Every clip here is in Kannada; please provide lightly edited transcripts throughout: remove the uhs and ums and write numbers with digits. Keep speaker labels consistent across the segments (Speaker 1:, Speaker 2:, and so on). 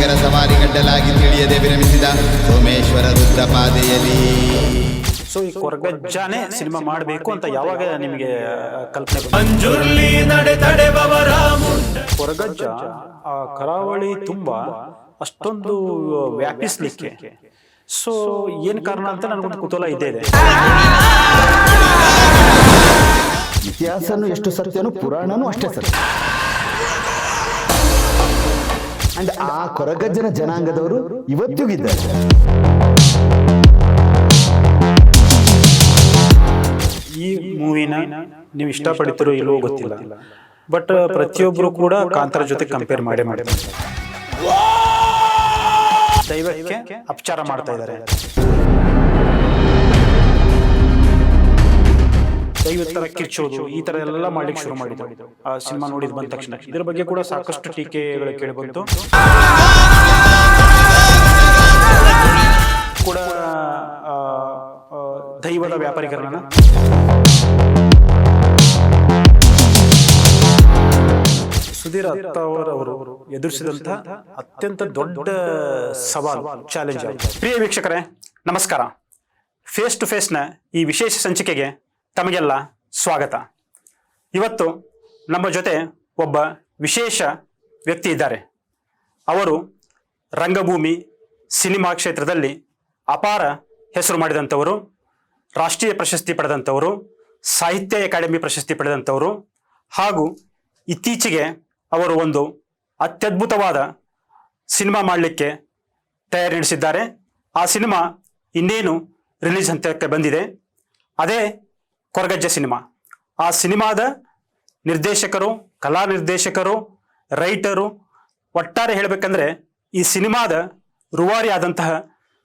Speaker 1: ನಾಯಕರ ಸವಾರಿ ಗಡ್ಡಲಾಗಿ ತಿಳಿಯದೆ ವಿರಮಿಸಿದ ಸೋಮೇಶ್ವರ ರುದ್ರಪಾದೆಯಲ್ಲಿ.
Speaker 2: ಸೊ ಈ ಕೊರಗಜ್ಜಾನೆ ಸಿನಿಮಾ ಮಾಡಬೇಕು ಅಂತ ಯಾವಾಗ ನಿಮಗೆ ಕಲ್ಪನೆ ಕೊರಗಜ್ಜ ಆ ಕರಾವಳಿ ತುಂಬಾ ಅಷ್ಟೊಂದು ವ್ಯಾಪಿಸ್ಲಿಕ್ಕೆ ಸೊ ಏನ್ ಕಾರಣ ಅಂತ ನನಗೊಂದು ಕುತೂಹಲ ಇದೆ.
Speaker 3: ಇತಿಹಾಸನೂ ಎಷ್ಟು ಸತ್ಯನೋ ಪುರಾಣನೂ ಅಷ್ಟೇ ಸತ್ಯ. ಅಂಡ್ ಆ ಕೊರಗಜ್ಜನ ಜನಾಂಗದವರು ಇವತ್ತಿಗಿದ್ದಾರೆ.
Speaker 2: ಈ ಮೂವಿನ ನೀವು ಇಷ್ಟಪಡ್ತಿರೋ ಇಲ್ಲವೋ ಗೊತ್ತಿಲ್ಲ, ಬಟ್ ಪ್ರತಿಯೊಬ್ಬರು ಕೂಡ ಕಾಂತಾರ ಜೊತೆ ಕಂಪೇರ್ ಮಾಡಿ ದೈವಕ್ಕೆ ಅಪಚಾರ ಮಾಡ್ತಾ ಇದ್ದಾರೆ. ದೈವದ ತರ ಕಿರ್ಚೋದು ಈ ತರ ಎಲ್ಲ ಮಾಡ್ಲಿಕ್ಕೆ ಶುರು ಮಾಡಿದ್ರು ಆ ಸಿನಿಮಾ ನೋಡಿದ್ ಬಂದ ತಕ್ಷಣ. ಇದ್ರ ಬಗ್ಗೆ ಕೂಡ ಸಾಕಷ್ಟು ಟೀಕೆಗಳು ಕೇಳಿ ಬಂತು. ಕೂಡ ದೈವದ ವ್ಯಾಪಾರೀಕರಣ ಸುಧೀರ್ ಅವರು ಎದುರಿಸಿದಂತ ಅತ್ಯಂತ ದೊಡ್ಡ ಸವಾಲು, ಚಾಲೆಂಜ್. ಪ್ರಿಯ ವೀಕ್ಷಕರೇ ನಮಸ್ಕಾರ. ಫೇಸ್ ಟು ಫೇಸ್ನ ಈ ವಿಶೇಷ ಸಂಚಿಕೆಗೆ ತಮಗೆಲ್ಲ ಸ್ವಾಗತ. ಇವತ್ತು ನಮ್ಮ ಜೊತೆ ಒಬ್ಬ ವಿಶೇಷ ವ್ಯಕ್ತಿ ಇದ್ದಾರೆ. ಅವರು ರಂಗಭೂಮಿ ಸಿನಿಮಾ ಕ್ಷೇತ್ರದಲ್ಲಿ ಅಪಾರ ಹೆಸರು ಮಾಡಿದಂಥವರು, ರಾಷ್ಟ್ರೀಯ ಪ್ರಶಸ್ತಿ ಪಡೆದಂಥವರು, ಸಾಹಿತ್ಯ ಅಕಾಡೆಮಿ ಪ್ರಶಸ್ತಿ ಪಡೆದಂಥವರು, ಹಾಗೂ ಇತ್ತೀಚೆಗೆ ಅವರು ಒಂದು ಅತ್ಯದ್ಭುತವಾದ ಸಿನಿಮಾ ಮಾಡಲಿಕ್ಕೆ ತಯಾರಿ ನಡೆಸಿದ್ದಾರೆ. ಆ ಸಿನಿಮಾ ಇನ್ನೇನು ರಿಲೀಸ್ ಹಂತಕ್ಕೆ ಬಂದಿದೆ. ಅದೇ ಕೊರಗಜ್ಜ ಸಿನಿಮಾ. ಆ ಸಿನಿಮಾದ ನಿರ್ದೇಶಕರು, ಕಲಾ ನಿರ್ದೇಶಕರು, ರೈಟರು, ಒಟ್ಟಾರೆ ಹೇಳಬೇಕಂದ್ರೆ ಈ ಸಿನಿಮಾದ ರೂವಾರಿ ಆದಂತಹ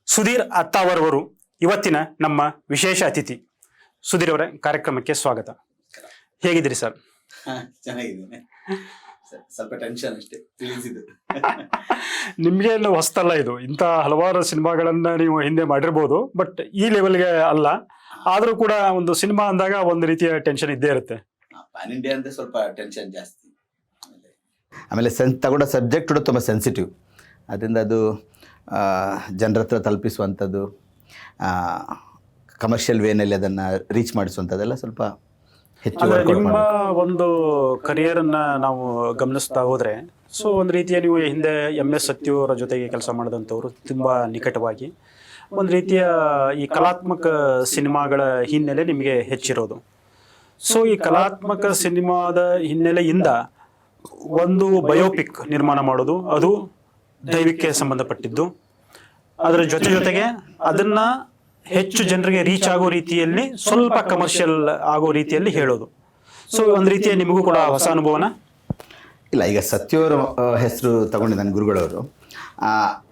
Speaker 2: ಸುಧೀರ್ ಅತ್ತಾವರ್ ಅವರು ಇವತ್ತಿನ ನಮ್ಮ ವಿಶೇಷ ಅತಿಥಿ. ಸುಧೀರ್ ಅವರೇ, ಕಾರ್ಯಕ್ರಮಕ್ಕೆ ಸ್ವಾಗತ. ಹೇಗಿದ್ದೀರಿ ಸರ್?
Speaker 1: ಚೆನ್ನಾಗಿದ್ದೇನೆ. ಸ್ವಲ್ಪ ಟೆನ್ಷನ್ ಅಷ್ಟೇ.
Speaker 2: ನಿಮ್ಗೆ ಏನು ಹೊಸ್ತಲ್ಲ ಇದು. ಇಂಥ ಹಲವಾರು ಸಿನಿಮಾಗಳನ್ನ ನೀವು ಹಿಂದೆ ಮಾಡಿರ್ಬೋದು, ಬಟ್ ಈ ಲೆವೆಲ್ಗೆ ಅಲ್ಲ. ಆದ್ರೂ ಕೂಡ ಒಂದು ಸಿನಿಮಾ ಅಂದಾಗ ಒಂದು ರೀತಿಯ ಟೆನ್ಷನ್ ಇದ್ದೇ ಇರುತ್ತೆ.
Speaker 1: ಪ್ಯಾನ್ ಇಂಡಿಯಾ ಅಂದ್ರೆ ಸ್ವಲ್ಪ ಟೆನ್ಷನ್ ಜಾಸ್ತಿ.
Speaker 3: ಆಮೇಲೆ ತಗೊಂಡ ಸಬ್ಜೆಕ್ಟ್ ಕೂಡ ತುಂಬ ಸೆನ್ಸಿಟಿವ್. ಅದರಿಂದ ಅದು ಜನರ ಹತ್ರ ತಲುಪಿಸುವಂಥದ್ದು, ಕಮರ್ಷಿಯಲ್ ವೇನಲ್ಲಿ ಅದನ್ನು ರೀಚ್ ಮಾಡಿಸುವಂಥದ್ದೆಲ್ಲ ಸ್ವಲ್ಪ ಹೆಚ್ಚು.
Speaker 2: ನಿಮ್ಮ ಒಂದು ಕರಿಯರ್ ಅನ್ನ ನಾವು ಗಮನಿಸ್ತಾ ಹೋದ್ರೆ, ಸೊ ಒಂದು ರೀತಿಯ ನೀವು ಹಿಂದೆ MS ಸತ್ಯು ಅವರ ಜೊತೆಗೆ ಕೆಲಸ ಮಾಡಿದಂಥವ್ರು ತುಂಬಾ ನಿಕಟವಾಗಿ. ಒಂದು ರೀತಿಯ ಈ ಕಲಾತ್ಮಕ ಸಿನಿಮಾಗಳ ಹಿನ್ನೆಲೆ ನಿಮಗೆ ಹೆಚ್ಚಿರೋದು. ಸೊ ಈ ಕಲಾತ್ಮಕ ಸಿನಿಮಾದ ಹಿನ್ನೆಲೆಯಿಂದ ಒಂದು ಬಯೋಪಿಕ್ ನಿರ್ಮಾಣ ಮಾಡೋದು, ಅದು ದೈವಕ್ಕೆ ಸಂಬಂಧಪಟ್ಟಿದ್ದು. ಅದರ ಜೊತೆಗೆ ಅದನ್ನ ಹೆಚ್ಚು ಜನರಿಗೆ ರೀಚ್ ಆಗೋ ರೀತಿಯಲ್ಲಿ, ಸ್ವಲ್ಪ ಕಮರ್ಷಿಯಲ್ ಆಗೋ ರೀತಿಯಲ್ಲಿ ಹೇಳೋದು. ಸೊ ಒಂದು ರೀತಿಯ ನಿಮಗೂ ಕೂಡ ಹೊಸ ಅನುಭವನ
Speaker 3: ಇಲ್ಲ. ಈಗ ಸತ್ಯವರ ಹೆಸರು ತಗೊಂಡಿದ್ದ ನನ್ನ ಗುರುಗಳವರು,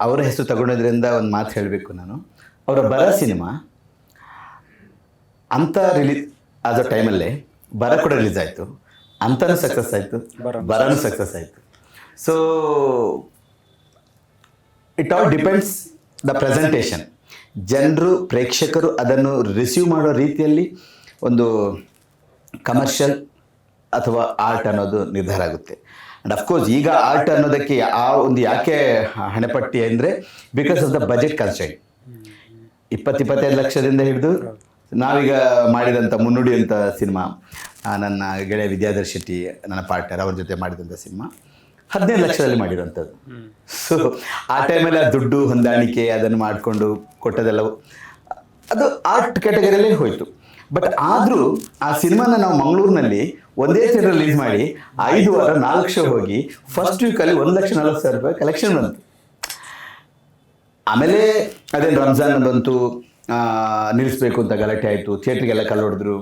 Speaker 3: ಅವರ ಹೆಸರು ತಗೊಂಡಿದ್ರಿಂದ ಒಂದು ಮಾತು ಹೇಳಬೇಕು ನಾನು. ಅವರ ಬರ ಸಿನಿಮಾ ಅಂತ ರಿಲೀಸ್ ಆದ ಟೈಮಲ್ಲೇ ಬರ ಕೂಡ ರಿಲೀಸ್ ಆಯಿತು. ಅಂತನೂ ಸಕ್ಸಸ್ ಆಯಿತು, ಬರನೂ ಸಕ್ಸಸ್ ಆಯಿತು. So it all depends the presentation. ಜನರು, ಪ್ರೇಕ್ಷಕರು ಅದನ್ನು ರಿಸೀವ್ ಮಾಡೋ ರೀತಿಯಲ್ಲಿ ಒಂದು ಕಮರ್ಷಿಯಲ್ ಅಥವಾ ಆರ್ಟ್ ಅನ್ನೋದು ನಿರ್ಧಾರ ಆಗುತ್ತೆ. ಆ್ಯಂಡ್ ಅಫ್ಕೋರ್ಸ್ ಈಗ ಆರ್ಟ್ ಅನ್ನೋದಕ್ಕೆ ಆ ಒಂದು ಯಾಕೆ ಹಣೆಪಟ್ಟಿ ಅಂದರೆ because of the budget constraint. 20-25 ಲಕ್ಷದಿಂದ ಹಿಡಿದು ನಾವೀಗ ಮಾಡಿದಂಥ ಮುನ್ನುಡಿ ಅಂತ ಸಿನಿಮಾ, ನನ್ನ ಗೆಳೆಯ ವಿದ್ಯಾಧರ್ ಶೆಟ್ಟಿ, ನನ್ನ ಪಾರ್ಟ್ನರ್, ಅವ್ರ ಜೊತೆ ಮಾಡಿದಂಥ ಸಿನಿಮಾ 15 ಲಕ್ಷದಲ್ಲಿ ಮಾಡಿರೋಂಥದ್ದು. ಸೊ ಆ ಟೈಮಲ್ಲಿ ಆ ದುಡ್ಡು ಹೊಂದಾಣಿಕೆ ಅದನ್ನು ಮಾಡಿಕೊಂಡು ಕೊಟ್ಟದೆಲ್ಲವೂ ಅದು ಆರ್ಟ್ ಕ್ಯಾಟಗರಿಯಲ್ಲೇ ಹೋಯಿತು. ಬಟ್ ಆದರೂ ಆ ಸಿನಿಮಾನ ನಾವು ಮಂಗಳೂರಿನಲ್ಲಿ ಒಂದೇ ಥಿಯೇಟರ್ ರಿಲೀಸ್ ಮಾಡಿ 5 ವಾರ 4 ಶೋ ಹೋಗಿ ಫಸ್ಟ್ ವೀಕಲ್ಲಿ 1,40,000 ರೂಪಾಯಿ ಕಲೆಕ್ಷನ್ ಬಂತು. ಆಮೇಲೆ ಅದೇನು ರಂಜಾನ್ ಬಂತು, ನಿಲ್ಲಿಸ್ಬೇಕು ಅಂತ ಗಲಾಟೆ ಆಯಿತು, ಥಿಯೇಟ್ರಿಗೆಲ್ಲ ಕಲ್ಲೊಡೆದ್ರು,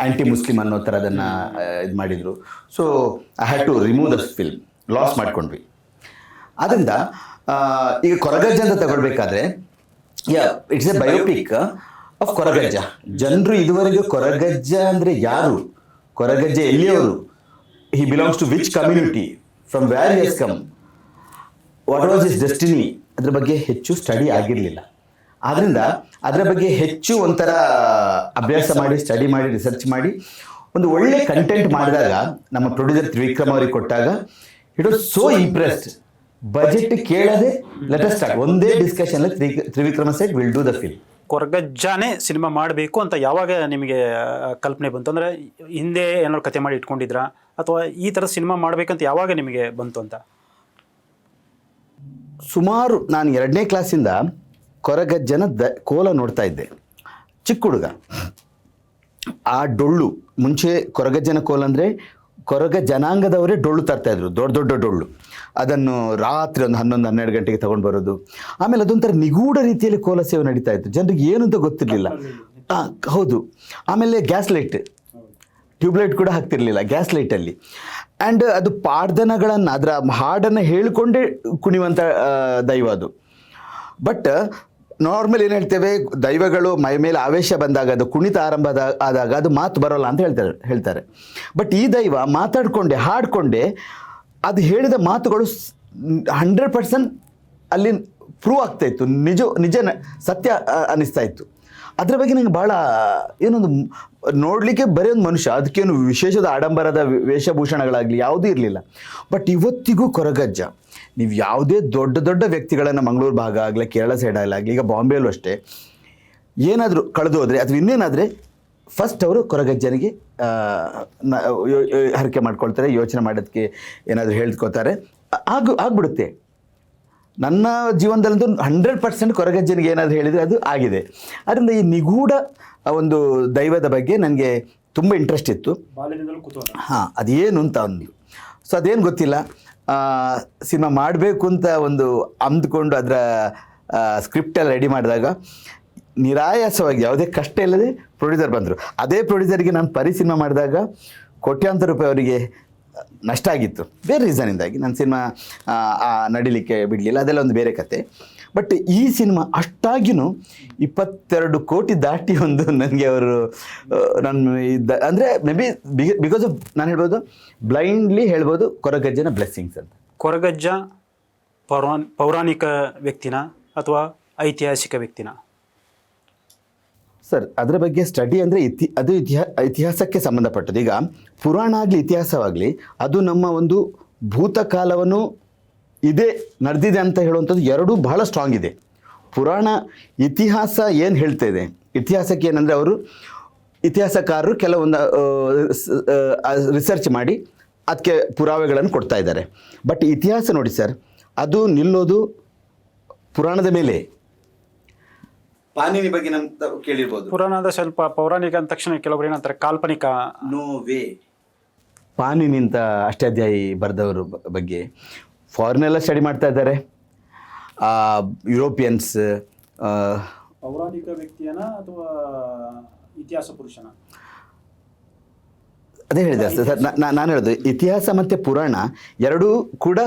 Speaker 3: ಆ್ಯಂಟಿ ಮುಸ್ಲಿಮ್ ಅನ್ನೋ ಥರ ಅದನ್ನು ಇದು ಮಾಡಿದರು. So I had to remove the film, loss ಮಾಡ್ಕೊಂಡ್ವಿ. ಆದ್ದರಿಂದ ಈಗ ಕೊರಗಜ್ಜ ಅಂತ ತಗೊಳ್ಬೇಕಾದ್ರೆ it's a biopic of Koragajja. ಜನರು ಇದುವರೆಗೂ ಕೊರಗಜ್ಜ ಅಂದರೆ ಯಾರು, ಕೊರಗಜ್ಜ ಎಲ್ಲಿಯವರು, he belongs to which community, from where he has come, what was his destiny, ಅದ್ರ ಬಗ್ಗೆ ಹೆಚ್ಚು ಸ್ಟಡಿ ಆಗಿರಲಿಲ್ಲ. ಆದ್ದರಿಂದ ಅದರ ಬಗ್ಗೆ ಹೆಚ್ಚು ಒಂಥರ ಅಭ್ಯಾಸ ಮಾಡಿ, ಸ್ಟಡಿ ಮಾಡಿ, ರಿಸರ್ಚ್ ಮಾಡಿ ಒಂದು ಒಳ್ಳೆ ಕಂಟೆಂಟ್ ಮಾಡಿದಾಗ, ನಮ್ಮ ಪ್ರೊಡ್ಯೂಸರ್ ತ್ರಿವಿಕ್ರಮ್ ಅವರಿಗೆ ಕೊಟ್ಟಾಗ it was so impressed budget ಕೇಳದೆ ಲೆಟ್ ಅಸ್ ಸ್ಟಾರ್ಟ್, ಒಂದೇ discussion Trivikrama set will do the film.
Speaker 2: ಕೊರಗಜ್ಜಾನೇ ಸಿನಿಮಾ ಮಾಡಬೇಕು ಅಂತ ಯಾವಾಗ ನಿಮಗೆ ಕಲ್ಪನೆ ಬಂತು? ಅಂದರೆ ಹಿಂದೆ ಏನಾದ್ರು ಕತೆ ಮಾಡಿ ಇಟ್ಕೊಂಡಿದ್ರಾ ಅಥವಾ ಈ ಥರ ಸಿನಿಮಾ ಮಾಡಬೇಕಂತ ಯಾವಾಗ ನಿಮಗೆ ಬಂತು ಅಂತ?
Speaker 3: ಸುಮಾರು ನಾನು 2ನೇ ಕ್ಲಾಸಿಂದ ಕೊರಗಜ್ಜನ ಕೋಲ ನೋಡ್ತಾ ಇದ್ದೆ, ಚಿಕ್ಕ ಹುಡುಗ. ಆ ಡೊಳ್ಳು ಮುಂಚೆ ಕೊರಗಜ್ಜನ ಕೋಲ ಅಂದರೆ ಕೊರಗ ಜನಾಂಗದವರೇ ಡೊಳ್ಳು ತರ್ತಾಯಿದ್ರು, ದೊಡ್ಡ ದೊಡ್ಡ ಡೊಳ್ಳು. ಅದನ್ನು ರಾತ್ರಿ ಒಂದು 11-12 ಗಂಟೆಗೆ ತಗೊಂಡು ಬರೋದು. ಆಮೇಲೆ ಅದೊಂಥರ ನಿಗೂಢ ರೀತಿಯಲ್ಲಿ ಕೋಲ ಸೇವೆ ನಡೀತಾ ಇತ್ತು, ಜನರಿಗೆ ಏನು ಅಂತ ಗೊತ್ತಿರಲಿಲ್ಲ. ಹೌದು. ಆಮೇಲೆ ಗ್ಯಾಸ್ ಲೈಟ್, ಟ್ಯೂಬ್ಲೈಟ್ ಕೂಡ ಹಾಕ್ತಿರ್ಲಿಲ್ಲ, ಗ್ಯಾಸ್ ಲೈಟಲ್ಲಿ. ಆ್ಯಂಡ್ ಅದು ಪಾಡ್ದನಗಳನ್ನು ಅದರ ಹಾಡನ್ನು ಹೇಳಿಕೊಂಡೇ ಕುಣಿಯುವಂಥ ದೈವ ಅದು. ಬಟ್ ನಾರ್ಮಲ್ ಏನು ಹೇಳ್ತೇವೆ, ದೈವಗಳು ಮೈ ಮೇಲೆ ಆವೇಶ ಬಂದಾಗ, ಅದು ಕುಣಿತ ಆರಂಭ ಆದಾಗ ಅದು ಮಾತು ಬರೋಲ್ಲ ಅಂತ ಹೇಳ್ತಾರೆ. ಬಟ್ ಈ ದೈವ ಮಾತಾಡಿಕೊಂಡೆ ಹಾಡಿಕೊಂಡೆ ಅದು ಹೇಳಿದ ಮಾತುಗಳು 100% ಅಲ್ಲಿ ಪ್ರೂವ್ ಆಗ್ತಾಯಿತ್ತು, ನಿಜ ಸತ್ಯ ಅನ್ನಿಸ್ತಾ ಇತ್ತು. ಅದರ ಬಗ್ಗೆ ನಂಗೆ ಭಾಳ ಏನೊಂದು ನೋಡಲಿಕ್ಕೆ ಬರೀ ಒಂದು ಮನುಷ್ಯ, ಅದಕ್ಕೇನು ವಿಶೇಷದ ಆಡಂಬರದ ವೇಷಭೂಷಣಗಳಾಗಲಿ ಯಾವುದೂ ಇರಲಿಲ್ಲ. ಬಟ್ ಇವತ್ತಿಗೂ ಕೊರಗಜ್ಜ ನೀವು ಯಾವುದೇ ದೊಡ್ಡ ದೊಡ್ಡ ವ್ಯಕ್ತಿಗಳನ್ನು ಮಂಗಳೂರು ಭಾಗ ಆಗಲಿ, ಕೇರಳ ಸೈಡಲ್ಲಾಗಲಿ, ಈಗ ಬಾಂಬೆಯಲ್ಲೂ ಅಷ್ಟೇ, ಏನಾದರೂ ಕಳೆದು ಹೋದರೆ ಅಥವಾ ಇನ್ನೇನಾದರೆ ಫಸ್ಟ್ ಅವರು ಕೊರಗಜ್ಜನಿಗೆ ಹರಕೆ ಮಾಡ್ಕೊಳ್ತಾರೆ, ಯೋಚನೆ ಮಾಡೋದಕ್ಕೆ ಏನಾದರೂ ಹೇಳ್ಕೊತಾರೆ, ಆಗ್ಬಿಡುತ್ತೆ. ನನ್ನ ಜೀವನದಲ್ಲಂತೂ 100% ಕೊರಗಜ್ಜನಿಗೆ ಏನಾದರೂ ಹೇಳಿದರೆ ಅದು ಆಗಿದೆ. ಅದರಿಂದ ಈ ನಿಗೂಢ ಒಂದು ದೈವದ ಬಗ್ಗೆ ನನಗೆ ತುಂಬ ಇಂಟ್ರೆಸ್ಟ್ ಇತ್ತು. ಹಾಂ, ಅದೇನು ಅಂತ ಒಂದು ಸೊ ಅದೇನು ಗೊತ್ತಿಲ್ಲ, ಸಿನಿಮಾ ಮಾಡಬೇಕು ಅಂತ ಒಂದು ಅಂದ್ಕೊಂಡು ಅದರ ಸ್ಕ್ರಿಪ್ಟೆಲ್ಲ ರೆಡಿ ಮಾಡಿದಾಗ ನಿರಾಯಾಸವಾಗಿ ಯಾವುದೇ ಕಷ್ಟ ಇಲ್ಲದೆ ಪ್ರೊಡ್ಯೂಸರ್ ಬಂದರು. ಅದೇ ಪ್ರೊಡ್ಯೂಸರ್ಗೆ ನಾನು ಸಿನಿಮಾ ಮಾಡಿದಾಗ ಕೋಟ್ಯಾಂತರ ರೂಪಾಯಿ ಅವರಿಗೆ ನಷ್ಟ ಆಗಿತ್ತು, ಬೇರೆ ರೀಸನಿಂದಾಗಿ ನನ್ನ ಸಿನಿಮಾ ನಡಿಲಿಕ್ಕೆ ಬಿಡಲಿಲ್ಲ, ಅದೆಲ್ಲ ಒಂದು ಬೇರೆ ಕತೆ. ಬಟ್ ಈ ಸಿನಿಮಾ ಅಷ್ಟಾಗಿಯೂ 22 ಕೋಟಿ ದಾಟಿ ಒಂದು ನನಗೆ ಅವರು ನನ್ನ ಅಂದರೆ ಮೇ ಬಿ ಬಿಕಾಸ್ ಆಫ್ ನಾನು ಹೇಳ್ಬೋದು, ಬ್ಲೈಂಡ್ಲಿ ಹೇಳ್ಬೋದು, ಕೊರಗಜ್ಜನ ಬ್ಲೆಸ್ಸಿಂಗ್ಸ್ ಅಂತ.
Speaker 2: ಕೊರಗಜ್ಜ ಪೌರಾಣಿಕ ವ್ಯಕ್ತಿನ ಅಥವಾ ಐತಿಹಾಸಿಕ ವ್ಯಕ್ತಿನ?
Speaker 3: ಸರ್, ಅದರ ಬಗ್ಗೆ ಸ್ಟಡಿ ಅಂದರೆ ಅದು ಇತಿಹಾಸಕ್ಕೆ ಸಂಬಂಧಪಟ್ಟದ್ದು. ಈಗ ಪುರಾಣ ಆಗಲಿ ಇತಿಹಾಸವಾಗಲಿ ಅದು ನಮ್ಮ ಒಂದು ಭೂತಕಾಲವನ್ನು ಇದೇ ನಡೆದಿದೆ ಅಂತ ಹೇಳುವಂಥದ್ದು ಎರಡೂ ಬಹಳ ಸ್ಟ್ರಾಂಗ್ ಇದೆ. ಪುರಾಣ ಇತಿಹಾಸ ಏನು ಹೇಳ್ತಾ ಇದೆ, ಇತಿಹಾಸಕ್ಕೆ ಏನಂದರೆ ಅವರು ಇತಿಹಾಸಕಾರರು ಕೆಲವೊಂದು ರಿಸರ್ಚ್ ಮಾಡಿ ಅದಕ್ಕೆ ಪುರಾವೆಗಳನ್ನು ಕೊಡ್ತಾ ಇದ್ದಾರೆ. ಬಟ್ ಇತಿಹಾಸ ನೋಡಿ ಸರ್, ಅದು ನಿಲ್ಲೋದು ಪುರಾಣದ ಮೇಲೆ. ಪಾಣಿನಿ ಬಗ್ಗೆ ನಮ್ಗೆ ಕೇಳಿರ್ಬೋದು,
Speaker 2: ಪುರಾಣದ ಸ್ವಲ್ಪ ಪೌರಾಣಿಕ ಅಂದ ತಕ್ಷಣ ಕೆಲವರು ಏನಂತಾರೆ ಕಾಲ್ಪನಿಕ.
Speaker 3: No way. ಪಾಣಿನಿ ಅಂತ ಅಷ್ಟಾಧ್ಯಾಯಿ ಬರೆದವರು ಬಗ್ಗೆ ಫಾರಿನೆಲ್ಲ ಸ್ಟಡಿ ಮಾಡ್ತಾ ಇದ್ದಾರೆ, ಯುರೋಪಿಯನ್ಸ್.
Speaker 2: ಪೌರಾಣಿಕ ವ್ಯಕ್ತಿಯನ ಅಥವಾ ಇತಿಹಾಸ ಪುರುಷನ?
Speaker 3: ಅದೇ ಹೇಳಿದೆ ಸರ್, ನಾನು ಹೇಳೋದು ಇತಿಹಾಸ ಮತ್ತು ಪುರಾಣ ಎರಡೂ ಕೂಡ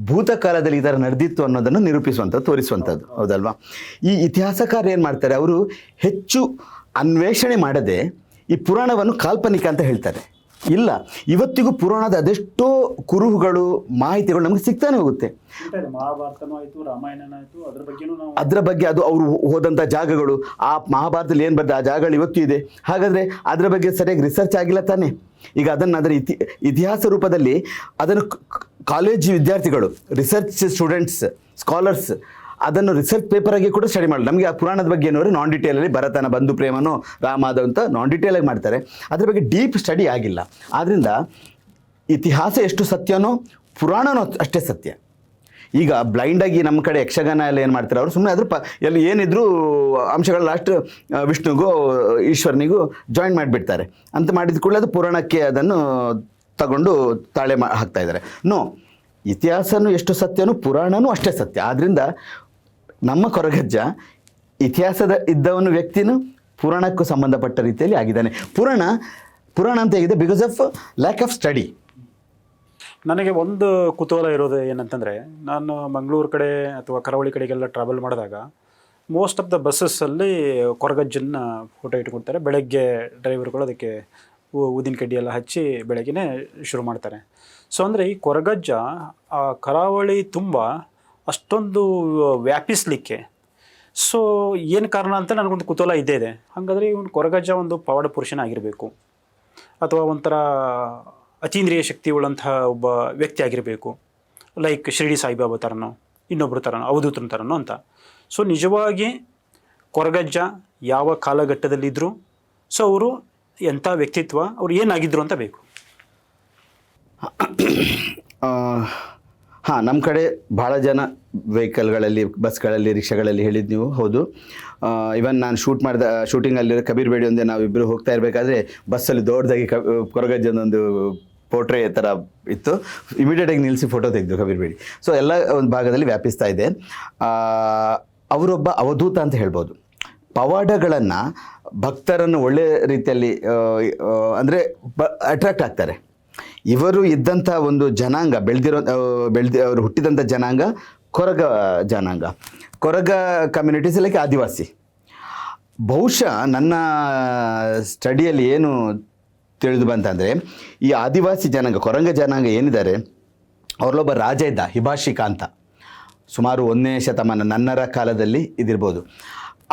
Speaker 3: ಭೂತಕಾಲದಲ್ಲಿ ಈ ಥರ ನಡೆದಿತ್ತು ಅನ್ನೋದನ್ನು ನಿರೂಪಿಸುವಂಥದ್ದು, ತೋರಿಸುವಂಥದ್ದು, ಹೌದಲ್ವಾ? ಈ ಇತಿಹಾಸಕಾರ ಏನು ಮಾಡ್ತಾರೆ, ಅವರು ಹೆಚ್ಚು ಅನ್ವೇಷಣೆ ಮಾಡದೆ ಈ ಪುರಾಣವನ್ನು ಕಾಲ್ಪನಿಕ ಅಂತ ಹೇಳ್ತಾರೆ. ಇಲ್ಲ, ಇವತ್ತಿಗೂ ಪುರಾಣದ ಅದೆಷ್ಟೋ ಕುರುಹುಗಳು, ಮಾಹಿತಿಗಳು ನಮಗೆ ಸಿಗ್ತಾನೆ ಹೋಗುತ್ತೆ.
Speaker 2: ಮಹಾಭಾರತನೂ ಆಯಿತು, ರಾಮಾಯಣನೂ ಆಯಿತು,
Speaker 3: ಅದರ ಬಗ್ಗೆ ಅದು ಅವರು ಹೋದಂಥ ಜಾಗಗಳು, ಆ ಮಹಾಭಾರತದಲ್ಲಿ ಏನು ಬರ್ತದೆ ಆ ಜಾಗಗಳು ಇವತ್ತು ಇದೆ. ಹಾಗಾದರೆ ಅದರ ಬಗ್ಗೆ ಸರಿಯಾಗಿ ರಿಸರ್ಚ್ ಆಗಿಲ್ಲ ತಾನೇ. ಈಗ ಅದನ್ನು ಅದರ ಇತಿಹಾಸ ರೂಪದಲ್ಲಿ ಅದನ್ನು ಕಾಲೇಜ್ ವಿದ್ಯಾರ್ಥಿಗಳು, ರಿಸರ್ಚ್ ಸ್ಟೂಡೆಂಟ್ಸ್, ಸ್ಕಾಲರ್ಸ್ ಅದನ್ನು ರಿಸರ್ಚ್ ಪೇಪರಾಗಿ ಕೂಡ ಸ್ಟಡಿ ಮಾಡಲ್ಲ. ನಮಗೆ ಆ ಪುರಾಣದ ಬಗ್ಗೆ ಏನೋರು ನಾನ್ ಡೀಟೇಲಲ್ಲಿ ಭರತನ ಬಂಧು ಪ್ರೇಮನೋ ರಾಮಾದ ಅಂತ ನಾನ್ ಡೀಟೇಲಾಗಿ ಮಾಡ್ತಾರೆ, ಅದ್ರ ಬಗ್ಗೆ ಡೀಪ್ ಸ್ಟಡಿ ಆಗಿಲ್ಲ. ಆದ್ದರಿಂದ ಇತಿಹಾಸ ಎಷ್ಟು ಸತ್ಯನೋ ಪುರಾಣನೂ ಅಷ್ಟೇ ಸತ್ಯ. ಈಗ ಬ್ಲೈಂಡಾಗಿ ನಮ್ಮ ಕಡೆ ಯಕ್ಷಗಾನ ಎಲ್ಲ ಏನು ಮಾಡ್ತಾರೆ, ಅವರು ಸುಮ್ಮನೆ ಅದ್ರ ಎಲ್ಲಿ ಏನಿದ್ರು ಅಂಶಗಳು ಲಾಸ್ಟ್ ವಿಷ್ಣುಗೂ ಈಶ್ವರನಿಗೂ ಜಾಯಿನ್ ಮಾಡಿಬಿಡ್ತಾರೆ ಅಂತ ಮಾಡಿದ ಕೂಡಲೇ ಅದು ಪುರಾಣಕ್ಕೆ ಅದನ್ನು ತಗೊಂಡು ತಾಳೆ ಹಾಕ್ತಾ ಇದ್ದಾರೆ. ನೋ, ಇತಿಹಾಸನೂ ಎಷ್ಟು ಸತ್ಯನೋ ಪುರಾಣನೂ ಅಷ್ಟೇ ಸತ್ಯ. ಆದ್ದರಿಂದ ನಮ್ಮ ಕೊರಗಜ್ಜ ಇತಿಹಾಸದ ಇದ್ದವನು ವ್ಯಕ್ತಿನೂ ಪುರಾಣಕ್ಕೂ ಸಂಬಂಧಪಟ್ಟ ರೀತಿಯಲ್ಲಿ ಆಗಿದ್ದಾನೆ. ಪುರಾಣ ಅಂತ ಹೇಗಿದೆ because of lack of study.
Speaker 2: ನನಗೆ ಒಂದು ಕುತೂಹಲ ಇರೋದು ಏನಂತಂದರೆ, ನಾನು ಮಂಗಳೂರು ಕಡೆ ಅಥವಾ ಕರಾವಳಿ ಕಡೆಗೆಲ್ಲ ಟ್ರಾವೆಲ್ ಮಾಡಿದಾಗ ಮೋಸ್ಟ್ ಆಫ್ ದ ಬಸ್ಸಸ್ಸಲ್ಲಿ ಕೊರಗಜ್ಜನ ಫೋಟೋ ಇಟ್ಕೊಳ್ತಾರೆ. ಬೆಳಗ್ಗೆ ಡ್ರೈವರ್ಗಳು ಅದಕ್ಕೆ ಊದಿನ ಕಡ್ಡಿ ಎಲ್ಲ ಹಚ್ಚಿ ಬೆಳಗ್ಗೆ ಶುರು ಮಾಡ್ತಾರೆ. ಸೊ ಅಂದರೆ ಈ ಕೊರಗಜ್ಜ ಆ ಕರಾವಳಿ ತುಂಬ ಅಷ್ಟೊಂದು ವ್ಯಾಪಿಸಲಿಕ್ಕೆ ಸೊ ಏನು ಕಾರಣ ಅಂತ ನನಗೊಂದು ಕುತೂಹಲ ಇದ್ದೇ ಇದೆ. ಹಾಗಾದರೆ ಇವನು ಕೊರಗಜ್ಜ ಒಂದು ಪವಾಡ ಪುರುಷನ ಆಗಿರಬೇಕು ಅಥವಾ ಒಂಥರ ಅತೀಂದ್ರಿಯ ಶಕ್ತಿ ಉಳ್ಳಂತಹ ಒಬ್ಬ ವ್ಯಕ್ತಿ ಆಗಿರಬೇಕು ಲೈಕ್ ಶಿರ್ಡಿ ಸಾಯಿಬಾಬಾ ಥರನೋ ಇನ್ನೊಬ್ಬರ ಥರನೋ ಅವಧೂತನ ಥರನೋ ಅಂತ. ಸೊ ನಿಜವಾಗಿ ಕೊರಗಜ್ಜ ಯಾವ ಕಾಲಘಟ್ಟದಲ್ಲಿದ್ದರು, ಸೊ ಅವರು ಎಂಥ ವ್ಯಕ್ತಿತ್ವ, ಅವ್ರು ಏನಾಗಿದ್ದರು ಅಂತ ಬೇಕು.
Speaker 3: ಹಾಂ, ನಮ್ಮ ಕಡೆ ಭಾಳ ಜನ ವೆಹಿಕಲ್ಗಳಲ್ಲಿ, ಬಸ್ಗಳಲ್ಲಿ, ರಿಕ್ಷಾಗಳಲ್ಲಿ ಹೇಳಿದ್ದು ನೀವು ಹೌದು. ಇವನ್ ನಾನು ಶೂಟಿಂಗಲ್ಲಿರೋ ಕಬೀರ್ ಬೇಡಿ ಒಂದೇ ನಾವಿಬ್ಬರು ಹೋಗ್ತಾ ಇರಬೇಕಾದ್ರೆ ಬಸ್ಸಲ್ಲಿ ದೊಡ್ಡದಾಗಿ ಕೊರಗಜ್ಜನೊಂದು ಪೋಟ್ರೆ ಥರ ಇತ್ತು. ಇಮಿಡಿಯೇಟಾಗಿ ನಿಲ್ಲಿಸಿ ಫೋಟೋ ತೆಗೆದು ಕಬೀರ್ ಬೇಡಿ. ಸೊ ಎಲ್ಲ ಒಂದು ಭಾಗದಲ್ಲಿ ವ್ಯಾಪಿಸ್ತಾ ಇದೆ. ಅವರೊಬ್ಬ ಅವಧೂತ ಅಂತ ಹೇಳ್ಬೋದು. ಪವಾಡಗಳನ್ನು, ಭಕ್ತರನ್ನು ಒಳ್ಳೆ ರೀತಿಯಲ್ಲಿ ಅಂದರೆ ಅಟ್ರಾಕ್ಟ್ ಆಗ್ತಾರೆ. ಇವರು ಇದ್ದಂಥ ಒಂದು ಜನಾಂಗ, ಅವರು ಹುಟ್ಟಿದಂಥ ಜನಾಂಗ ಕೊರಗ ಜನಾಂಗ. ಕೊರಗ ಕಮ್ಯುನಿಟೀಸ್ ಲೈಕ್ ಆದಿವಾಸಿ. ಬಹುಶಃ ನನ್ನ ಸ್ಟಡಿಯಲ್ಲಿ ಏನು ತಿಳಿದು ಬಂತಂದರೆ, ಈ ಆದಿವಾಸಿ ಜನಾಂಗ, ಕೊರಂಗ ಜನಾಂಗ ಏನಿದ್ದಾರೆ, ಅವರಲ್ಲೊಬ್ಬ ರಾಜ ಇದ್ದ, ಹಿಬಾಷಿಕ ಅಂತ. ಸುಮಾರು 1ನೇ ಶತಮಾನ, ನನ್ನರ ಕಾಲದಲ್ಲಿ ಇದಿರ್ಬೋದು.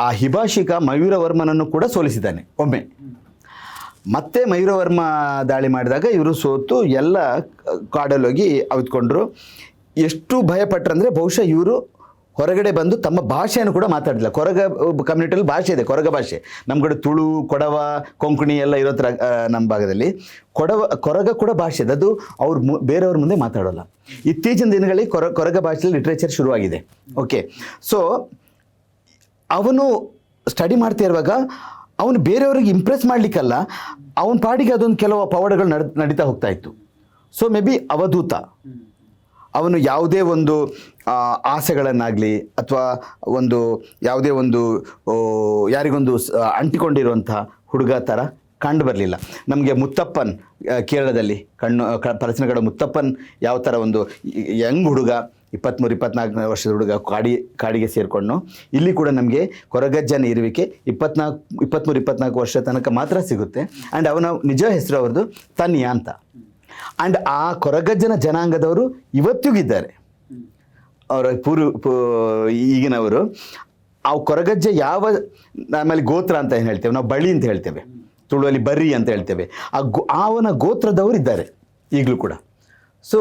Speaker 3: ಆ ಹಿಬಾಷಿಕ ಮಯೂರವರ್ಮನನ್ನು ಕೂಡ ಸೋಲಿಸಿದ್ದಾನೆ ಒಮ್ಮೆ. ಮತ್ತೆ ಮಯೂರವರ್ಮ ದಾಳಿ ಮಾಡಿದಾಗ ಇವರು ಸೋತು ಎಲ್ಲ ಕಾಡಲ್ಲೋಗಿ ಅವಿತ್ಕೊಂಡ್ರು. ಎಷ್ಟು ಭಯಪಟ್ಟರಂದರೆ ಬಹುಶಃ ಇವರು ಹೊರಗಡೆ ಬಂದು ತಮ್ಮ ಭಾಷೆಯನ್ನು ಕೂಡ ಮಾತಾಡಿಲ್ಲ. ಕೊರಗ ಕಮ್ಯುನಿಟಿಯಲ್ಲಿ ಭಾಷೆ ಇದೆ, ಕೊರಗ ಭಾಷೆ. ನಮ್ಮ ಕಡೆ ತುಳು, ಕೊಡವ, ಕೊಂಕಣಿ ಎಲ್ಲ ಇರೋ ಥರ ನಮ್ಮ ಭಾಗದಲ್ಲಿ ಕೊರಗ ಕೂಡ ಭಾಷೆ ಇದೆ. ಅದು ಅವ್ರು ಬೇರೆಯವ್ರ ಮುಂದೆ ಮಾತಾಡೋಲ್ಲ. ಇತ್ತೀಚಿನ ದಿನಗಳಲ್ಲಿ ಕೊರಗ ಭಾಷೆಯಲ್ಲಿ ಲಿಟ್ರೇಚರ್ ಶುರುವಾಗಿದೆ. ಓಕೆ, ಸೊ ಅವನು ಸ್ಟಡಿ ಮಾಡ್ತಾ ಇರುವಾಗ ಅವನು ಬೇರೆಯವ್ರಿಗೆ ಇಂಪ್ರೆಸ್ ಮಾಡಲಿಕ್ಕಲ್ಲ, ಅವನ ಪಾಡಿಗೆ ಅದೊಂದು ಕೆಲವು ಪವಾಡಗಳು ನಡೀತಾ ಹೋಗ್ತಾ ಇತ್ತು. ಸೊ ಮೇ ಬಿ ಅವಧೂತ. ಅವನು ಯಾವುದೇ ಒಂದು ಆಸೆಗಳನ್ನಾಗಲಿ ಅಥವಾ ಒಂದು ಯಾವುದೇ ಒಂದು ಯಾರಿಗೊಂದು ಅಂಟಿಕೊಂಡಿರುವಂಥ ಹುಡುಗ ಥರ ಕಂಡು ಬರಲಿಲ್ಲ. ನಮಗೆ ಮುತ್ತಪ್ಪನ್, ಕೇರಳದಲ್ಲಿ ಪರಸನಗಡ ಮುತ್ತಪ್ಪನ್ ಯಾವ ಥರ ಒಂದು ಯಂಗ್ ಹುಡುಗ, 23-24 ವರ್ಷದ ಹುಡುಗ ಕಾಡಿಗೆ ಸೇರಿಕೊಂಡು, ಇಲ್ಲಿ ಕೂಡ ನಮಗೆ ಕೊರಗಜ್ಜನ ಇರುವಿಕೆ 23-24 ವರ್ಷ ತನಕ ಮಾತ್ರ ಸಿಗುತ್ತೆ. ಆ್ಯಂಡ್ ಅವನ ನಿಜ ಹೆಸರು ಅವ್ರದ್ದು ತನ್ಯ ಅಂತ. ಆ್ಯಂಡ್ ಆ ಕೊರಗಜ್ಜನ ಜನಾಂಗದವರು ಇವತ್ತಿಗಿದ್ದಾರೆ. ಅವರ ಈಗಿನವರು. ಆ ಕೊರಗಜ್ಜ ಯಾವ, ಆಮೇಲೆ ಗೋತ್ರ ಅಂತ ಏನು ಹೇಳ್ತೇವೆ ನಾವು, ಬಳಿ ಅಂತ ಹೇಳ್ತೇವೆ, ತುಳುವಲ್ಲಿ ಬರ್ರಿ ಅಂತ ಹೇಳ್ತೇವೆ. ಅವನ ಗೋತ್ರದವರು ಇದ್ದಾರೆ ಈಗಲೂ ಕೂಡ. ಸೊ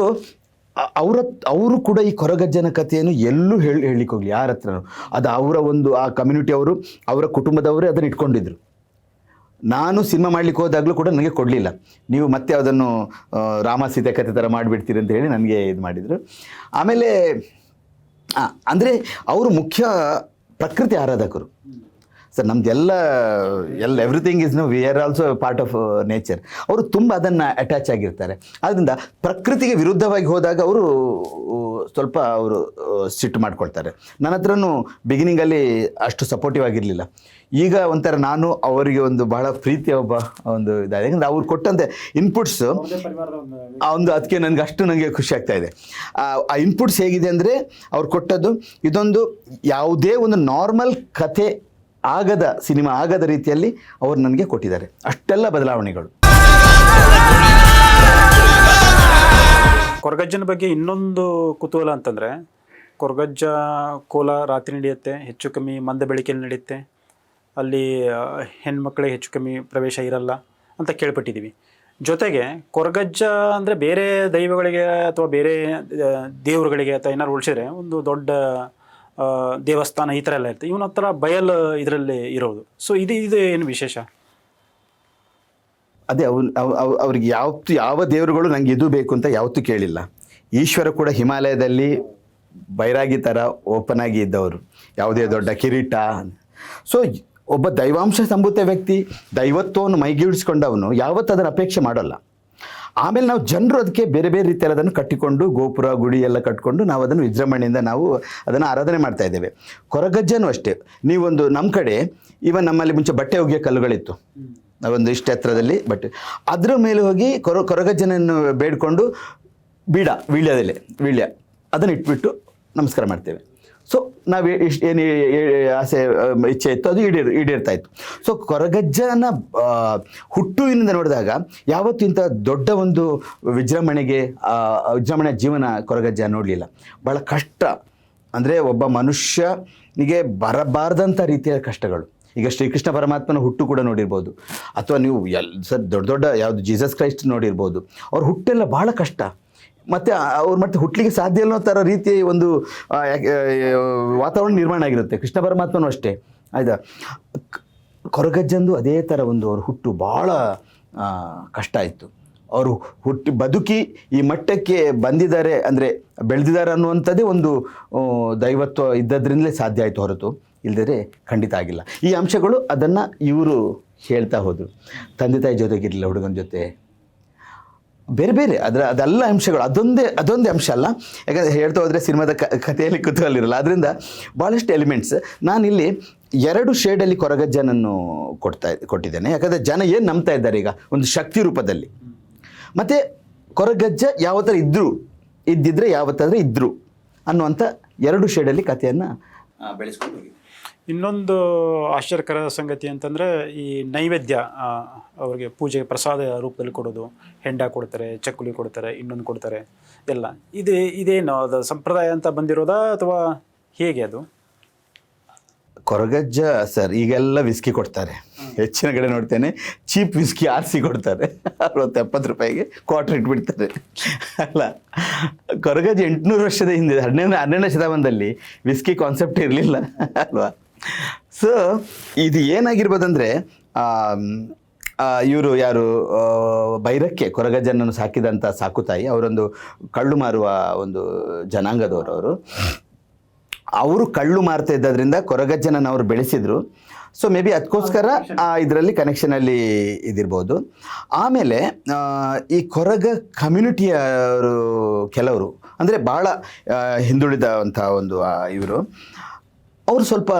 Speaker 3: ಅವರು ಕೂಡ ಈ ಕೊರಗಜ್ಜನ ಕಥೆಯನ್ನು ಎಲ್ಲೂ ಹೇಳಲಿಕ್ಕೆ ಹೋಗಲಿ, ಯಾರ ಹತ್ರನೂ. ಅದು ಅವರ ಒಂದು ಆ ಕಮ್ಯುನಿಟಿ ಅವರು, ಅವರ ಕುಟುಂಬದವರೇ ಅದನ್ನು ಇಟ್ಕೊಂಡಿದ್ರು. ನಾನು ಸಿನಿಮಾ ಮಾಡಲಿಕ್ಕೆ ಹೋದಾಗಲೂ ಕೂಡ ನನಗೆ ಕೊಡಲಿಲ್ಲ, ನೀವು ಮತ್ತೆ ಅದನ್ನು ರಾಮ ಸೀತೆ ಕಥೆ ಥರ ಮಾಡಿಬಿಡ್ತೀರಿ ಅಂತ ಹೇಳಿ ನನಗೆ ಇದು ಮಾಡಿದರು. ಆಮೇಲೆ ಅಂದರೆ ಅವರು ಮುಖ್ಯ ಪ್ರಕೃತಿ ಆರಾಧಕರು ಸರ್. ನಮ್ದೆಲ್ಲ everything is we are also part of nature. ಅವರು ತುಂಬ ಅದನ್ನು ಅಟ್ಯಾಚ್ ಆಗಿರ್ತಾರೆ. ಆದ್ದರಿಂದ ಪ್ರಕೃತಿಗೆ ವಿರುದ್ಧವಾಗಿ ಹೋದಾಗ ಅವರು ಸ್ವಲ್ಪ ಸಿಟ್ಟು ಮಾಡ್ಕೊಳ್ತಾರೆ. ನನ್ನ ಹತ್ರನೂ ಬಿಗಿನಿಂಗಲ್ಲಿ ಅಷ್ಟು ಸಪೋರ್ಟಿವ್ ಆಗಿರಲಿಲ್ಲ. ಈಗ ಒಂಥರ ನಾನು ಅವರಿಗೆ ಒಂದು ಬಹಳ ಪ್ರೀತಿಯ ಒಂದು ಇದಾಗಿದೆ. ಯಾಕಂದರೆ ಅವ್ರು ಕೊಟ್ಟಂತೆ ಇನ್ಪುಟ್ಸು ಅದಕ್ಕೆ ನನಗೆ ಖುಷಿ ಆಗ್ತಾ ಇದೆ. ಆ ಇನ್ಪುಟ್ಸ್ ಹೇಗಿದೆ ಅಂದರೆ, ಅವ್ರು ಕೊಟ್ಟದ್ದು ಇದೊಂದು ಯಾವುದೇ ಒಂದು ನಾರ್ಮಲ್ ಕಥೆ ಆಗದ ಸಿನಿಮಾ ಆಗದ ರೀತಿಯಲ್ಲಿ ಅವರು ನನಗೆ ಕೊಟ್ಟಿದ್ದಾರೆ. ಅಷ್ಟೆಲ್ಲ ಬದಲಾವಣೆಗಳು.
Speaker 2: ಕೊರಗಜ್ಜನ ಬಗ್ಗೆ ಇನ್ನೊಂದು ಕುತೂಹಲ ಅಂತಂದರೆ, ಕೊರಗಜ್ಜ ಕೋಲ ರಾತ್ರಿ ನಡೆಯುತ್ತೆ, ಹೆಚ್ಚು ಕಮ್ಮಿ ಮಂದ ಬೆಳಕಿನಲ್ಲಿ ನಡೆಯುತ್ತೆ, ಅಲ್ಲಿ ಹೆಣ್ಮಕ್ಳಿಗೆ ಹೆಚ್ಚು ಕಮ್ಮಿ ಪ್ರವೇಶ ಇರಲ್ಲ ಅಂತ ಕೇಳ್ಪಟ್ಟಿದ್ದೀವಿ. ಜೊತೆಗೆ ಕೊರಗಜ್ಜ ಅಂದರೆ ಬೇರೆ ದೈವಗಳಿಗೆ ಅಥವಾ ಬೇರೆ ದೇವರುಗಳಿಗೆ ಅಥವಾ ಏನಾದ್ರು ಉಳಿಸಿದ್ರೆ ಒಂದು ದೊಡ್ಡ ದೇವಸ್ಥಾನ ಈ ಥರ ಎಲ್ಲ ಇರುತ್ತೆ. ಇವನ ಹತ್ರ ಬಯಲು ಇದರಲ್ಲಿ ಇರೋದು. ಸೊ ಇದು ಏನು ವಿಶೇಷ?
Speaker 3: ಅದೇ ಅವ್ರಿಗೆ ಯಾವ ದೇವರುಗಳು ನನಗೆ ಇದು ಬೇಕು ಅಂತ ಯಾವತ್ತೂ ಕೇಳಿಲ್ಲ. ಈಶ್ವರ ಕೂಡ ಹಿಮಾಲಯದಲ್ಲಿ ಬೈರಾಗಿ ಥರ ಓಪನ್ ಆಗಿ ಇದ್ದವರು, ಯಾವುದೇ ದೊಡ್ಡ ಕಿರೀಟ. ಸೊ ಒಬ್ಬ ದೈವಾಂಶ ಸಂಭೂತ ವ್ಯಕ್ತಿ, ದೈವತ್ವವನ್ನು ಮೈಗೂಡಿಸ್ಕೊಂಡವನು ಯಾವತ್ತೂ ಅದನ್ನು ಅಪೇಕ್ಷೆ ಮಾಡೋಲ್ಲ. ಆಮೇಲೆ ನಾವು ಜನರು ಅದಕ್ಕೆ ಬೇರೆ ಬೇರೆ ರೀತಿಯಲ್ಲಿ ಅದನ್ನು ಕಟ್ಟಿಕೊಂಡು, ಗೋಪುರ ಗುಡಿ ಎಲ್ಲ ಕಟ್ಟಿಕೊಂಡು ನಾವು ಅದನ್ನು ವಿಜೃಂಭಣೆಯಿಂದ ನಾವು ಅದನ್ನು ಆರಾಧನೆ ಮಾಡ್ತಾ ಇದ್ದೇವೆ. ಕೊರಗಜ್ಜನೂ ಅಷ್ಟೇ. ನೀವೊಂದು ನಮ್ಮ ಕಡೆ ಇವನ್ ನಮ್ಮಲ್ಲಿ ಮುಂಚೆ ಬಟ್ಟೆ ಒಗೆಯೋ ಕಲ್ಲುಗಳಿತ್ತು, ನಾವೊಂದು ಇಷ್ಟ ಎತ್ತರದಲ್ಲಿ ಬಟ್ಟೆ, ಅದರ ಮೇಲೆ ಹೋಗಿ ಕೊರಗಜ್ಜನನ್ನು ಬೇಡಿಕೊಂಡು ವೀಳ್ಯ ಅದನ್ನು ಇಟ್ಬಿಟ್ಟು ನಮಸ್ಕಾರ ಮಾಡ್ತೇವೆ. ಸೊ ನಾವು ಏನು ಆಸೆ ಇಚ್ಛೆ ಇತ್ತು ಅದು ಈಡೇರ್ತಾ ಇತ್ತು. ಸೊ ಕೊರಗಜ್ಜನ ಹುಟ್ಟುವಿನಿಂದ ನೋಡಿದಾಗ ಯಾವತ್ತೂ ಇಂಥ ದೊಡ್ಡ ಒಂದು ವಿಜೃಂಭಣೆಯ ಜೀವನ ಕೊರಗಜ್ಜ ನೋಡಲಿಲ್ಲ. ಭಾಳ ಕಷ್ಟ, ಅಂದರೆ ಒಬ್ಬ ಮನುಷ್ಯನಿಗೆ ಬರಬಾರ್ದಂಥ ರೀತಿಯ ಕಷ್ಟಗಳು. ಈಗ ಶ್ರೀಕೃಷ್ಣ ಪರಮಾತ್ಮನ ಹುಟ್ಟು ಕೂಡ ನೋಡಿರ್ಬೋದು, ಅಥವಾ ನೀವು ದೊಡ್ಡ ಯಾವುದು ಜೀಸಸ್ ಕ್ರೈಸ್ಟ್ ನೋಡಿರ್ಬೋದು. ಅವ್ರ ಹುಟ್ಟೆಲ್ಲ ಭಾಳ ಕಷ್ಟ. ಮತ್ತು ಅವ್ರು ಮತ್ತೆ ಹುಟ್ಟಲಿಕ್ಕೆ ಸಾಧ್ಯ ಅನ್ನೋ ಥರ ರೀತಿ ಒಂದು ವಾತಾವರಣ ನಿರ್ಮಾಣ ಆಗಿರುತ್ತೆ. ಕೃಷ್ಣ ಪರಮಾತ್ಮನೂ ಅಷ್ಟೇ ಆಯಿತಾ. ಕೊರಗಜ್ಜಂದು ಅದೇ ಥರ ಒಂದು ಅವ್ರ ಹುಟ್ಟು ಭಾಳ ಕಷ್ಟ ಇತ್ತು. ಅವರು ಹುಟ್ಟಿ ಬದುಕಿ ಈ ಮಟ್ಟಕ್ಕೆ ಬಂದಿದ್ದಾರೆ ಅಂದರೆ ಬೆಳೆದಿದ್ದಾರೆ ಅನ್ನುವಂಥದ್ದೇ ಒಂದು ದೈವತ್ವ ಇದ್ದದ್ರಿಂದಲೇ ಸಾಧ್ಯ ಆಯಿತು, ಹೊರತು ಇಲ್ಲದೇ ಖಂಡಿತ ಆಗಿಲ್ಲ. ಈ ಅಂಶಗಳು ಅದನ್ನು ಇವರು ಹೇಳ್ತಾ ಹೋದರು. ತಂದೆ ತಾಯಿ ಜೊತೆಗಿರಲಿಲ್ಲ, ಹುಡುಗನ ಜೊತೆ ಬೇರೆ ಬೇರೆ ಅದೆಲ್ಲ ಅಂಶಗಳು ಅದೊಂದೇ ಅಂಶ ಅಲ್ಲ. ಯಾಕಂದರೆ ಹೇಳ್ತಾ ಹೋದರೆ ಸಿನಿಮಾದ ಕಥೆಯಲ್ಲಿ ಕುತೂಹಲ ಇರಲ್ಲ. ಅದರಿಂದ ಭಾಳಷ್ಟು ಎಲಿಮೆಂಟ್ಸ್ ನಾನಿಲ್ಲಿ 2 ಶೇಡಲ್ಲಿ ಕೊರಗಜ್ಜನನ್ನು ಕೊಟ್ಟಿದ್ದೇನೆ. ಯಾಕಂದರೆ ಜನ ಏನು ನಂಬ್ತಾ ಇದ್ದಾರೆ ಈಗ ಒಂದು ಶಕ್ತಿ ರೂಪದಲ್ಲಿ, ಮತ್ತು ಕೊರಗಜ್ಜ ಯಾವ ಥರ ಇದ್ದಿದ್ರೆ ಯಾವತ್ತಾದ್ರೆ ಇದ್ದರು ಅನ್ನುವಂಥ 2 ಶೇಡಲ್ಲಿ ಕಥೆಯನ್ನು ಬೆಳೆಸ್ಕೊಂಡು ಹೋಗಿ.
Speaker 2: ಇನ್ನೊಂದು ಆಶ್ಚರ್ಯಕರ ಸಂಗತಿ ಅಂತಂದರೆ ಈ ನೈವೇದ್ಯ ಅವ್ರಿಗೆ ಪೂಜೆಗೆ ಪ್ರಸಾದ ರೂಪದಲ್ಲಿ ಕೊಡೋದು. ಹೆಂಡ ಕೊಡ್ತಾರೆ, ಚಕ್ಕುಲಿ ಕೊಡ್ತಾರೆ, ಇನ್ನೊಂದು ಕೊಡ್ತಾರೆ ಎಲ್ಲ. ಇದೇನು ಅದು ಸಂಪ್ರದಾಯ ಅಂತ ಬಂದಿರೋದಾ ಅಥವಾ ಹೇಗೆ ಅದು?
Speaker 3: ಕೊರಗಜ್ಜ ಸರ್ ಈಗೆಲ್ಲ ವಿಸ್ಕಿ ಕೊಡ್ತಾರೆ. ಹೆಚ್ಚಿನ ಕಡೆ ನೋಡ್ತೇನೆ ಚೀಪ್ ವಿಸ್ಕಿ ಆರಿಸಿ ಕೊಡ್ತಾರೆ. 60-70 ರೂಪಾಯಿಗೆ ಕ್ವಾರ್ಟರ್ ಇಟ್ಬಿಡ್ತಾರೆ ಅಲ್ಲ. ಕೊರಗಜ್ಜ 800 ವರ್ಷದ ಹಿಂದೆ 12ನೇ ಶತಮಾನದಲ್ಲಿ ವಿಸ್ಕಿ ಕಾನ್ಸೆಪ್ಟ್ ಇರಲಿಲ್ಲ ಅಲ್ವಾ. ಸೊ ಇದು ಏನಾಗಿರ್ಬೋದಂದರೆ ಇವರು ಯಾರು ಬೈರಕ್ಕೆ ಕೊರಗಜ್ಜನನ್ನು ಸಾಕಿದಂಥ ಸಾಕುತಾಯಿ ಅವರೊಂದು ಕಳ್ಳು ಮಾರುವ ಒಂದು ಜನಾಂಗದವರು. ಅವರು ಕಳ್ಳು ಮಾರ್ತಾ ಇದ್ದದ್ರಿಂದ ಕೊರಗಜ್ಜನನ್ನು ಅವರು ಬೆಳೆಸಿದರು. ಸೊ ಮೇ ಬಿ ಅದಕ್ಕೋಸ್ಕರ ಇದರಲ್ಲಿ ಕನೆಕ್ಷನಲ್ಲಿ ಇದಿರ್ಬೋದು. ಆಮೇಲೆ ಈ ಕೊರಗ ಕಮ್ಯುನಿಟಿಯವರು ಕೆಲವರು ಅಂದರೆ ಭಾಳ ಹಿಂದುಳಿದಂಥ ಒಂದು ಇವರು ಅವರು ಸ್ವಲ್ಪ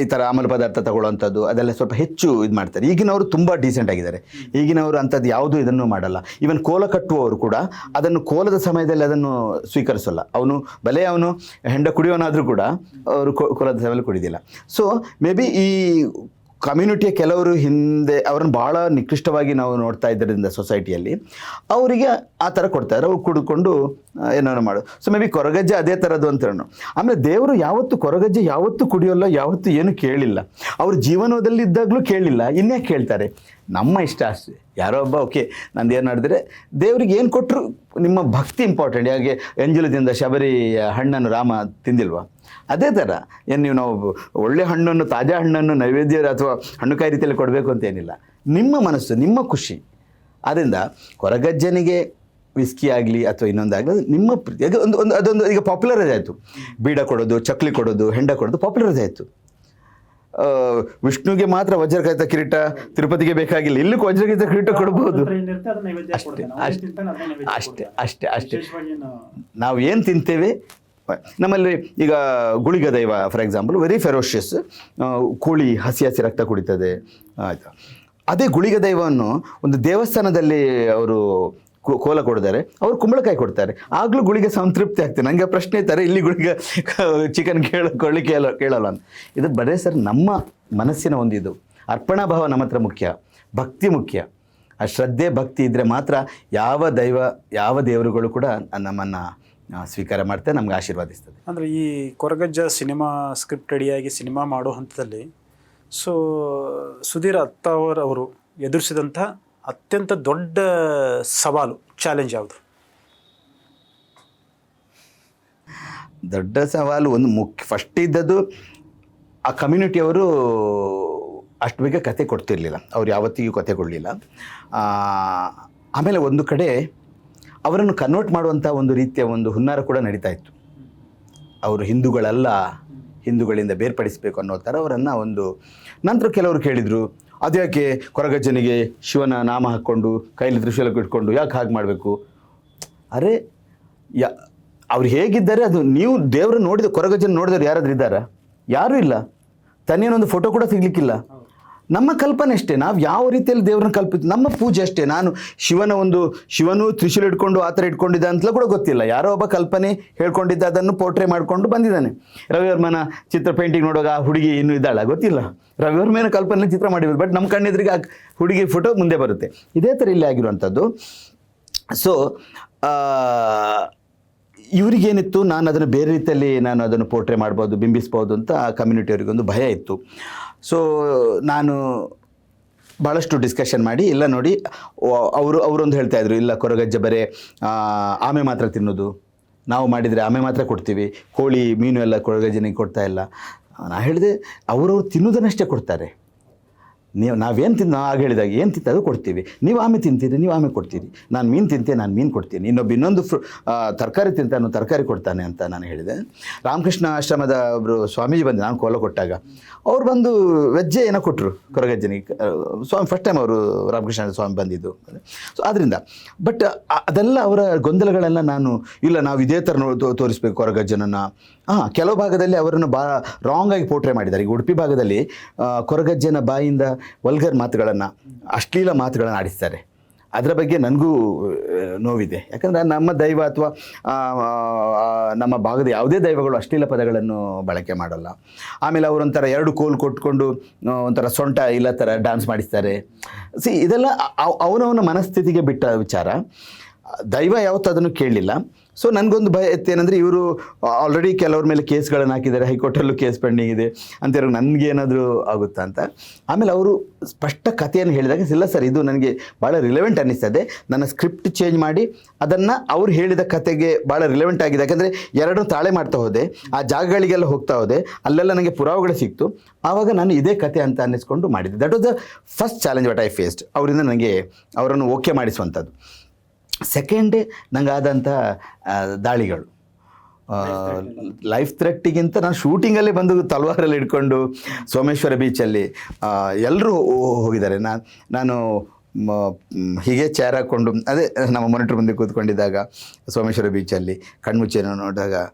Speaker 3: ಈ ಥರ ಆಮಲ ಪದಾರ್ಥ ತಗೊಳ್ಳೋವಂಥದ್ದು ಅದೆಲ್ಲ ಸ್ವಲ್ಪ ಹೆಚ್ಚು ಇದು ಮಾಡ್ತಾರೆ. ಈಗಿನವರು ತುಂಬ ಡೀಸೆಂಟ್ ಆಗಿದ್ದಾರೆ. ಈಗಿನವರು ಅಂಥದ್ದು ಯಾವುದೂ ಇದನ್ನು ಮಾಡಲ್ಲ. ಈವನ್ ಕೋಲ ಕಟ್ಟುವವರು ಕೂಡ ಅದನ್ನು ಕೋಲದ ಸಮಯದಲ್ಲಿ ಅದನ್ನು ಸ್ವೀಕರಿಸೋಲ್ಲ. ಅವನು ಹೆಂಡ ಕುಡಿಯೋನಾದರೂ ಕೂಡ ಅವರು ಕೋಲದ ಸಮಯದಲ್ಲಿ ಕುಡಿದಿಲ್ಲ. ಸೊ ಮೇ ಬಿ ಈ ಕಮ್ಯುನಿಟಿಯ ಕೆಲವರು ಹಿಂದೆ ಅವರನ್ನು ಭಾಳ ನಿಕೃಷ್ಟವಾಗಿ ನಾವು ನೋಡ್ತಾ ಇದ್ದರಿಂದ ಸೊಸೈಟಿಯಲ್ಲಿ ಅವರಿಗೆ ಆ ಥರ ಕೊಡ್ತಾರೆ. ಅವ್ರು ಕುಡಿದುಕೊಂಡು ಏನಾರು ಮಾಡು. ಸೊ ಮೇ ಬಿ ಕೊರಗಜ್ಜೆ ಅದೇ ಥರದ್ದು ಅಂತ ಹೇಳೋಣ. ಆಮೇಲೆ ದೇವರು ಕೊರಗಜ್ಜೆ ಯಾವತ್ತೂ ಕುಡಿಯೋಲ್ಲ, ಯಾವತ್ತೂ ಏನು ಕೇಳಿಲ್ಲ. ಅವ್ರ ಜೀವನದಲ್ಲಿ ಇದ್ದಾಗಲೂ ಕೇಳಿಲ್ಲ, ಇನ್ನೇ ಕೇಳ್ತಾರೆ ನಮ್ಮ ಇಷ್ಟ ಅಷ್ಟೇ. ಯಾರೋ ಒಬ್ಬ ಓಕೆ ನಂದು ಏನು ಮಾಡಿದ್ರೆ ದೇವ್ರಿಗೆ ಏನು ಕೊಟ್ಟರು ನಿಮ್ಮ ಭಕ್ತಿ ಇಂಪಾರ್ಟೆಂಟ್. ಹಾಗೆ ಎಂಜಲದಿಂದ ಶಬರಿ ಹಣ್ಣನ್ನು ರಾಮ ತಿಂದಿಲ್ವಾ, ಅದೇ ಥರ ಏನು ನಾವು ಒಳ್ಳೆ ಹಣ್ಣನ್ನು ತಾಜಾ ಹಣ್ಣನ್ನು ನೈವೇದ್ಯ ಅಥವಾ ಹಣ್ಣುಕಾಯಿ ರೀತಿಯಲ್ಲಿ ಕೊಡಬೇಕು ಅಂತೇನಿಲ್ಲ. ನಿಮ್ಮ ಮನಸ್ಸು, ನಿಮ್ಮ ಖುಷಿ. ಆದ್ದರಿಂದ ಕೊರಗಜ್ಜನಿಗೆ ವಿಸ್ಕಿ ಆಗಲಿ ಅಥವಾ ಇನ್ನೊಂದಾಗಲಿ ನಿಮ್ಮ ಅದೊಂದು ಈಗ ಪಾಪ್ಯುಲರೈಸ್ ಆಯಿತು. ಬೀಡ ಕೊಡೋದು, ಚಕ್ಲಿ ಕೊಡೋದು, ಹೆಂಡ ಕೊಡೋದು ಪಾಪ್ಯುಲರೈಸ್ ಆಯಿತು. ವಿಷ್ಣುಗೆ ಮಾತ್ರ ವಜ್ರಖಚಿತ ಕಿರೀಟ, ತಿರುಪತಿಗೆ ಬೇಕಾಗಿಲ್ಲ, ಇಲ್ಲೂ ವಜ್ರಖಚಿತ ಕಿರೀಟ ಕೊಡ್ಬೋದು. ಅಷ್ಟೇ ನಾವು ಏನು ತಿಂತೇವೆ. ನಮ್ಮಲ್ಲಿ ಈಗ ಗುಳಿಗ ದೈವ ಫಾರ್ ಎಕ್ಸಾಂಪಲ್ ವೆರಿ ಫೆರೋಷಿಯಸ್. ಕೋಳಿ ಹಸಿ ರಕ್ತ ಕುಡಿತದೆ ಆಯಿತಾ. ಅದೇ ಗುಳಿಗ ದೈವವನ್ನು ಒಂದು ದೇವಸ್ಥಾನದಲ್ಲಿ ಅವರು ಕೋಲ ಕೊಡಿದ್ದಾರೆ, ಅವರು ಕುಂಬಳಕಾಯಿ ಕೊಡ್ತಾರೆ, ಆಗಲೂ ಗುಳಿಗೆ ಸಂತೃಪ್ತಿ ಆಗ್ತದೆ. ನನಗೆ ಪ್ರಶ್ನೆ ಇರ್ತಾರೆ ಇಲ್ಲಿ ಗುಳಿಗೆ ಚಿಕನ್ ಕೇಳಲ್ಲ ಅಂತ. ಇದು ಬರೇ ಸರ್ ನಮ್ಮ ಮನಸ್ಸಿನ ಒಂದು ಇದು ಅರ್ಪಣಾ ಭಾವ ನಮ್ಮ ಹತ್ರ ಮುಖ್ಯ, ಭಕ್ತಿ ಮುಖ್ಯ. ಆ ಶ್ರದ್ಧೆ ಭಕ್ತಿ ಇದ್ದರೆ ಮಾತ್ರ ಯಾವ ದೇವರುಗಳು ಕೂಡ ನಮ್ಮನ್ನು ಸ್ವೀಕಾರ ಮಾಡ್ತಾರೆ, ನಮ್ಗೆ ಆಶೀರ್ವಾದಿಸ್ತದೆ.
Speaker 2: ಅಂದರೆ ಈ ಕೊರಗಜ್ಜ ಸಿನಿಮಾ ಸ್ಕ್ರಿಪ್ಟ್ ರೆಡಿಯಾಗಿ ಸಿನಿಮಾ ಮಾಡೋ ಹಂತದಲ್ಲಿ ಸುಧೀರ್ ಅತ್ತಾವರ್ ಅವರು ಎದುರಿಸಿದಂಥ ಅತ್ಯಂತ ದೊಡ್ಡ ಸವಾಲು, ಚಾಲೆಂಜ್ ಯಾವುದು?
Speaker 3: ದೊಡ್ಡ ಸವಾಲು ಒಂದು ಫಸ್ಟ್ ಇದ್ದದ್ದು ಆ ಕಮ್ಯುನಿಟಿಯವರು ಅಷ್ಟು ಬೇಗ ಕತೆ ಕೊಡ್ತಿರ್ಲಿಲ್ಲ. ಅವ್ರು ಯಾವತ್ತಿಗೂ ಕತೆ ಕೊಡಲಿಲ್ಲ. ಆಮೇಲೆ ಒಂದು ಕಡೆ ಅವರನ್ನು ಕನ್ವರ್ಟ್ ಮಾಡುವಂಥ ಒಂದು ರೀತಿಯ ಒಂದು ಹುನ್ನಾರ ಕೂಡ ನಡೀತಾ ಇತ್ತು. ಅವರು ಹಿಂದೂಗಳಿಂದ ಬೇರ್ಪಡಿಸಬೇಕು ಅನ್ನೋ ಥರ ಅವರನ್ನು ಒಂದು ನಂತರ ಕೆಲವರು ಕೇಳಿದರು, ಅದ್ಯಾಕೆ ಕೊರಗಜ್ಜನಿಗೆ ಶಿವನ ನಾಮ ಹಾಕ್ಕೊಂಡು ಕೈಲಿ ತ್ರಿಶೂಲ ಇಟ್ಕೊಂಡು ಯಾಕೆ ಹಾಗೆ ಮಾಡಬೇಕು? ಅರೆ ಅವ್ರು ಹೇಗಿದ್ದಾರೆ ಅದು ನೀವು ದೇವರು ನೋಡಿದ ಕೊರಗಜ್ಜನ ನೋಡಿದವ್ರು ಯಾರಾದ್ರೂ ಇದ್ದಾರಾ? ಯಾರೂ ಇಲ್ಲ. ತನ್ನೇನೊಂದು ಫೋಟೋ ಕೂಡ ಸಿಗ್ಲಿಕ್ಕಿಲ್ಲ. ನಮ್ಮ ಕಲ್ಪನೆ ಅಷ್ಟೇ, ನಾವು ಯಾವ ರೀತಿಯಲ್ಲಿ ದೇವ್ರನ್ನ ನಮ್ಮ ಪೂಜೆ ಅಷ್ಟೇ. ನಾನು ಶಿವನು ತ್ರಿಶೂಲ ಇಟ್ಕೊಂಡು ಆ ಥರ ಇಟ್ಕೊಂಡಿದ್ದ ಅಂತಲೂ ಕೂಡ ಗೊತ್ತಿಲ್ಲ. ಯಾರೋ ಒಬ್ಬ ಕಲ್ಪನೆ ಹೇಳ್ಕೊಂಡಿದ್ದ, ಅದನ್ನು ಪೋರ್ಟ್ರೇ ಮಾಡಿಕೊಂಡು ಬಂದಿದ್ದಾನೆ. ರವಿವರ್ಮನ ಚಿತ್ರ ಪೇಂಟಿಂಗ್ ನೋಡುವಾಗ ಆ ಹುಡುಗಿ ಇನ್ನೂ ಇದ್ದಾಳ ಗೊತ್ತಿಲ್ಲ. ರವಿವರ್ಮನ ಕಲ್ಪನೆ ಚಿತ್ರ ಮಾಡಿರೋದು, ಬಟ್ ನಮ್ಮ ಕಣ್ಣೆದ್ರಿಗೆ ಆ ಹುಡುಗಿ ಫೋಟೋ ಮುಂದೆ ಬರುತ್ತೆ. ಇದೇ ಥರ ಇಲ್ಲಿ ಆಗಿರುವಂಥದ್ದು. ಸೊ ಇವರಿಗೇನಿತ್ತು, ನಾನು ಅದನ್ನು ಬೇರೆ ರೀತಿಯಲ್ಲಿ ನಾನು ಅದನ್ನು ಪೋರ್ಟ್ರೇ ಮಾಡ್ಬೋದು, ಬಿಂಬಿಸ್ಬೋದು ಅಂತ ಆ ಕಮ್ಯುನಿಟಿಯವರಿಗೊಂದು ಭಯ ಇತ್ತು. ಸೊ ನಾನು ಭಾಳಷ್ಟು ಡಿಸ್ಕಷನ್ ಮಾಡಿ ಇಲ್ಲ ನೋಡಿ ಅವರೊಂದು ಹೇಳ್ತಾ ಇದ್ರು, ಇಲ್ಲ ಕೊರಗಜ್ಜೆ ಬರೀ ಆಮೆ ಮಾತ್ರ ತಿನ್ನೋದು, ನಾವು ಮಾಡಿದರೆ ಆಮೆ ಮಾತ್ರ ಕೊಡ್ತೀವಿ, ಕೋಳಿ ಮೀನು ಎಲ್ಲ ಕೊರಗಜ್ಜನಿಗೆ ಕೊಡ್ತಾ ಇಲ್ಲ. ನಾನು ಹೇಳಿದೆ ಅವರವ್ರು ತಿನ್ನೋದನ್ನಷ್ಟೇ ಕೊಡ್ತಾರೆ, ನಾವೇನು ಆಗ ಹೇಳಿದಾಗ ಏನು ತಿಂತ ಅದು ಕೊಡ್ತೀವಿ, ನೀವು ಆಮೆ ತಿಂತೀರಿ ನೀವು ಆಮೆ ಕೊಡ್ತೀರಿ, ನಾನು ಮೀನು ತಿಂತೆ ನಾನು ಮೀನು ಕೊಡ್ತೀನಿ, ಇನ್ನೊಂದು ತರಕಾರಿ ತಿಂತಾನು ತರಕಾರಿ ಕೊಡ್ತಾನೆ ಅಂತ ನಾನು ಹೇಳಿದೆ. ರಾಮಕೃಷ್ಣ ಆಶ್ರಮದ ಒಬ್ಬರು ಸ್ವಾಮೀಜಿ ಬಂದು ನಾನು ಕೋಲ ಕೊಟ್ಟಾಗ ಅವ್ರು ಬಂದು ವೆಜ್ಜೆ ಏನೋ ಕೊಟ್ಟರು ಕೊರಗಜ್ಜನಿಗೆ. ಸ್ವಾಮಿ ಫಸ್ಟ್ ಟೈಮ್ ಅವರು ರಾಮಕೃಷ್ಣ ಸ್ವಾಮಿ ಬಂದಿದ್ದು. ಸೊ ಆದ್ದರಿಂದ ಬಟ್ ಅದೆಲ್ಲ ಅವರ ಗೊಂದಲಗಳೆಲ್ಲ ನಾನು ಇಲ್ಲ ನಾವು ಇದೇ ಥರ ತೋರಿಸ್ಬೇಕು ಕೊರಗಜ್ಜನನ್ನು. ಕೆಲವು ಭಾಗದಲ್ಲಿ ಅವರನ್ನು ರಾಂಗ್ ಆಗಿ ಪೋರ್ಟ್ರೇ ಮಾಡಿದ್ದಾರೆ. ಈಗ ಉಡುಪಿ ಭಾಗದಲ್ಲಿ ಕೊರಗಜ್ಜನ ಬಾಯಿಂದ ವಲ್ಗರ್ ಮಾತುಗಳನ್ನು, ಅಶ್ಲೀಲ ಮಾತುಗಳನ್ನು ಆಡಿಸ್ತಾರೆ. ಅದರ ಬಗ್ಗೆ ನನಗೂ ನೋವಿದೆ. ಯಾಕಂದರೆ ನಮ್ಮ ದೈವ ಅಥವಾ ನಮ್ಮ ಭಾಗದ ಯಾವುದೇ ದೈವಗಳು ಅಶ್ಲೀಲ ಪದಗಳನ್ನು ಬಳಕೆ ಮಾಡಲ್ಲ. ಆಮೇಲೆ ಅವರೊಂಥರ 2 ಕೋಲು ಕೊಟ್ಕೊಂಡು ಒಂಥರ ಸೊಂಟ ಇಲ್ಲ ಥರ ಡ್ಯಾನ್ಸ್ ಮಾಡಿಸ್ತಾರೆ. ಇದೆಲ್ಲ ಅವನವನ ಮನಸ್ಥಿತಿಗೆ ಬಿಟ್ಟ ವಿಚಾರ. ದೈವ ಯಾವತ್ತೂ ಅದನ್ನು ಕೇಳಲಿಲ್ಲ. ಸೊ ನನಗೊಂದು ಭಯ ಇತ್ತೇನೆಂದರೆ ಇವರು ಆಲ್ರೆಡಿ ಕೆಲವ್ರ ಮೇಲೆ ಕೇಸ್ಗಳನ್ನು ಹಾಕಿದ್ದಾರೆ, ಹೈಕೋರ್ಟಲ್ಲೂ ಕೇಸ್ ಪೆಂಡಿಂಗ್ ಇದೆ ಅಂತಿರೋ ನನಗೇನಾದರೂ ಆಗುತ್ತಾ ಅಂತ. ಆಮೇಲೆ ಅವರು ಸ್ಪಷ್ಟ ಕಥೆಯನ್ನು ಹೇಳಿದಾಗ ಇಲ್ಲ ಸರ್ ಇದು ನನಗೆ ಭಾಳ ರಿಲೆವೆಂಟ್ ಅನ್ನಿಸ್ತದೆ, ನನ್ನ ಸ್ಕ್ರಿಪ್ಟ್ ಚೇಂಜ್ ಮಾಡಿ ಅದನ್ನು ಅವ್ರು ಹೇಳಿದ ಕತೆಗೆ ಭಾಳ ರಿಲೆವೆಂಟ್ ಆಗಿದೆ. ಯಾಕಂದರೆ ಎರಡೂ ತಾಳೆ ಮಾಡ್ತಾ ಹೋದೆ, ಆ ಜಾಗಗಳಿಗೆಲ್ಲ ಹೋಗ್ತಾ ಹೋದೆ, ಅಲ್ಲೆಲ್ಲ ನನಗೆ ಪುರಾವೆಗಳು ಸಿಕ್ತು. ಆವಾಗ ನಾನು ಇದೇ ಕತೆ ಅಂತ ಅನ್ನಿಸ್ಕೊಂಡು ಮಾಡಿದ್ದೆ. That was the first challenge what I faced. ಅವರಿಂದ ನನಗೆ ಅವರನ್ನು ಓಕೆ ಮಾಡಿಸುವಂಥದ್ದು. ಸೆಕೆಂಡ್ ನಂಗಾದಂಥ ದಾಳಿಗಳು, ಲೈಫ್ ಥ್ರೆಟ್ಟಿಗಿಂತ ನಾನು ಶೂಟಿಂಗಲ್ಲಿ ಬಂದು ತಲ್ವಾರಲ್ಲಿ ಹಿಡ್ಕೊಂಡು ಸೋಮೇಶ್ವರ ಬೀಚಲ್ಲಿ ಎಲ್ಲರೂ ಹೋಗಿದ್ದಾರೆ. ನಾನು ಹೀಗೆ ಚೇರ್ ಹಾಕ್ಕೊಂಡು ಅದೇ ನಮ್ಮ ಮಾನಿಟರ್ ಮುಂದೆ ಕೂತ್ಕೊಂಡಿದ್ದಾಗ ಸೋಮೇಶ್ವರ ಬೀಚಲ್ಲಿ ಕಣ್ಮುಚ್ಚೇನೋ ನೋಡಿದಾಗ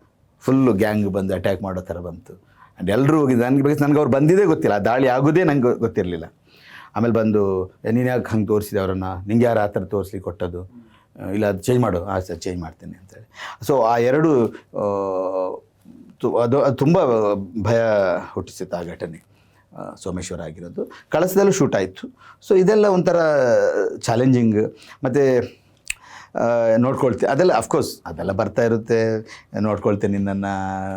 Speaker 3: ಫುಲ್ಲು ಗ್ಯಾಂಗ್ ಬಂದು ಅಟ್ಯಾಕ್ ಮಾಡೋ ಥರ ಬಂತು. ಆ್ಯಂಡ್ ಎಲ್ಲರೂ ಹೋಗಿದ್ದು ನನಗೆ ಅವ್ರು ಬಂದಿದ್ದೇ ಗೊತ್ತಿಲ್ಲ, ಆ ದಾಳಿ ಆಗೋದೇ ನಂಗೆ ಗೊತ್ತಿರಲಿಲ್ಲ. ಆಮೇಲೆ ಬಂದು ನೀನು ಯಾಕೆ ಹಂಗೆ ತೋರಿಸಿದೆ ಅವರನ್ನು, ನಿಂಗೆ ಯಾರು ಆ ಥರ ತೋರಿಸ್ಲಿಕ್ಕೆ ಕೊಟ್ಟದು, ಇಲ್ಲ ಅದು ಚೇಂಜ್ ಮಾಡು, ಸರ್ ಚೇಂಜ್ ಮಾಡ್ತೇನೆ ಅಂತೇಳಿ. ಸೊ ಆ ಎರಡು ಅದು ತುಂಬ ಭಯ ಹುಟ್ಟಿಸಿತ್ತು ಆ ಘಟನೆ. ಸೋಮೇಶ್ವರ ಆಗಿರೋದು ಕಳಸದಲ್ಲೂ ಶೂಟ್ ಆಯಿತು. ಸೊ ಇದೆಲ್ಲ ಒಂಥರ ಚಾಲೆಂಜಿಂಗ್. ಮತ್ತು ನೋಡ್ಕೊಳ್ತೀನಿ ಅದೆಲ್ಲ ಅಫ್ಕೋರ್ಸ್ ಅದೆಲ್ಲ ಬರ್ತಾ ಇರುತ್ತೆ, ನೋಡ್ಕೊಳ್ತೇನೆ ನಿನ್ನನ್ನು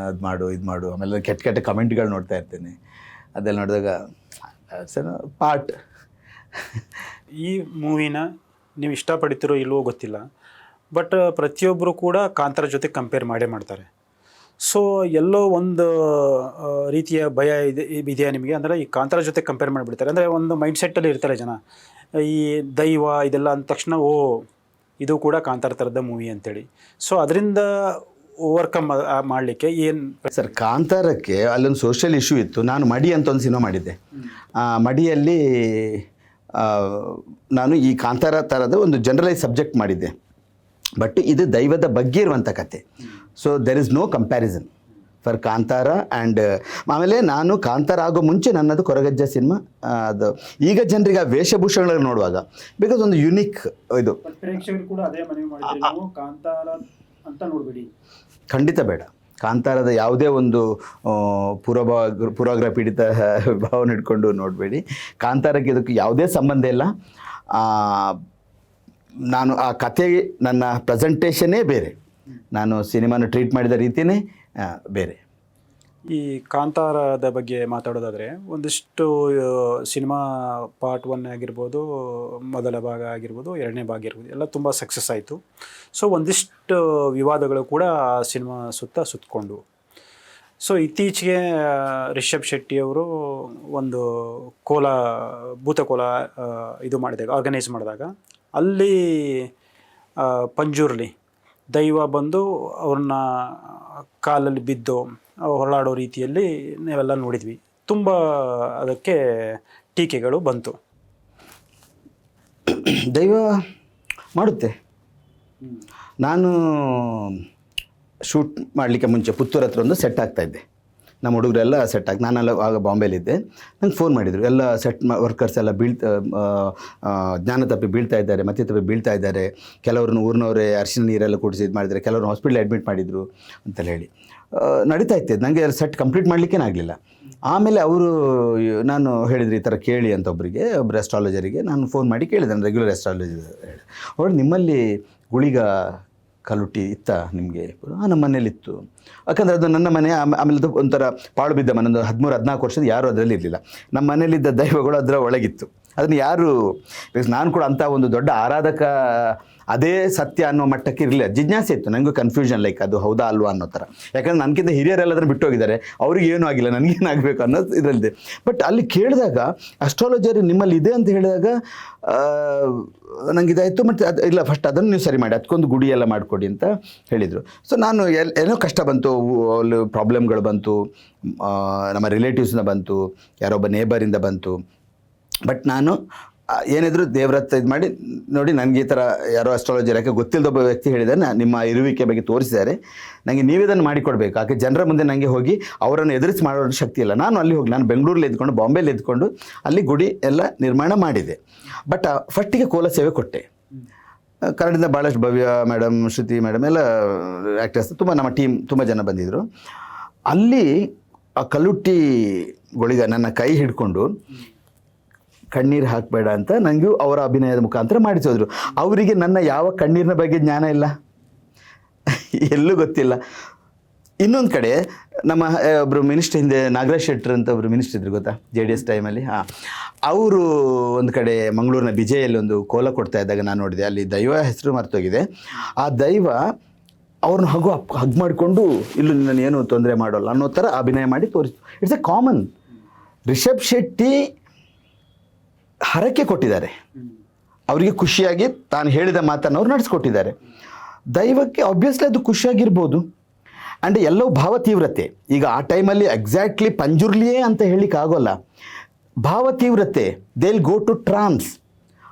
Speaker 3: ಅದು ಮಾಡು ಇದು ಮಾಡು. ಆಮೇಲೆ ಕೆಟ್ಟ ಕಮೆಂಟ್ಗಳು ನೋಡ್ತಾ ಇರ್ತೇನೆ. ಅದೆಲ್ಲ ನೋಡಿದಾಗ ಸರ್ ಪಾರ್ಟ್.
Speaker 2: ಈ ಮೂವಿನ ನೀವು ಇಷ್ಟಪಡ್ತಿರೋ ಇಲ್ವೋ ಗೊತ್ತಿಲ್ಲ, ಬಟ್ ಪ್ರತಿಯೊಬ್ಬರು ಕೂಡ ಕಾಂತಾರ ಜೊತೆ ಕಂಪೇರ್ ಮಾಡ್ತಾರೆ. ಸೊ ಎಲ್ಲೋ ಒಂದು ರೀತಿಯ ಭಯ ಇದೆಯಾ ನಿಮಗೆ? ಅಂದರೆ ಈ ಕಾಂತಾರ ಜೊತೆ ಕಂಪೇರ್ ಮಾಡಿಬಿಡ್ತಾರೆ. ಅಂದರೆ ಒಂದು ಮೈಂಡ್ಸೆಟ್ಟಲ್ಲಿ ಇರ್ತಾರೆ ಜನ, ಈ ದೈವ ಇದೆಲ್ಲ ಅಂದ ತಕ್ಷಣ ಇದು ಕೂಡ ಕಾಂತಾರ ಥರದ ಮೂವಿ ಅಂತೇಳಿ. ಸೊ ಅದರಿಂದ ಓವರ್ಕಮ್ ಮಾಡಲಿಕ್ಕೆ ಏನು
Speaker 3: ಸರ್? ಕಾಂತಾರಕ್ಕೆ ಅಲ್ಲೊಂದು ಸೋಷಿಯಲ್ ಇಶ್ಯೂ ಇತ್ತು. ನಾನು ಮಡಿ ಅಂತ ಒಂದು ಸಿನಿಮಾ ಮಾಡಿದ್ದೆ. ಮಡಿಯಲ್ಲಿ ನಾನು ಈ ಕಾಂತಾರ ಥರದ ಒಂದು ಜನರಲೈಸ್ ಸಬ್ಜೆಕ್ಟ್ ಮಾಡಿದ್ದೆ, ಬಟ್ ಇದು ದೈವದ ಬಗ್ಗೆ ಇರುವಂಥ ಕತೆ. So there is no comparison for Kantara. And ಆಮೇಲೆ ನಾನು ಕಾಂತಾರ ಆಗೋ ಮುಂಚೆ ನನ್ನದು ಕೊರಗಜ್ಜ ಸಿನಿಮಾ. ಅದು ಈಗ ಜನರಿಗೆ ಆ ವೇಷಭೂಷಣಗಳನ್ನು ನೋಡುವಾಗ ಬಿಕಾಸ್ ಒಂದು ಯುನಿಕ್ ಇದು.
Speaker 2: ಪ್ರೇಕ್ಷಕರು ಕೂಡ ಅದೇ ಮನವಿ ಮಾಡಿದ್ರು, ನೀವು ಕಾಂತಾರ ಅಂತ ನೋಡಬೇಡಿ.
Speaker 3: ಖಂಡಿತ ಬೇಡ. ಕಾಂತಾರದ ಯಾವುದೇ ಒಂದು ಪೂರ್ವಾಗ್ರಹ ಪೀಡಿತ ಭಾವನೆ ಇಟ್ಕೊಂಡು ನೋಡಬೇಡಿ. ಕಾಂತಾರಕ್ಕೆ ಇದಕ್ಕೆ ಯಾವುದೇ ಸಂಬಂಧ ಇಲ್ಲ. ನಾನು ಆ ಕಥೆಗೆ ನನ್ನ ಪ್ರೆಸೆಂಟೇಷನ್ನೇ ಬೇರೆ, ನಾನು ಸಿನಿಮಾನ ಟ್ರೀಟ್ ಮಾಡಿದ ರೀತಿಯೇ ಬೇರೆ.
Speaker 2: ಈ ಕಾಂತಾರದ ಬಗ್ಗೆ ಮಾತಾಡೋದಾದರೆ ಒಂದಿಷ್ಟು ಸಿನಿಮಾ ಪಾರ್ಟ್ 1 ಆಗಿರ್ಬೋದು, ಮೊದಲ ಭಾಗ ಆಗಿರ್ಬೋದು, 2ನೇ ಭಾಗ ಆಗಿರ್ಬೋದು, ಎಲ್ಲ ತುಂಬ ಸಕ್ಸಸ್ ಆಯಿತು. ಸೊ ಒಂದಿಷ್ಟು ವಿವಾದಗಳು ಕೂಡ ಸಿನಿಮಾ ಸುತ್ತಕೊಂಡು. ಸೊ ಇತ್ತೀಚೆಗೆ ರಿಷಬ್ ಶೆಟ್ಟಿಯವರು ಒಂದು ಭೂತಕೋಲ ಇದು ಮಾಡಿದಾಗ, ಆರ್ಗನೈಸ್ ಮಾಡಿದಾಗ, ಅಲ್ಲಿ ಪಂಜುರ್ಲಿ ದೈವ ಬಂದು ಅವ್ರನ್ನ ಕಾಲಲ್ಲಿ ಬಿದ್ದು ಹೊರಳಾಡೋ ರೀತಿಯಲ್ಲಿ ನಾವೆಲ್ಲ ನೋಡಿದ್ವಿ. ತುಂಬ ಅದಕ್ಕೆ ಟೀಕೆಗಳು ಬಂತು.
Speaker 3: ದೈವ ಮಾಡುತ್ತೆ. ನಾನು ಶೂಟ್ ಮಾಡಲಿಕ್ಕೆ ಮುಂಚೆ ಪುತ್ತೂರು ಹತ್ರ ಒಂದು ಸೆಟ್ ಆಗ್ತಾಯಿದ್ದೆ. ನಮ್ಮ ಹುಡುಗರೆಲ್ಲ ಸೆಟ್ ಆಗಿ, ನಾನೆಲ್ಲ ಆಗ ಬಾಂಬೆಲಿದ್ದೆ. ನಂಗೆ ಫೋನ್ ಮಾಡಿದರು, ಎಲ್ಲ ಸೆಟ್ ವರ್ಕರ್ಸ್ ಎಲ್ಲ ಜ್ಞಾನ ತಪ್ಪಿ ಬೀಳ್ತಾ ಇದ್ದಾರೆ, ಮತ್ತೆ ತಪ್ಪಿ ಬೀಳ್ತಾ ಇದ್ದಾರೆ. ಕೆಲವ್ರನ್ನ ಊರಿನವರೇ ಅರಿಶಿನ ನೀರೆಲ್ಲ ಕುಡಿಸಿ ಇದು ಮಾಡಿದ್ದಾರೆ, ಕೆಲವ್ರನ್ನ ಹಾಸ್ಪಿಟ್ಲ್ ಅಡ್ಮಿಟ್ ಮಾಡಿದರು ಅಂತೇಳಿ ಹೇಳಿ ನಡೀತಾ ಇತ್ತು. ನನಗೆ ಸೆಟ್ ಕಂಪ್ಲೀಟ್ ಮಾಡಲಿಕ್ಕೇ ಆಗಲಿಲ್ಲ. ಆಮೇಲೆ ನಾನು ಹೇಳಿದ್ರು ಈ ಥರ ಕೇಳಿ ಅಂತ ಒಬ್ಬರು ಅಸ್ಟ್ರಾಲಜರಿಗೆ ನಾನು ಫೋನ್ ಮಾಡಿ ಕೇಳಿದೆ, ನಾನು ರೆಗ್ಯುಲರ್ ಅಸ್ಟ್ರಾಲಜರ್ ಹೇಳಿ. ಅವ್ರು ನಿಮ್ಮಲ್ಲಿ ಗುಳಿಗ ಕಲುಟಿ ಇತ್ತ ನಿಮಗೆ? ನಮ್ಮ ಮನೇಲಿತ್ತು. ಯಾಕಂದರೆ ಅದು ನನ್ನ ಮನೆ. ಆಮೇಲೆ ಒಂಥರ ಪಾಳು ಬಿದ್ದ ಮನೆ, ಒಂದು 13-14 ವರ್ಷದ ಯಾರೂ ಅದರಲ್ಲಿ ಇರಲಿಲ್ಲ. ನಮ್ಮ ಮನೇಲಿದ್ದ ದೈವಗಳು ಅದರ ಒಳಗಿತ್ತು. ಅದನ್ನು ಯಾರು, ನಾನು ಕೂಡ ಅಂಥ ಒಂದು ದೊಡ್ಡ ಆರಾಧಕ ಅದೇ ಸತ್ಯ ಅನ್ನೋ ಮಟ್ಟಕ್ಕೆ ಇರಲಿಲ್ಲ, ಜಿಜ್ಞಾಸೆ ಇತ್ತು ನನಗೂ, ಕನ್ಫ್ಯೂಷನ್ ಲೈಕ್ ಅದು ಹೌದಾ ಅಲ್ವಾ ಅನ್ನೋ ಥರ. ಯಾಕಂದರೆ ನನಗಿಂತ ಹಿರಿಯರೆಲ್ಲ ಅದನ್ನು ಬಿಟ್ಟು ಹೋಗಿದ್ದಾರೆ, ಅವ್ರಿಗೆ ಏನೂ ಆಗಿಲ್ಲ, ನನಗೇನಾಗಬೇಕು ಅನ್ನೋದು ಇದರಲ್ಲಿದೆ. ಬಟ್ ಅಲ್ಲಿ ಕೇಳಿದಾಗ ಅಸ್ಟ್ರಾಲಜರ್ ನಿಮ್ಮಲ್ಲಿ ಇದೆ ಅಂತ ಹೇಳಿದಾಗ ನನಗೆ ಇದಾಯಿತು. ಮತ್ತು ಅದು ಇಲ್ಲ, ಫಸ್ಟ್ ಅದನ್ನು ನೀವು ಸರಿ ಮಾಡಿ, ಅದಕ್ಕೊಂದು ಗುಡಿ ಎಲ್ಲ ಮಾಡಿಕೊಡಿ ಅಂತ ಹೇಳಿದರು. ಸೊ ನಾನು ಏನೋ ಕಷ್ಟ ಬಂತು, ಅಲ್ಲಿ ಪ್ರಾಬ್ಲಮ್ಗಳು ಬಂತು, ನಮ್ಮ ರಿಲೇಟಿವ್ಸ್ನ ಬಂತು, ಯಾರೊಬ್ಬ ನೇಬರಿಂದ ಬಂತು. ಬಟ್ ನಾನು ಏನಿದ್ರು ದೇವ್ರ ಹತ್ರ ಇದು ಮಾಡಿ ನೋಡಿ, ನನಗೆ ಈ ಥರ ಯಾರೋ ಅಸ್ಟ್ರಾಲಜರ್ ಯಾಕೆ ಗೊತ್ತಿಲ್ಲದೊಬ್ಬ ವ್ಯಕ್ತಿ ಹೇಳಿದ್ದಾರೆ, ನಿಮ್ಮ ಇರುವಿಕೆ ಬಗ್ಗೆ ತೋರಿಸಿದ್ದಾರೆ, ನನಗೆ ನೀವಿದನ್ನು ಮಾಡಿಕೊಡ್ಬೇಕು. ಯಾಕೆ ಜನರ ಮುಂದೆ ನನಗೆ ಹೋಗಿ ಅವರನ್ನು ಎದುರಿಸಿ ಮಾಡೋ ಶಕ್ತಿ ಇಲ್ಲ. ನಾನು ಅಲ್ಲಿ ಹೋಗಿ, ನಾನು ಬೆಂಗಳೂರಲ್ಲಿ ಇದ್ಕೊಂಡು, ಬಾಂಬೆಲಿ ಇದ್ಕೊಂಡು ಅಲ್ಲಿ ಗುಡಿ ಎಲ್ಲ ನಿರ್ಮಾಣ ಮಾಡಿದೆ. ಬಟ್ ಫಸ್ಟಿಗೆ ಕೋಲ ಸೇವೆ ಕೊಟ್ಟೆ. ಕನ್ನಡದಿಂದ ಭಾಳಷ್ಟು ಭವ್ಯ ಮೇಡಮ್, ಶ್ರುತಿ ಮೇಡಮ್ ಎಲ್ಲ ಆ್ಯಕ್ಟರ್ಸ್, ತುಂಬ ನಮ್ಮ ಟೀಮ್ ತುಂಬ ಜನ ಬಂದಿದ್ದರು. ಅಲ್ಲಿ ಆ ಕಲ್ಲುಟ್ಟಿಗಳಿಗೆ ನನ್ನ ಕೈ ಹಿಡ್ಕೊಂಡು ಕಣ್ಣೀರು ಹಾಕಬೇಡ ಅಂತ ನನಗೂ ಅವರ ಅಭಿನಯದ ಮುಖಾಂತರ ಮಾಡಿಸೋದ್ರು. ಅವರಿಗೆ ನನ್ನ ಯಾವ ಕಣ್ಣೀರಿನ ಬಗ್ಗೆ ಜ್ಞಾನ ಇಲ್ಲ, ಎಲ್ಲೂ ಗೊತ್ತಿಲ್ಲ. ಇನ್ನೊಂದು ಕಡೆ ನಮ್ಮ ಒಬ್ಬರು ಮಿನಿಸ್ಟರ್, ಹಿಂದೆ ನಾಗರಾಜ್ ಶೆಟ್ಟರ್ ಅಂತ ಒಬ್ಬರು ಮಿನಿಸ್ಟರ್ ಇದ್ರು ಗೊತ್ತಾ, JDS ಟೈಮಲ್ಲಿ. ಅವರು ಒಂದು ಕಡೆ ಮಂಗಳೂರಿನ ಬಿಜೆಯಲ್ಲಿ ಒಂದು ಕೋಲ ಕೊಡ್ತಾ ಇದ್ದಾಗ ನಾನು ನೋಡಿದೆ. ಅಲ್ಲಿ ದೈವ ಹೆಸರು ಮರ್ತೋಗಿದೆ. ಆ ದೈವ ಅವ್ರನ್ನ ಹಗ್ ಮಾಡಿಕೊಂಡು, ಇಲ್ಲೂ ನಾನು ಏನು ತೊಂದರೆ ಮಾಡೋಲ್ಲ ಅನ್ನೋ ಥರ ಅಭಿನಯ ಮಾಡಿ ತೋರಿಸ್ತು. It's a common. Rishab Shetty ಹರಕೆ ಕೊಟ್ಟಿದ್ದಾರೆ, ಅವರಿಗೆ ಖುಷಿಯಾಗಿ ತಾನು ಹೇಳಿದ ಮಾತನ್ನು ಅವ್ರು ನಡೆಸ್ಕೊಟ್ಟಿದ್ದಾರೆ. ದೈವಕ್ಕೆ ಆಬ್ವಿಯಸ್ಲಿ ಅದು ಖುಷಿಯಾಗಿರ್ಬೋದು. ಆ್ಯಂಡ್ ಎಲ್ಲವೂ ಭಾವ ತೀವ್ರತೆ. ಈಗ ಆ ಟೈಮಲ್ಲಿ ಎಕ್ಸಾಕ್ಟ್ಲಿ ಪಂಜುರ್ಲಿಯೇ ಅಂತ ಹೇಳಲಿಕ್ಕೆ ಆಗೋಲ್ಲ. ಭಾವ ತೀವ್ರತೆ, ದೇಲ್ ಗೋ ಟು ಟ್ರಾನ್ಸ್.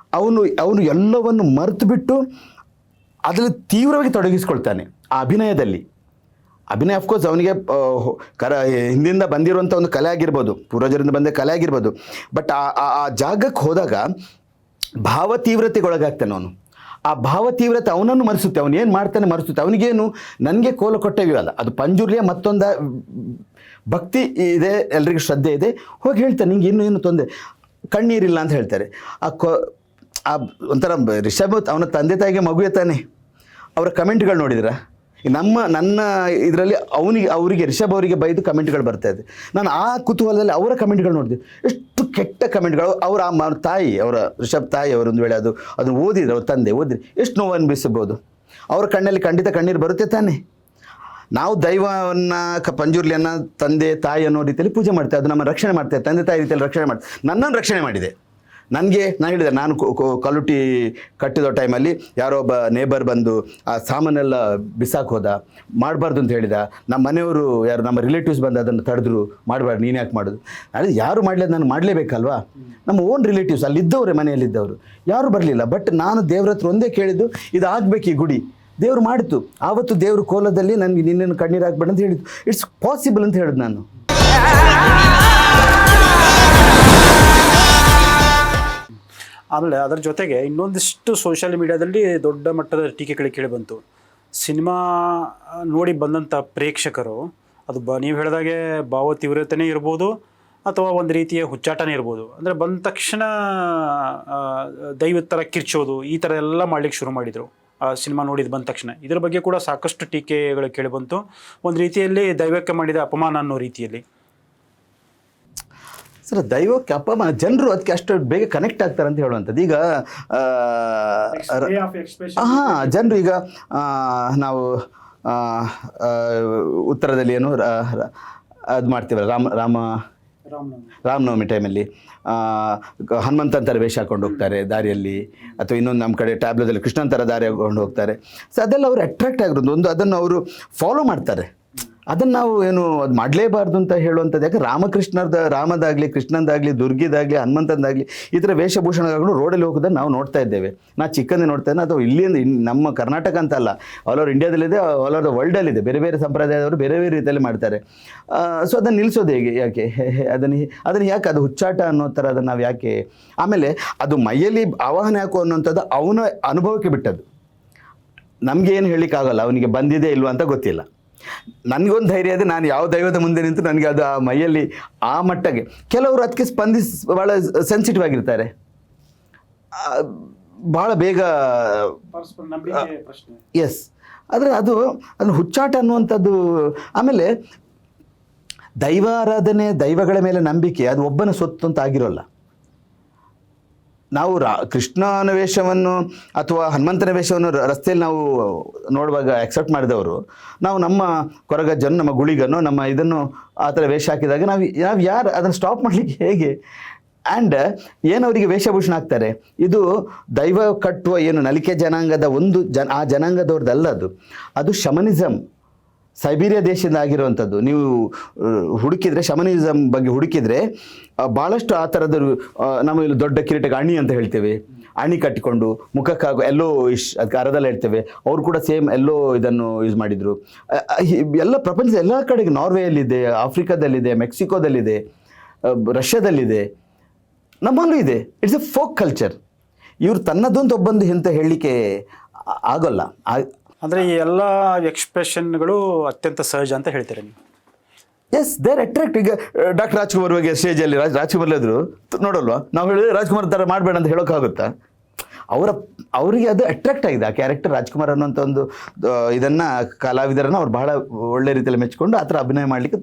Speaker 3: ಅವನು ಎಲ್ಲವನ್ನು ಮರೆತು ಬಿಟ್ಟು ಅದರಲ್ಲಿ ತೀವ್ರವಾಗಿ ತೊಡಗಿಸ್ಕೊಳ್ತಾನೆ ಆ ಅಭಿನಯದಲ್ಲಿ. ಅಭಿನಯ ಅಫ್ಕೋರ್ಸ್ ಅವನಿಗೆ ಹಿಂದಿಂದ ಬಂದಿರುವಂಥ ಒಂದು ಕಲೆ ಆಗಿರ್ಬೋದು, ಪೂರ್ವಜರಿಂದ ಬಂದ ಕಲೆ ಆಗಿರ್ಬೋದು. ಬಟ್ ಆ ಜಾಗಕ್ಕೆ ಹೋದಾಗ ಭಾವ ತೀವ್ರತೆಗೊಳಗಾಗ್ತಾನೆ ಅವನು. ಆ ಭಾವ ತೀವ್ರತೆ ಅವನನ್ನು ಮರೆಸುತ್ತೆ, ಅವನು ಏನು ಮಾಡ್ತಾನೆ ಮರೆಸುತ್ತೆ. ಅವನಿಗೇನು, ನನಗೆ ಕೋಲ ಕೊಟ್ಟೇವಿವಲ್ಲ, ಅದು ಪಂಜುರ್ಲಿಯ ಮತ್ತೊಂದು ಭಕ್ತಿ ಇದೆ, ಎಲ್ರಿಗೂ ಶ್ರದ್ಧೆ ಇದೆ. ಹೋಗಿ ಹೇಳ್ತಾನೆ, ನಿಂಗೆ ಏನು ತೊಂದರೆ, ಕಣ್ಣೀರಿಲ್ಲ ಅಂತ ಹೇಳ್ತಾರೆ. ಆ ಒಂಥರ ರಿಷಬ್ ಅವನ ತಂದೆ ತಾಯಿಗೆ ಮಗುವೆ ತಾನೆ. ಅವರ ಕಮೆಂಟ್ಗಳು ನೋಡಿದ್ರ, ನನ್ನ ಇದರಲ್ಲಿ ಅವರಿಗೆ ರಿಷಬ್ ಅವರಿಗೆ ಬೈದು ಕಮೆಂಟ್ಗಳು ಬರ್ತಾ ಇದೆ. ನಾನು ಆ ಕುತೂಹಲದಲ್ಲಿ ಅವರ ಕಮೆಂಟ್ಗಳು ನೋಡಿದೆ, ಎಷ್ಟು ಕೆಟ್ಟ ಕಮೆಂಟ್ಗಳು. ಅವರ ತಾಯಿ, ಅವರ ರಿಷಬ್ ತಾಯಿ ಅವರೊಂದು ವೇಳೆ ಅದನ್ನು ಓದಿದ್ರೆ, ಅವ್ರ ತಂದೆ ಓದಿದ್ರೆ ಎಷ್ಟು ನೋವು ಅನಿಪಿಸಬಹುದು. ಅವ್ರ ಕಣ್ಣಲ್ಲಿ ಖಂಡಿತ ಕಣ್ಣೀರು ಬರುತ್ತೆ ತಾನೆ. ನಾವು ದೈವವನ್ನು ಪಂಜುರ್ಲಿಯನ್ನು ತಂದೆ ತಾಯಿ ಅನ್ನೋ ರೀತಿಯಲ್ಲಿ ಪೂಜೆ ಮಾಡ್ತೇವೆ, ಅದು ನಮ್ಮ ರಕ್ಷಣೆ ಮಾಡ್ತೇವೆ, ತಂದೆ ತಾಯಿ ರೀತಿಯಲ್ಲಿ ರಕ್ಷಣೆ ಮಾಡ್ತೇವೆ. ನನ್ನನ್ನು ರಕ್ಷಣೆ ಮಾಡಿದೆ. ನಾನು ಹೇಳಿದೆ, ನಾನು ಕಲ್ಲುಟ್ಟಿ ಕಟ್ಟಿದ ಟೈಮಲ್ಲಿ ಯಾರೋ ಒಬ್ಬ ನೇಬರ್ ಬಂದು ಆ ಸಾಮಾನೆಲ್ಲ ಬಿಸಾಕ್ ಹೋದ, ಮಾಡಬಾರ್ದು ಅಂತ ಹೇಳಿದ. ನಮ್ಮ ಮನೆಯವರು ಯಾರು, ನಮ್ಮ ರಿಲೇಟಿವ್ಸ್ ಬಂದು ಅದನ್ನು ತಡೆದ್ರು, ಮಾಡಬಾರ್ದು, ನೀನು ಯಾಕೆ ಮಾಡೋದು. ಅದೇ ಯಾರು ಮಾಡಲಿಲ್ಲ, ನಾನು ಮಾಡಲೇಬೇಕಲ್ವಾ. ನಮ್ಮ ಓನ್ ರಿಲೇಟಿವ್ಸ್ ಅಲ್ಲಿದ್ದವ್ರೆ, ಮನೆಯಲ್ಲಿದ್ದವರು ಯಾರೂ ಬರಲಿಲ್ಲ. ಬಟ್ ನಾನು ದೇವ್ರ ಹತ್ರ ಒಂದೇ ಕೇಳಿದ್ದು, ಇದಾಗಬೇಕು ಈ ಗುಡಿ. ದೇವರು ಮಾಡಿತು. ಆವತ್ತು ದೇವರು ಕೋಲದಲ್ಲಿ ನನಗೆ ನಿನ್ನನ್ನು ಕಣ್ಣೀರು ಹಾಕ್ಬೇಡ ಅಂತ ಹೇಳಿದ್ದು. ಇಟ್ಸ್ ಪಾಸಿಬಲ್ ಅಂತ ಹೇಳಿದ್ದು ನಾನು.
Speaker 2: ಆಮೇಲೆ ಅದರ ಜೊತೆಗೆ ಇನ್ನೊಂದಿಷ್ಟು ಸೋಷಿಯಲ್ ಮೀಡಿಯಾದಲ್ಲಿ ದೊಡ್ಡ ಮಟ್ಟದ ಟೀಕೆಗಳು ಕೇಳಿ ಬಂತು. ಸಿನಿಮಾ ನೋಡಿ ಬಂದಂಥ ಪ್ರೇಕ್ಷಕರು ಅದು ನೀವು ಹೇಳಿದಾಗೆ ಭಾವ ತೀವ್ರತೆಯೇ ಇರ್ಬೋದು ಅಥವಾ ಒಂದು ರೀತಿಯ ಹುಚ್ಚಾಟನೇ ಇರ್ಬೋದು. ಅಂದರೆ ಬಂದ ತಕ್ಷಣ ದೈವದ ಥರ ಕಿರ್ಚೋದು, ಈ ಥರ ಎಲ್ಲ ಮಾಡ್ಲಿಕ್ಕೆ ಶುರು ಮಾಡಿದರು ಆ ಸಿನಿಮಾ ನೋಡಿದ್ದು ಬಂದ ತಕ್ಷಣ. ಇದರ ಬಗ್ಗೆ ಕೂಡ ಸಾಕಷ್ಟು ಟೀಕೆಗಳು ಕೇಳಿ ಬಂತು. ಒಂದು ರೀತಿಯಲ್ಲಿ ದೈವಕ್ಕೆ ಮಾಡಿದ ಅಪಮಾನ ಅನ್ನೋ ರೀತಿಯಲ್ಲಿ.
Speaker 3: ಸರ್, ದೈವಕ್ಕೆ ಅಪಮಾನ, ಜನರು ಅದಕ್ಕೆ ಅಷ್ಟು ಬೇಗ ಕನೆಕ್ಟ್ ಆಗ್ತಾರೆ ಅಂತ ಹೇಳುವಂಥದ್ದು. ಈಗ ಜನರು ಈಗ ನಾವು ಉತ್ತರದಲ್ಲಿ ಏನು ಅದು ಮಾಡ್ತೀವಲ್ಲ, ರಾಮನವಮಿ ಟೈಮಲ್ಲಿ ಹನುಮಂತಂತರ ವೇಷ ಹಾಕೊಂಡು ಹೋಗ್ತಾರೆ ದಾರಿಯಲ್ಲಿ, ಅಥವಾ ಇನ್ನೊಂದು ನಮ್ಮ ಕಡೆ ಟ್ಯಾಬ್ಲೆದಲ್ಲಿ ಕೃಷ್ಣಂತರ ದಾರಿ ಹಾಕೊಂಡು ಹೋಗ್ತಾರೆ. ಸೊ ಅದೆಲ್ಲ ಅವರು ಅಟ್ರಾಕ್ಟ್ ಆಗಿರೋದು, ಒಂದು ಅದನ್ನು ಅವರು ಫಾಲೋ ಮಾಡ್ತಾರೆ. ಅದನ್ನು ನಾವು ಏನು ಅದು ಮಾಡಲೇಬಾರ್ದು ಅಂತ ಹೇಳುವಂಥದ್ದು. ಯಾಕೆ ರಾಮದಾಗಲಿ, ಕೃಷ್ಣಂದಾಗಲಿ, ದುರ್ಗಿದಾಗಲಿ, ಹನುಮಂತಂದಾಗಲಿ ಈ ಥರ ವೇಷಭೂಷಣಗಳು ರೋಡಲ್ಲಿ ಹೋಗೋದನ್ನು ನಾವು ನೋಡ್ತಾ ಇದ್ದೇವೆ. ನಾನು ಚಿಕ್ಕಂದೇ ನೋಡ್ತಾ ಇದ್ದೇನೆ. ಅಥವಾ ಇಲ್ಲಿಂದ ನಮ್ಮ ಕರ್ನಾಟಕ ಅಂತ ಅಲ್ಲ, ಆಲ್ ಓವರ್ ಇಂಡಿಯಾದಲ್ಲಿದೆ, ಆಲ್ ಓವರ್ ದ ವರ್ಲ್ಡಲ್ಲಿದೆ. ಬೇರೆ ಬೇರೆ ಸಂಪ್ರದಾಯದವರು ಬೇರೆ ಬೇರೆ ರೀತಿಯಲ್ಲಿ ಮಾಡ್ತಾರೆ. ಸೊ ಅದನ್ನು ನಿಲ್ಲಿಸೋದು ಹೇಗೆ, ಯಾಕೆ ಅದನ್ನು ಯಾಕೆ ಅದು ಹುಚ್ಚಾಟ ಅನ್ನೋ ಥರ ಅದನ್ನು ನಾವು ಯಾಕೆ. ಆಮೇಲೆ ಅದು ಮೈಯಲ್ಲಿ ಆವಾಹನೆ ಹಾಕೋ ಅನ್ನೋಂಥದ್ದು ಅವನ ಅನುಭವಕ್ಕೆ ಬಿಟ್ಟದ್ದು. ನಮಗೇನು ಹೇಳಲಿಕ್ಕಾಗಲ್ಲ, ಅವನಿಗೆ ಬಂದಿದೆ ಇಲ್ವ ಅಂತ ಗೊತ್ತಿಲ್ಲ. ನನಗೊಂದು ಧೈರ್ಯ ಇದೆ, ನಾನು ಯಾವ ದೈವದ ಮುಂದೆ ನಿಂತು ನನಗೆ ಅದು ಆ ಮೈಯಲ್ಲಿ ಆ ಮಟ್ಟಗೆ. ಕೆಲವರು ಅದಕ್ಕೆ ಭಾಳ ಸೆನ್ಸಿಟಿವ್ ಆಗಿರ್ತಾರೆ, ಭಾಳ ಬೇಗ. ಎಸ್, ಆದರೆ ಅದನ್ನು ಹುಚ್ಚಾಟ ಅನ್ನುವಂಥದ್ದು. ಆಮೇಲೆ ದೈವಾರಾಧನೆ, ದೈವಗಳ ಮೇಲೆ ನಂಬಿಕೆ ಅದು ಒಬ್ಬನ ಸೊತ್ತು ಅಂತ ಆಗಿರೋಲ್ಲ. ನಾವು ಕೃಷ್ಣನ ವೇಷವನ್ನು ಅಥವಾ ಹನುಮಂತನ ವೇಷವನ್ನು ರಸ್ತೆಯಲ್ಲಿ ನಾವು ನೋಡುವಾಗ ಅಕ್ಸೆಪ್ಟ್ ಮಾಡಿದವರು, ನಾವು ನಮ್ಮ ಕೊರಗಜ್ಜನ್ನು, ನಮ್ಮ ಗುಳಿಗನ್ನು, ನಮ್ಮ ಇದನ್ನು ಆ ಥರ ವೇಷ ಹಾಕಿದಾಗ ನಾವು ಯಾರು ಅದನ್ನು ಸ್ಟಾಪ್ ಮಾಡಲಿಕ್ಕೆ ಹೇಗೆ? ಆ್ಯಂಡ್ ಏನವರಿಗೆ ವೇಷಭೂಷಣ ಆಗ್ತಾರೆ, ಇದು ದೈವ ಕಟ್ಟುವ ಏನು ನಲಿಕೆ ಜನಾಂಗದ ಒಂದು ಆ ಜನಾಂಗದವ್ರದ್ದಲ್ಲ, ಅದು ಶಮನಿಸಮ್, ಸೈಬೀರಿಯಾ ದೇಶದಿಂದ ಆಗಿರುವಂಥದ್ದು. ನೀವು ಹುಡುಕಿದರೆ ಶಮನಿಸಮ್ ಬಗ್ಗೆ ಹುಡುಕಿದರೆ ಭಾಳಷ್ಟು ಆ ಥರದ ನಾವು ಇಲ್ಲಿ ದೊಡ್ಡ ಕಿರೀಟಕ್ಕೆ ಅಣಿ ಅಂತ ಹೇಳ್ತೇವೆ, ಅಣಿ ಕಟ್ಟಿಕೊಂಡು ಮುಖಕ್ಕಾಗೋ ಎಲ್ಲೋ ಅದಕ್ಕೆ ಅರದಲ್ಲಿ ಹೇಳ್ತೇವೆ, ಅವರು ಕೂಡ ಸೇಮ್ ಎಲ್ಲೋ ಇದನ್ನು ಯೂಸ್ ಮಾಡಿದರು. ಎಲ್ಲ ಪ್ರಪಂಚದ ಎಲ್ಲ ಕಡೆಗೆ, ನಾರ್ವೆಯಲ್ಲಿದೆ, ಆಫ್ರಿಕಾದಲ್ಲಿದೆ, ಮೆಕ್ಸಿಕೋದಲ್ಲಿದೆ, ರಷ್ಯಾದಲ್ಲಿದೆ, ನಮ್ಮಲ್ಲೂ ಇದೆ. It's A folk culture. ಇವರು ತನ್ನದೊಂದು ಒಬ್ಬಂದು ಅಂತ ಹೇಳಲಿಕ್ಕೆ ಆಗೋಲ್ಲ.
Speaker 2: ಅಂದರೆ ಈ ಎಲ್ಲ ಎಕ್ಸ್ಪ್ರೆಷನ್ಗಳು ಅತ್ಯಂತ ಸಹಜ ಅಂತ ಹೇಳ್ತೀರಾ ನೀವು?
Speaker 3: Yes, there attract. ಈಗ ಡಾಕ್ಟರ್ ರಾಜ್ಕುಮಾರ್ ಬಗ್ಗೆ ಸ್ಟೇಜಲ್ಲಿ ರಾಜ್ಕುಮಾರ್ ಇದ್ರು ನೋಡಲ್ವಾ, ನಾವು ಹೇಳಿದ್ರೆ ರಾಜ್ಕುಮಾರ್ ಥರ ಮಾಡಬೇಡ ಅಂತ ಹೇಳೋಕ್ಕಾಗುತ್ತಾ? ಅವರಿಗೆ ಅದು ಅಟ್ರಾಕ್ಟ್ ಆಗಿದೆ, ಆ ಕ್ಯಾರೆಕ್ಟರ್ ರಾಜ್ಕುಮಾರ್ ಅನ್ನೋಂಥ ಒಂದು ಇದನ್ನು, ಕಲಾವಿದರನ್ನು ಅವ್ರು ಬಹಳ ಒಳ್ಳೆ ರೀತಿಯಲ್ಲಿ ಮೆಚ್ಚಿಕೊಂಡು ಆ ಥರ ಅಭಿನಯ ಮಾಡಲಿಕ್ಕೆ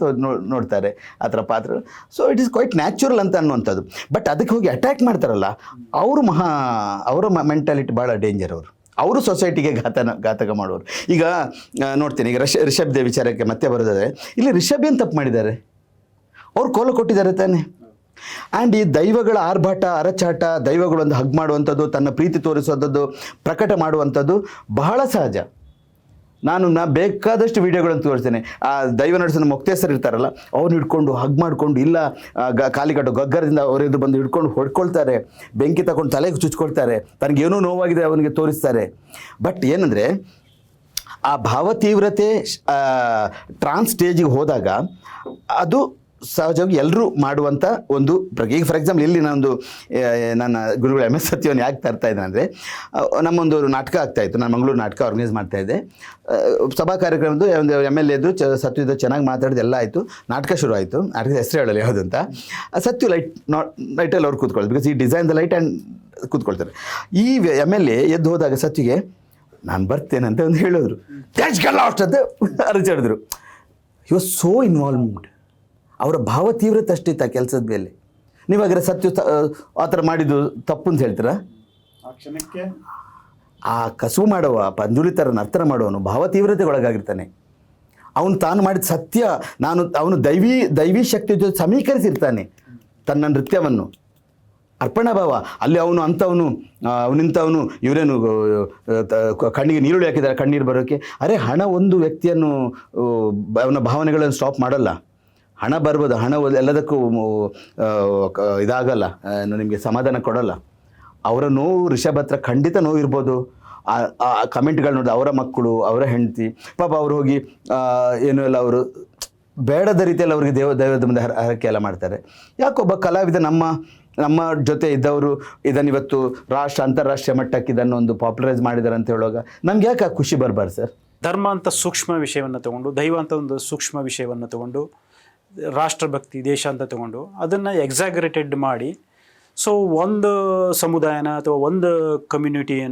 Speaker 3: ನೋಡ್ತಾರೆ ಆ ಥರ ಪಾತ್ರ. So it is quite natural ಅಂತ ಅನ್ನುವಂಥದ್ದು. ಬಟ್ ಅದಕ್ಕೆ ಹೋಗಿ ಅಟ್ಯಾಕ್ ಮಾಡ್ತಾರಲ್ಲ, ಅವರ ಮೆಂಟಾಲಿಟಿ ಭಾಳ ಡೇಂಜರ್. ಅವರು ಸೊಸೈಟಿಗೆ ಘಾತಕ ಮಾಡೋರು. ಈಗ ನೋಡ್ತೀನಿ, ಈಗ ರಿಷಬ್ ದೇವ್ ವಿಚಾರಕ್ಕೆ ಮತ್ತೆ ಬರೋದಾದರೆ, ಇಲ್ಲಿ ರಿಷಬ್ ಏನು ತಪ್ಪು ಮಾಡಿದ್ದಾರೆ? ಅವ್ರು ಕೋಲ ಕೊಟ್ಟಿದ್ದಾರೆ ತಾನೆ. ಆ್ಯಂಡ್ ಈ ದೈವಗಳ ಆರ್ಭಾಟ, ಅರಚಾಟ, ದೈವಗಳೊಂದು ಹಗ್ ಮಾಡುವಂಥದ್ದು, ತನ್ನ ಪ್ರೀತಿ ತೋರಿಸುವಂಥದ್ದು, ಪ್ರಕಟ ಮಾಡುವಂಥದ್ದು ಬಹಳ ಸಹಜ. ನಾನು ಬೇಕಾದಷ್ಟು ವೀಡಿಯೋಗಳನ್ನು ತೋರಿಸ್ತೇನೆ. ಆ ದೈವ ನಡೆಸೋ ಮೊಕ್ತೇಸರು ಇರ್ತಾರಲ್ಲ, ಅವ್ರನ್ನ ಹಿಡ್ಕೊಂಡು ಹಗ್ ಮಾಡಿಕೊಂಡು, ಇಲ್ಲ ಕಾಲಿಗಟ್ಟು ಗಗ್ಗರದಿಂದ ಅವರೆದು ಬಂದು ಹಿಡ್ಕೊಂಡು ಹೊಡ್ಕೊಳ್ತಾರೆ, ಬೆಂಕಿ ತಗೊಂಡು ತಲೆಗೆ ಚುಚ್ಕೊಳ್ತಾರೆ, ತನಗೇನೋ ನೋವಾಗಿದೆ ಅವನಿಗೆ ತೋರಿಸ್ತಾರೆ. ಬಟ್ ಏನಂದರೆ, ಆ ಭಾವ ತೀವ್ರತೆ ಟ್ರಾನ್ಸ್ ಸ್ಟೇಜಿಗೆ ಹೋದಾಗ ಅದು ಸಹಜವಾಗಿ ಎಲ್ಲರೂ ಮಾಡುವಂಥ ಒಂದು ಪ್ರಕ್ರಿಯೆ. ಈಗ ಫಾರ್ ಎಕ್ಸಾಂಪಲ್ ಇಲ್ಲಿ ನನ್ನ ಗುರುಗಳು MS ಸತ್ಯವನ್ನು ಯಾಕೆ ತರ್ತಾ ಇದ್ದೆ ಅಂದರೆ, ನಮ್ಮೊಂದು ನಾಟಕ ಆಗ್ತಾಯಿತ್ತು, ನಾನು ಮಂಗಳೂರು ನಾಟಕ ಆರ್ಗನೈಸ್ ಮಾಡ್ತಾಯಿದ್ದೆ. ಸಭಾ ಕಾರ್ಯಕ್ರಮದ್ದು ಒಂದು MLA ಇದ್ದು, ಸತ್ಯದ ಚೆನ್ನಾಗಿ ಮಾತಾಡಿದ್ದು ಎಲ್ಲ ಆಯಿತು. ನಾಟಕ ಶುರು ಆಯಿತು. ನಾಟಕದ ಹೆಸರು ಹೇಳಲ್ಲ ಯಾವುದು ಅಂತ. ಸತ್ಯ ಲೈಟಲ್ಲಿ ಅವ್ರು ಕೂತ್ಕೊಳ್ಳೋದು, ಬಿಕಾಸ್ ಈ ಡಿಸೈನ್ ದ ಲೈಟ್ ಆ್ಯಂಡ್ ಕೂತ್ಕೊಳ್ತಾರೆ. ಈ MLA ಎದ್ದು ಹೋದಾಗ ಸತ್ಯಗೆ ನಾನು ಬರ್ತೇನೆ ಅಂತ ಒಂದು ಹೇಳಿದ್ರು, ಅಷ್ಟಂತ ಅರಚಾಡಿದ್ರು. He was so involved. ಅವರ ಭಾವ ತೀವ್ರತೆ ಅಷ್ಟಿತ್ತು ಆ ಕೆಲಸದ ಮೇಲೆ. ನೀವಾಗರೆ ಸತ್ಯ ಆ ಥರ ಮಾಡಿದ್ದು ತಪ್ಪು ಅಂತ ಹೇಳ್ತೀರಾ? ಆ ಕಸುವು ಮಾಡುವ ಪಂಜುಳಿ ಥರ ನರ್ತನ ಮಾಡುವವನು ಭಾವ ತೀವ್ರತೆಗೆ ಒಳಗಾಗಿರ್ತಾನೆ. ಅವನು ತಾನು ಮಾಡಿದ ಸತ್ಯ, ಅವನು ದೈವಿ ಶಕ್ತಿ ಜೊತೆ ಸಮೀಕರಿಸಿರ್ತಾನೆ ತನ್ನ ನೃತ್ಯವನ್ನು. ಅರ್ಪಣಾ ಭಾವ ಅಲ್ಲಿ ಅವನಿಂಥವನು ಇವರೇನು ಕಣ್ಣಿಗೆ ನೀರುಳ್ಳಿ ಹಾಕಿದ್ದಾರೆ ಕಣ್ಣೀರು ಬರೋಕ್ಕೆ. ಅರೆ, ಹಣ ಒಂದು ವ್ಯಕ್ತಿಯನ್ನು ಅವನ ಭಾವನೆಗಳನ್ನು ಸ್ಟಾಪ್ ಮಾಡಲ್ಲ. ಹಣ ಬರ್ಬೋದು, ಹಣ ಎಲ್ಲದಕ್ಕೂ ಇದಾಗಲ್ಲ, ನಿಮಗೆ ಸಮಾಧಾನ ಕೊಡೋಲ್ಲ. ಅವರ ನೋವು ರಿಷಬ್ ಹತ್ರ ಖಂಡಿತ ನೋವು ಇರ್ಬೋದು. ಆ ಕಮೆಂಟ್ಗಳು ನೋಡಿ, ಅವರ ಮಕ್ಕಳು, ಅವರ ಹೆಂಡತಿ ಪಾಪ ಅವ್ರು ಹೋಗಿ ಏನೂ ಎಲ್ಲ ಅವರು ಬೇಡದ ರೀತಿಯಲ್ಲಿ ಅವ್ರಿಗೆ ದೈವದ ಮುಂದೆ ಹರಕೆ ಎಲ್ಲ ಮಾಡ್ತಾರೆ. ಯಾಕೊಬ್ಬ ಕಲಾವಿದ ನಮ್ಮ ಜೊತೆ ಇದ್ದವರು ಇದನ್ನಿವತ್ತು ಅಂತಾರಾಷ್ಟ್ರೀಯ ಮಟ್ಟಕ್ಕೆ ಇದನ್ನು ಒಂದು ಪಾಪ್ಯುಲರೈಸ್ ಮಾಡಿದ್ದಾರೆ ಅಂತ ಹೇಳುವಾಗ ನಮ್ಗೆ ಯಾಕೆ ಖುಷಿ ಬರಬಾರ್ದು ಸರ್?
Speaker 2: ಧರ್ಮ ಅಂತ ಸೂಕ್ಷ್ಮ ವಿಷಯವನ್ನು ತಗೊಂಡು, ದೈವ ಅಂತ ಒಂದು ಸೂಕ್ಷ್ಮ ವಿಷಯವನ್ನು ತಗೊಂಡು, ರಾಷ್ಟ್ರಭಕ್ತಿ, ದೇಶ ಅಂತ ತಗೊಂಡು ಅದನ್ನು ಎಕ್ಸಾಗರೇಟೆಡ್ ಮಾಡಿ, ಸೊ ಒಂದು ಸಮುದಾಯನ ಅಥವಾ ಒಂದು ಕಮ್ಯುನಿಟಿಯ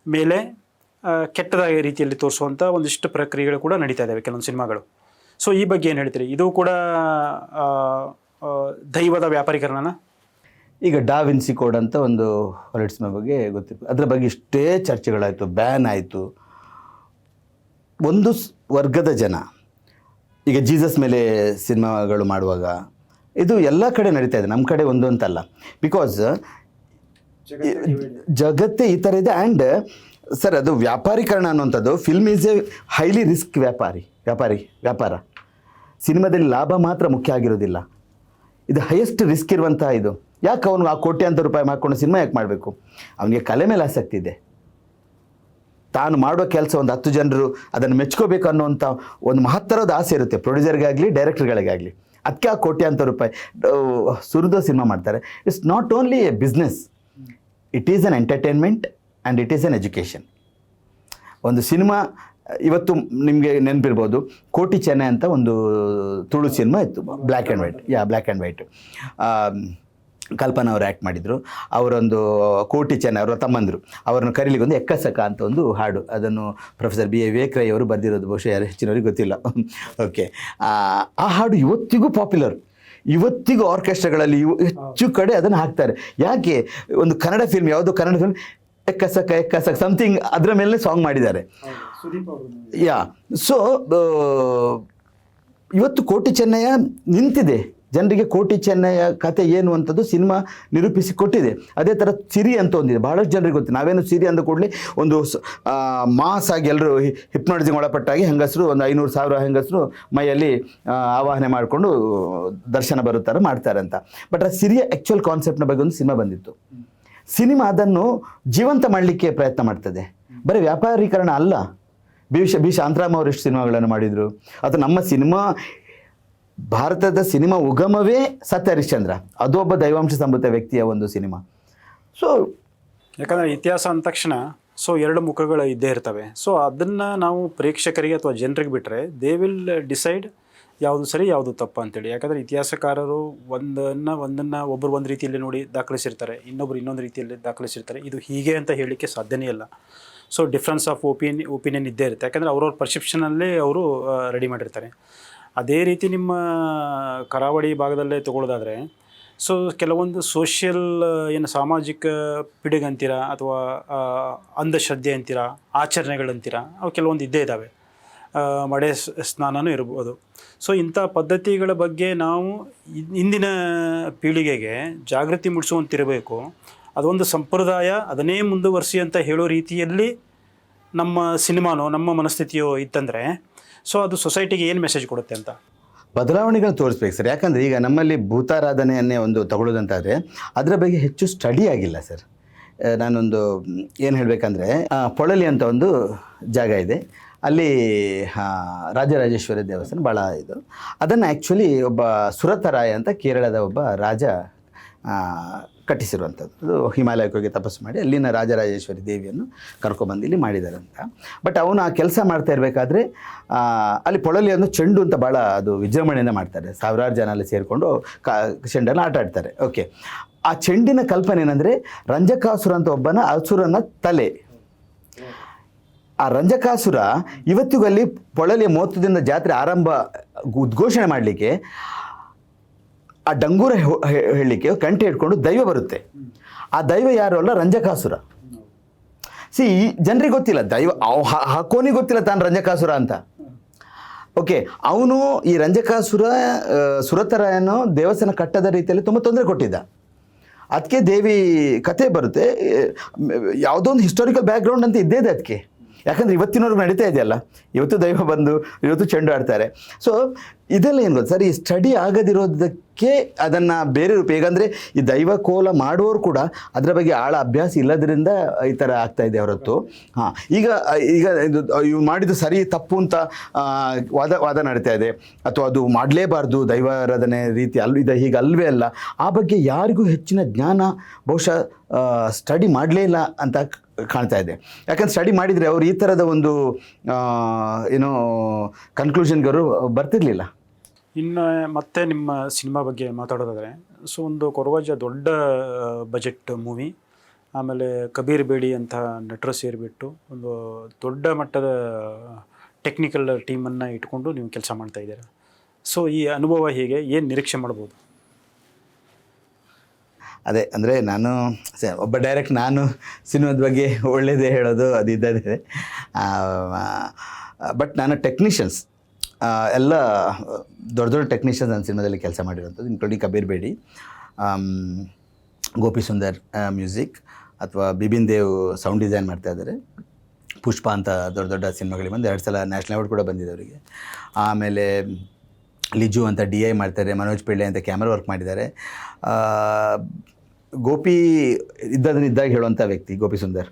Speaker 2: ಮೇಲೆ ಕೆಟ್ಟದಾಗಿ ರೀತಿಯಲ್ಲಿ ತೋರಿಸುವಂಥ ಒಂದಿಷ್ಟು ಪ್ರಕ್ರಿಯೆಗಳು ಕೂಡ ನಡೀತಾ ಇದ್ದಾವೆ ಕೆಲವೊಂದು ಸಿನಿಮಾಗಳು. ಸೊ ಈ ಬಗ್ಗೆ ಏನು ಹೇಳ್ತೀರಿ? ಇದು ಕೂಡ ದೈವದ ವ್ಯಾಪಾರೀಕರಣನ?
Speaker 3: ಈಗ ಡಾ ವಿನ್ಸಿ ಕೋಡ್ ಅಂತ ಒಂದು ಹಾಲಿವುಡ್ ಸಿನಿಮಾ ಬಗ್ಗೆ ಗೊತ್ತಿತ್ತು. ಅದರ ಬಗ್ಗೆ ಇಷ್ಟೇ ಚರ್ಚೆಗಳಾಯಿತು, ಬ್ಯಾನ್ ಆಯಿತು. ಒಂದು ವರ್ಗದ ಜನ ಈಗ ಜೀಸಸ್ ಮೇಲೆ ಸಿನಿಮಾಗಳು ಮಾಡುವಾಗ ಇದು ಎಲ್ಲ ಕಡೆ ನಡೀತಾ ಇದೆ, ನಮ್ಮ ಕಡೆ ಒಂದು ಅಂತಲ್ಲ. ಬಿಕಾಸ್ ಜಗತ್ತೇ ಈ ಥರ ಇದೆ. ಆ್ಯಂಡ್ ಸರ್, ಅದು ವ್ಯಾಪಾರೀಕರಣ ಅನ್ನುವಂಥದ್ದು, film is A highly risk ವ್ಯಾಪಾರ. ಸಿನಿಮಾದಲ್ಲಿ ಲಾಭ ಮಾತ್ರ ಮುಖ್ಯ ಆಗಿರೋದಿಲ್ಲ, ಇದು ಹೈಯೆಸ್ಟ್ ರಿಸ್ಕ್ ಇರುವಂಥ ಇದು. ಯಾಕೆ ಅವನು ಆ ಕೋಟ್ಯಾಂತರ ರೂಪಾಯಿ ಮಾಡ್ಕೊಂಡು ಸಿನಿಮಾ ಯಾಕೆ ಮಾಡಬೇಕು? ಅವನಿಗೆ ಕಲೆ ಮೇಲೆ ಆಸಕ್ತಿ ಇದೆ. ತಾನು ಮಾಡೋ ಕೆಲಸ ಒಂದು 10 ಜನರು ಅದನ್ನು ಮೆಚ್ಕೋಬೇಕು ಅನ್ನೋವಂಥ ಒಂದು ಮಹತ್ತರದ ಆಸೆ ಇರುತ್ತೆ ಪ್ರೊಡ್ಯೂಸರ್ಗಾಗಲಿ ಡೈರೆಕ್ಟರ್ಗಳಿಗಾಗಲಿ. ಅದಕ್ಕೆ ಆ ಕೋಟ್ಯಾಂತರ ರೂಪಾಯಿ ಸುರಿದೋ ಸಿನಿಮಾ ಮಾಡ್ತಾರೆ. It's not only A business, it is an entertainment and it is an education. ಒಂದು ಸಿನಿಮಾ ಇವತ್ತು ನಿಮಗೆ ನೆನಪಿರ್ಬೋದು, ಕೋಟಿ ಚೆನ್ನೈ ಅಂತ ಒಂದು ತುಳು ಸಿನಿಮಾ ಇತ್ತು, ಬ್ಲ್ಯಾಕ್ ಆ್ಯಂಡ್ ವೈಟ್. ಕಲ್ಪನಾ ಅವರು ಆ್ಯಕ್ಟ್ ಮಾಡಿದರು. ಅವರೊಂದು ಕೋಟಿ ಚೆನ್ನೈ ಅವರ ತಮ್ಮಂದರು ಅವರನ್ನು ಕರೀಲಿಕ್ಕೆ ಒಂದು ಎಕ್ಕಸಕ ಅಂತ ಒಂದು ಹಾಡು, ಅದನ್ನು ಪ್ರೊಫೆಸರ್ BA ವೇಕ್ರೈ ಅವರು ಬರೆದಿರೋದು, ಬಹುಶಃ ಯಾರು ಹೆಚ್ಚಿನವ್ರಿಗೆ ಗೊತ್ತಿಲ್ಲ. ಓಕೆ, ಆ ಹಾಡು ಇವತ್ತಿಗೂ ಪಾಪ್ಯುಲರ್. ಇವತ್ತಿಗೂ ಆರ್ಕೆಸ್ಟ್ರಾಗಳಲ್ಲಿ ಹೆಚ್ಚು ಕಡೆ ಅದನ್ನು ಹಾಕ್ತಾರೆ. ಯಾಕೆ? ಒಂದು ಕನ್ನಡ ಫಿಲ್ಮ್, ಯಾವುದೋ ಕನ್ನಡ ಫಿಲ್ಮ್ ಎಕ್ಕಸಕ ಸಮಥಿಂಗ್ ಅದರ ಮೇಲೆ ಸಾಂಗ್ ಮಾಡಿದ್ದಾರೆ. ಯಾ ಸೊ ಇವತ್ತು ಕೋಟಿ ಚೆನ್ನಯ್ಯ ನಿಂತಿದೆ. ಜನರಿಗೆ ಕೋಟಿ ಚೆನ್ನಯ್ಯ ಕತೆ ಏನು ಅಂತದ್ದು ಸಿನಿಮಾ ನಿರೂಪಿಸಿ ಕೊಟ್ಟಿದೆ. ಅದೇ ಥರ ಸಿರಿ ಅಂತ ಒಂದಿದೆ, ಭಾಳಷ್ಟು ಜನರಿಗೆ ಗೊತ್ತಿದೆ. ನಾವೇನು ಸಿರಿ ಅಂದ ಕೂಡಲೇ ಒಂದು ಮಾಸ್ ಆಗಿ ಎಲ್ಲರೂ ಹಿಪ್ನಾಟಿಸಿಂಗ್ ಒಳಪಟ್ಟಾಗಿ ಹೆಂಗಸರು ಒಂದು 500,000 ಹೆಂಗಸರು ಮೈಯಲ್ಲಿ ಆವಾಹನೆ ಮಾಡಿಕೊಂಡು ದರ್ಶನ ಬರುತ್ತಾರೆ ಮಾಡ್ತಾರೆ ಅಂತ. ಬಟ್ ಆ ಸಿರಿಯ ಆ್ಯಕ್ಚುಯಲ್ ಕಾನ್ಸೆಪ್ಟ್ನ ಬಗ್ಗೆ ಒಂದು ಸಿನಿಮಾ ಬಂದಿತ್ತು. ಸಿನಿಮಾ ಅದನ್ನು ಜೀವಂತ ಮಾಡಲಿಕ್ಕೆ ಪ್ರಯತ್ನ ಮಾಡ್ತದೆ, ಬರೀ ವ್ಯಾಪಾರೀಕರಣ ಅಲ್ಲ. ಬಿ ಶಾಂತರಾಮ್ ಅವರು ಎಷ್ಟು ಸಿನಿಮಾಗಳನ್ನು ಮಾಡಿದರು. ಅಥವಾ ನಮ್ಮ ಸಿನಿಮಾ, ಭಾರತದ ಸಿನಿಮಾ ಉಗಮವೇ ಸತ್ಯ ಹರಿಶ್ಚಂದ್ರ, ಅದು ಒಬ್ಬ ದೈವಾಂಶ ಸಂಭೂತ ವ್ಯಕ್ತಿಯ ಒಂದು ಸಿನಿಮಾ. ಸೊ
Speaker 2: ಯಾಕಂದರೆ ಇತಿಹಾಸ ಅಂದ ತಕ್ಷಣ ಸೊ 2 ಮುಖಗಳು ಇದ್ದೇ ಇರ್ತವೆ. ಸೊ ಅದನ್ನು ನಾವು ಪ್ರೇಕ್ಷಕರಿಗೆ ಅಥವಾ ಜನರಿಗೆ ಬಿಟ್ಟರೆ ದೇ ವಿಲ್ ಡಿಸೈಡ್ ಯಾವುದು ಸರಿ ಯಾವುದು ತಪ್ಪು ಅಂತೇಳಿ. ಯಾಕಂದರೆ ಇತಿಹಾಸಕಾರರು ಒಂದನ್ನು ಒಬ್ಬರು ಒಂದು ರೀತಿಯಲ್ಲಿ ನೋಡಿ ದಾಖಲಿಸಿರ್ತಾರೆ, ಇನ್ನೊಬ್ಬರು ಇನ್ನೊಂದು ರೀತಿಯಲ್ಲಿ ದಾಖಲಿಸಿರ್ತಾರೆ. ಇದು ಹೀಗೆ ಅಂತ ಹೇಳಲಿಕ್ಕೆ ಸಾಧ್ಯನೇ ಇಲ್ಲ. ಸೊ ಡಿಫ್ರೆನ್ಸ್ ಆಫ್ ಒಪಿನಿಯನ್ ಇದ್ದೇ ಇರುತ್ತೆ. ಯಾಕಂದರೆ ಅವ್ರವ್ರ ಪರ್ಸೆಪ್ಷನಲ್ಲಿ ಅವರು ರೆಡಿ ಮಾಡಿರ್ತಾರೆ. ಅದೇ ರೀತಿ ನಿಮ್ಮ ಕರಾವಳಿ ಭಾಗದಲ್ಲೇ ತೊಗೊಳ್ಳೋದಾದರೆ ಸೊ ಕೆಲವೊಂದು ಸೋಷಿಯಲ್ ಏನು ಸಾಮಾಜಿಕ ಪಿಡುಗು ಅಂತೀರ ಅಥವಾ ಅಂಧಶ್ರದ್ಧೆ ಅಂತೀರ, ಆಚರಣೆಗಳಂತೀರ, ಅವು ಕೆಲವೊಂದು ಇದ್ದೇ ಇದ್ದಾವೆ. ಮಡೆ ಸ್ನಾನನೂ ಇರ್ಬೋದು. ಸೊ ಇಂಥ ಪದ್ಧತಿಗಳ ಬಗ್ಗೆ ನಾವು ಇಂದಿನ ಪೀಳಿಗೆಗೆ ಜಾಗೃತಿ ಮೂಡಿಸುವಂತಿರಬೇಕು. ಅದೊಂದು ಸಂಪ್ರದಾಯ, ಅದನ್ನೇ ಮುಂದುವರಿಸಿ ಅಂತ ಹೇಳೋ ರೀತಿಯಲ್ಲಿ ನಮ್ಮ ಸಿನಿಮಾನೋ ನಮ್ಮ ಮನಸ್ಥಿತಿಯೋ ಇತ್ತಂದರೆ ಸೊ ಅದು ಸೊಸೈಟಿಗೆ ಏನು ಮೆಸೇಜ್ ಕೊಡುತ್ತೆ ಅಂತ
Speaker 3: ಬದಲಾವಣೆಗಳು ತೋರಿಸ್ಬೇಕು ಸರ್. ಯಾಕಂದರೆ ಈಗ ನಮ್ಮಲ್ಲಿ ಭೂತಾರಾಧನೆಯನ್ನೇ ಒಂದು ತಗೊಳ್ಳೋದಂತಾದರೆ ಅದರ ಬಗ್ಗೆ ಹೆಚ್ಚು ಸ್ಟಡಿ ಆಗಿಲ್ಲ ಸರ್. ನಾನೊಂದು ಏನು ಹೇಳಬೇಕಂದ್ರೆ, ಪೊಳಲಿ ಅಂತ ಒಂದು ಜಾಗ ಇದೆ, ಅಲ್ಲಿ ರಾಜರಾಜೇಶ್ವರಿ ದೇವಸ್ಥಾನ ಭಾಳ ಇದು. ಅದನ್ನು ಆ್ಯಕ್ಚುಲಿ ಒಬ್ಬ ಸುರತರಾಯ ಅಂತ ಕೇರಳದ ಒಬ್ಬ ರಾಜ ಕಟ್ಟಿಸಿರುವಂಥದ್ದು. ಅದು ಹಿಮಾಲಯಕ್ಕೆ ಹೋಗಿ ತಪಸ್ಸು ಮಾಡಿ ಅಲ್ಲಿನ ರಾಜರಾಜೇಶ್ವರಿ ದೇವಿಯನ್ನು ಕರ್ಕೊಬಂದು ಇಲ್ಲಿ ಮಾಡಿದ್ದಾರೆ ಅಂತ. ಬಟ್ ಅವನು ಆ ಕೆಲಸ ಮಾಡ್ತಾ ಇರಬೇಕಾದ್ರೆ ಅಲ್ಲಿ ಪೊಳಲಿಯನ್ನು ಚೆಂಡು ಅಂತ ಭಾಳ ಅದು ವಿಜೃಂಭಣೆಯಿಂದ ಮಾಡ್ತಾರೆ. 1000 ಜನ ಅಲ್ಲಿ ಸೇರಿಕೊಂಡು ಚೆಂಡನ್ನು ಆಟ ಆಡ್ತಾರೆ. ಓಕೆ, ಆ ಚೆಂಡಿನ ಕಲ್ಪನೆ ಏನಂದರೆ ರಂಜಕಾಸುರ ಅಂತ ಒಬ್ಬನ ಅಸುರನ ತಲೆ. ಆ ರಂಜಕಾಸುರ ಇವತ್ತಿಗೂ ಅಲ್ಲಿ ಪೊಳಲಿಯ 30 ದಿನದ ಜಾತ್ರೆ ಆರಂಭ ಉದ್ಘೋಷಣೆ ಮಾಡಲಿಕ್ಕೆ ಆ ಡಂಗೂರ ಹೇಳಲಿಕ್ಕೆ ಕಂಠೆ ಹಿಡ್ಕೊಂಡು ದೈವ ಬರುತ್ತೆ. ಆ ದೈವ ಯಾರು ಅಲ್ಲ, ರಂಜಕಾಸುರ. ಸಿ ಜನರಿಗೆ ಗೊತ್ತಿಲ್ಲ, ದೈವ ಹಾಕೋನಿಗೆ ಗೊತ್ತಿಲ್ಲ ತಾನು ರಂಜಕಾಸುರ ಅಂತ. ಓಕೆ, ಅವನು ಈ ರಂಜಕಾಸುರ ಸುರತರಾಯನು ದೇವಸ್ಥಾನ ಕಟ್ಟದ ರೀತಿಯಲ್ಲಿ ತುಂಬ ತೊಂದರೆ ಕೊಟ್ಟಿದ್ದ. ಅದಕ್ಕೆ ದೇವಿ ಕಥೆ ಬರುತ್ತೆ. ಯಾವುದೋ ಒಂದು ಹಿಸ್ಟಾರಿಕಲ್ ಬ್ಯಾಕ್ಗ್ರೌಂಡ್ ಅಂತ ಇದ್ದೇ ಇದೆ ಅದಕ್ಕೆ. ಯಾಕಂದರೆ ಇವತ್ತಿನವ್ರಿಗೆ ನಡೀತಾ ಇದೆಯಲ್ಲ, ಇವತ್ತು ದೈವ ಬಂದು ಇವತ್ತು ಚೆಂಡು ಆಡ್ತಾರೆ. ಸೊ ಇದೆಲ್ಲ ಏನು ಗೊತ್ತು ಸರ್, ಈ ಸ್ಟಡಿ ಆಗದಿರೋದಕ್ಕೆ ಅದನ್ನು ಬೇರೆ ರೂಪ. ಹೇಗಂದರೆ ಈ ದೈವ ಕೋಲ ಮಾಡುವವರು ಕೂಡ ಅದರ ಬಗ್ಗೆ ಆಳ ಅಭ್ಯಾಸ ಇಲ್ಲದ್ರಿಂದ ಈ ಥರ ಆಗ್ತಾಯಿದೆ ಹೊರತು. ಈಗ ಇವು ಮಾಡಿದ್ದು ಸರಿ ತಪ್ಪು ಅಂತ ವಾದ ನಡೀತಾ ಇದೆ, ಅಥವಾ ಅದು ಮಾಡಲೇಬಾರ್ದು ದೈವಾರಾಧನೆ ರೀತಿ ಇದು ಹೀಗೆ ಅಲ್ವೇ ಅಲ್ಲ. ಆ ಬಗ್ಗೆ ಯಾರಿಗೂ ಹೆಚ್ಚಿನ ಜ್ಞಾನ ಬಹುಶಃ ಸ್ಟಡಿ ಮಾಡಲೇ ಇಲ್ಲ ಅಂತ ಕಾಣ್ತಾ ಇದೆ. ಯಾಕಂದ್ರೆ ಸ್ಟಡಿ ಮಾಡಿದರೆ ಅವರು ಈ ಥರದ ಒಂದು ಏನೋ ಕನ್ಕ್ಲೂಷನ್ಗೆ ಅವರು ಬರ್ತಿರ್ಲಿಲ್ಲ.
Speaker 2: ಇನ್ನು ಮತ್ತೆ ನಿಮ್ಮ ಸಿನಿಮಾ ಬಗ್ಗೆ ಮಾತಾಡೋದಾದರೆ ಸೊ ಒಂದು ಕೊರವಜ್ಜ ದೊಡ್ಡ ಬಜೆಟ್ ಮೂವಿ, ಆಮೇಲೆ ಕಬೀರ್ ಬೇಡಿ ಅಂತ ನಟರು ಸೇರಿಬಿಟ್ಟು ಒಂದು ದೊಡ್ಡ ಮಟ್ಟದ ಟೆಕ್ನಿಕಲ್ ಟೀಮನ್ನು ಇಟ್ಕೊಂಡು ನೀವು ಕೆಲಸ ಮಾಡ್ತಾಯಿದ್ದೀರಾ. ಸೊ ಈ ಅನುಭವ ಹೇಗೆ, ಏನು ನಿರೀಕ್ಷೆ ಮಾಡ್ಬೋದು?
Speaker 3: ಅದೇ ಅಂದರೆ ನಾನು ಒಬ್ಬ ಡೈರೆಕ್ಟ್ ನಾನು ಸಿನಿಮಾದ ಬಗ್ಗೆ ಒಳ್ಳೆಯದೇ ಹೇಳೋದು ಅದು ಇದ್ದದೇ. ಬಟ್ ನಾನು ಟೆಕ್ನಿಷಿಯನ್ಸ್ ಎಲ್ಲ ದೊಡ್ಡ ಟೆಕ್ನಿಷಿಯನ್ಸ್ ನನ್ನ ಸಿನಿಮಾದಲ್ಲಿ ಕೆಲಸ ಮಾಡಿರೋಂಥದ್ದು, ಇನ್ಕ್ಲೂಡಿಂಗ್ ಕಬೀರ್ ಬೇಡಿ, ಗೋಪಿ ಸುಂದರ್ ಮ್ಯೂಸಿಕ್, ಅಥವಾ ಬಿಬಿನ್ ದೇವ್ ಸೌಂಡ್ ಡಿಸೈನ್ ಮಾಡ್ತಾಯಿದ್ದಾರೆ. ಪುಷ್ಪ ಅಂತ ದೊಡ್ಡ ಸಿನಿಮಾಗಳಿಗೆ ಬಂದು 2 ಸಲ ನ್ಯಾಷನಲ್ ಅವಾರ್ಡ್ ಕೂಡ ಬಂದಿದೆ ಅವರಿಗೆ. ಆಮೇಲೆ ಲಿಜು ಅಂತ DI ಮಾಡ್ತಾರೆ, ಮನೋಜ್ ಪಿಳ್ಳೆ ಅಂತ ಕ್ಯಾಮ್ರಾ ವರ್ಕ್ ಮಾಡಿದ್ದಾರೆ. ಗೋಪಿ ಇದ್ದಾಗ ಹೇಳುವಂಥ ವ್ಯಕ್ತಿ ಗೋಪಿ ಸುಂದರ್,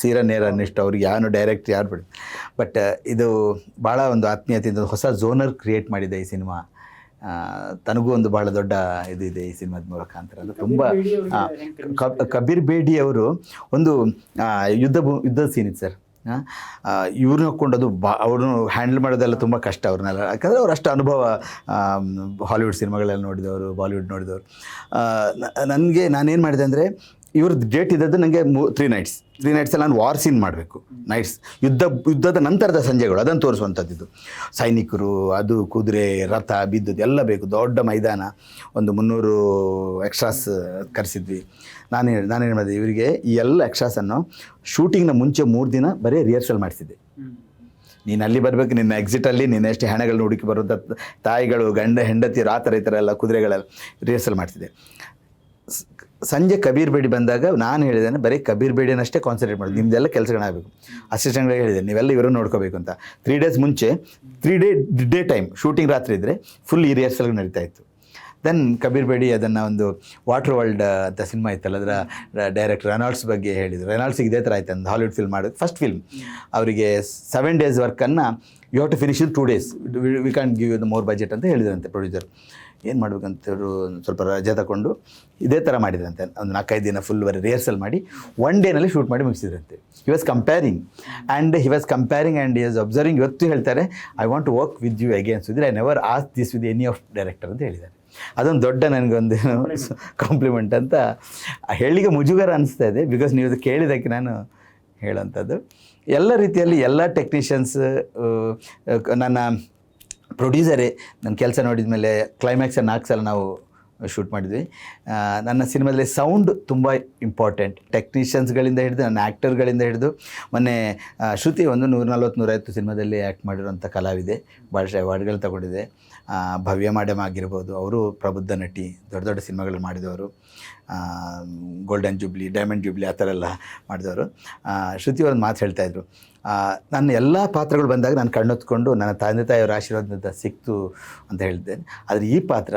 Speaker 3: ಸೀರಾ ನೇರ ನಿಷ್ಠ, ಅವ್ರಿಗೆ ಯಾರು ಡೈರೆಕ್ಟ್ ಯಾರು ಬಿಡಿ. ಬಟ್ ಇದು ಭಾಳ ಒಂದು ಆತ್ಮೀಯತೆಯಿಂದ ಹೊಸ ಝೋನರ್ ಕ್ರಿಯೇಟ್ ಮಾಡಿದೆ ಈ ಸಿನಿಮಾ. ತನಗೂ ಒಂದು ಭಾಳ ದೊಡ್ಡ ಇದೆ ಈ ಸಿನಿಮಾದ ಮೂಲಕ ಅಂತ. ಅದು ತುಂಬ ಕಬೀರ್ ಬೇಡಿ ಅವರು ಒಂದು ಯುದ್ಧದ ಸೀನ್ ಇತ್ತು ಸರ್. ಇವ್ರನ್ನ ಹಾಕ್ಕೊಂಡು ಅದು ಅವ್ರನ್ನ ಹ್ಯಾಂಡಲ್ ಮಾಡೋದೆಲ್ಲ ತುಂಬ ಕಷ್ಟ ಅವ್ರನ್ನೆಲ್ಲ. ಯಾಕಂದರೆ ಅವ್ರು ಅಷ್ಟು ಅನುಭವ ಹಾಲಿವುಡ್ ಸಿನಿಮಾಗಳೆಲ್ಲ ನೋಡಿದವರು, ಬಾಲಿವುಡ್ ನೋಡಿದವರು. ನಾನೇನು ಮಾಡಿದೆ ಅಂದರೆ ಇವ್ರದ್ದು ಡೇಟ್ ಇದ್ದದ್ದು ನನಗೆ 3 ನೈಟ್ಸಲ್ಲಿ ನಾನು ವಾರ್ ಸೀನ್ ಮಾಡಬೇಕು. ಯುದ್ಧದ ನಂತರದ ಸಂಜೆಗಳು ಅದನ್ನು ತೋರಿಸುವಂಥದ್ದು. ಸೈನಿಕರು, ಅದು ಕುದುರೆ, ರಥ, ಬಿದ್ದದ್ದು ಎಲ್ಲ ಬೇಕು. ದೊಡ್ಡ ಮೈದಾನ, ಒಂದು 300 ಎಕ್ಸ್ಟ್ರಾಸ್ ಕರೆಸಿದ್ವಿ. ನಾನೇನು ಮಾಡಿದೆ, ಇವರಿಗೆ ಈ ಎಲ್ಲ ಎಕ್ಸ್ಟ್ರಾಸನ್ನು ಶೂಟಿಂಗ್ನ ಮುಂಚೆ 3 ದಿನ ಬರೀ ರಿಹರ್ಸಲ್ ಮಾಡಿಸಿದ್ದೆ. ನೀನು ಅಲ್ಲಿ ಬರಬೇಕು, ನಿನ್ನ ಎಕ್ಸಿಟಲ್ಲಿ ನಿನ್ನ ಎಷ್ಟು ಹೆಣಗಳನ್ನ ಹುಡುಕಿ ಬರುವಂಥ ತಾಯಿಗಳು, ಗಂಡ ಹೆಂಡತಿ, ಆ ಥರ ಎಲ್ಲ ಕುದುರೆಗಳೆಲ್ಲ ರಿಹರ್ಸಲ್ ಮಾಡ್ತಿದ್ದೆ. ಸಂಜೆ ಕಬೀರ್ ಬೇಡಿ ಬಂದಾಗ ನಾನು ಹೇಳಿದ್ದೇನೆ, ಬರೀ ಕಬೀರ್ ಬೇಡಿನಷ್ಟೇ ಕಾನ್ಸಂಟ್ರೇಟ್ ಮಾಡೋದು, ನಿಮ್ಮದೆಲ್ಲ ಕೆಲಸಗಳಾಗಬೇಕು. ಅಸಿಸ್ಟೆಂಟ್ಗಳಿಗೆ ಹೇಳಿದೆ, ನೀವೆಲ್ಲ ಇವರನ್ನು ನೋಡ್ಕೋಬೇಕು ಅಂತ. 3 ಡೇಸ್ ಮುಂಚೆ 3 ಡೇ ಟೈಮ್ ಶೂಟಿಂಗ್ ರಾತ್ರಿ ಇದ್ದರೆ ಫುಲ್ ಈ ರಿಹರ್ಸಲ್ ನಡೀತಾ ಇತ್ತು. ದೆನ್ ಕಬೀರ್ ಬೇಡಿ ಅದನ್ನು ಒಂದು ವಾಟರ್ ವರ್ಲ್ಡ್ ಅಂತ ಸಿನಿಮಾ ಇತ್ತಲ್ಲ, ಅದರ ಡೈರೆಕ್ಟರ್ ರೆನಾಲ್ಡ್ಸ್ ಬಗ್ಗೆ ಹೇಳಿದರು. ರೆನಾಲ್ಡ್ಸಿಗೆ ಇದೇ ಥರ ಆಯ್ತು, ಒಂದು ಹಾಲಿವುಡ್ ಫಿಲ್ಮ್ ಮಾಡೋದು, ಫಸ್ಟ್ ಫಿಲ್ಮ್. ಅವರಿಗೆ 7 ಡೇಸ್ ವರ್ಕನ್ನು you have to finish in 2 days, we can give you the more budget ಅಂತ ಹೇಳಿದ್ರಂತೆ ಪ್ರೊಡ್ಯೂಸರ್. ಏನು ಮಾಡ್ಬೇಕಂತವರು ಸ್ವಲ್ಪ ರಜೆ ತಗೊಂಡು ಇದೇ ಥರ ಮಾಡಿದ್ರಂತೆ. ಒಂದು 4-5 ದಿನ ಫುಲ್ ರಿಹರ್ಸಲ್ ಮಾಡಿ 1 ಡೇನಲ್ಲಿ ಶೂಟ್ ಮಾಡಿ ಮುಗಿಸಿದ್ರಂತೆ. He was comparing and he was observing. ಇವತ್ತು ಹೇಳ್ತಾರೆ, I want to work with you again Sudheer, I never ask this with any of director ಅಂತ ಹೇಳಿದ್ದಾರೆ. ಅದೊಂದು ದೊಡ್ಡ ನನಗೊಂದು ಕಾಂಪ್ಲಿಮೆಂಟ್ ಅಂತ ಹೇಳಿಗೆ ಮುಜುಗರ ಅನಿಸ್ತಾ ಇದೆ, ಬಿಕಾಸ್ ನೀವು ಅದು ಕೇಳಿದ್ದಕ್ಕೆ ನಾನು ಹೇಳೋಂಥದ್ದು. ಎಲ್ಲ ರೀತಿಯಲ್ಲಿ ಎಲ್ಲ ಟೆಕ್ನಿಷಿಯನ್ಸ್, ನನ್ನ ಪ್ರೊಡ್ಯೂಸರೇ ನನ್ನ ಕೆಲಸ ನೋಡಿದ ಮೇಲೆ ಕ್ಲೈಮ್ಯಾಕ್ಸ್ 4 ಸಲ ನಾವು ಶೂಟ್ ಮಾಡಿದ್ವಿ. ನನ್ನ ಸಿನಿಮಾದಲ್ಲಿ ಸೌಂಡ್ ತುಂಬ ಇಂಪಾರ್ಟೆಂಟ್. ಟೆಕ್ನಿಷಿಯನ್ಸ್ಗಳಿಂದ ಹಿಡಿದು ನನ್ನ ಆ್ಯಕ್ಟರ್ಗಳಿಂದ ಹಿಡಿದು, ಮೊನ್ನೆ ಶ್ರುತಿ ಒಂದು 140-150 ಸಿನಿಮಾದಲ್ಲಿ ಆ್ಯಕ್ಟ್ ಮಾಡಿರುವಂಥ ಕಲಾವಿದೆ, ಭಾಳಷ್ಟು ಅವಾರ್ಡ್ಗಳು ತಗೊಂಡಿದೆ. ಭವ್ಯ ಮಾಡೆಮ್ ಆಗಿರ್ಬೋದು, ಅವರು ಪ್ರಬುದ್ಧ ನಟಿ, ದೊಡ್ಡ ದೊಡ್ಡ ಸಿನಿಮಾಗಳು ಮಾಡಿದವರು, ಗೋಲ್ಡನ್ ಜೂಬ್ಲಿ, ಡೈಮಂಡ್ ಜೂಬ್ಲಿ ಆ ಥರ ಎಲ್ಲ ಮಾಡಿದವರು. ಶ್ರುತಿ ಒಂದು ಮಾತು ಹೇಳ್ತಾಯಿದ್ರು, ನನ್ನ ಎಲ್ಲ ಪಾತ್ರಗಳು ಬಂದಾಗ ನಾನು ಕಣ್ಣೊತ್ಕೊಂಡು ನನ್ನ ತಂದೆ ತಾಯಿಯವರ ಆಶೀರ್ವಾದದಿಂದ ಸಿಕ್ತು ಅಂತ ಹೇಳಿದ್ದೇನೆ. ಆದರೆ ಈ ಪಾತ್ರ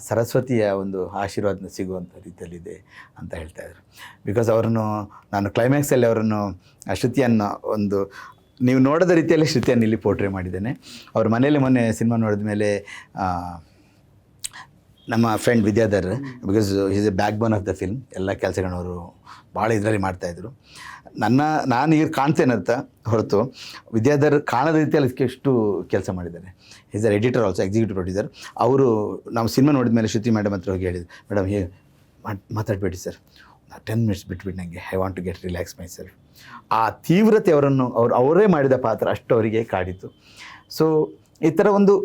Speaker 3: ಸರಸ್ವತಿಯ ಒಂದು ಆಶೀರ್ವಾದ ಸಿಗುವಂಥ ರೀತಿಯಲ್ಲಿದೆ ಅಂತ ಹೇಳ್ತಾಯಿದ್ರು. ಬಿಕಾಸ್ ಅವರನ್ನು ನಾನು ಕ್ಲೈಮ್ಯಾಕ್ಸಲ್ಲಿ ಅವರನ್ನು ಶ್ರುತಿಯನ್ನು ಒಂದು ನೀವು ನೋಡೋದ ರೀತಿಯಲ್ಲಿ ಶ್ರುತಿಯನ್ನು ಇಲ್ಲಿ ಪೋರ್ಟ್ರೇ ಮಾಡಿದ್ದೇನೆ. ಅವ್ರ ಮನೇಲಿ ಮೊನ್ನೆ ಸಿನಿಮಾ ನೋಡಿದ ಮೇಲೆ ನಮ್ಮ friend Vidyadhar, because is A back bone of the film, ಎಲ್ಲ ಕೆಲಸಗಳವರು ಭಾಳ ಇದರಲ್ಲಿ ಮಾಡ್ತಾಯಿದ್ರು. ನಾನು ಈಗ ಕಾಣ್ತೇನಂತ ಹೊರತು ವಿದ್ಯಾಧರ್ ಕಾಣದ ರೀತಿಯಲ್ಲಿ ಎಷ್ಟು ಕೆಲಸ ಮಾಡಿದ್ದಾರೆ. Is a editor also, executive producer. ಅವರು ನಾವು ಸಿನಿಮಾ ನೋಡಿದ ಮೇಲೆ ಶ್ರುತಿ ಮೇಡಮ್ ಹತ್ರ ಹೋಗಿ ಹೇಳಿದ್ರು, ಮೇಡಮ್ ಮಾತಾಡಬೇಡಿ ಸರ್, 10 ಮಿನಿಟ್ಸ್ ಬಿಟ್ಬಿಟ್ಟು ನನಗೆ I want to get relax myself. ಆ ತೀವ್ರತೆ ಅವರೇ ಮಾಡಿದ ಪಾತ್ರ ಅಷ್ಟು ಅವರಿಗೆ ಕಾಡಿತು. ಸೊ ಈ ಥರ ಒಂದು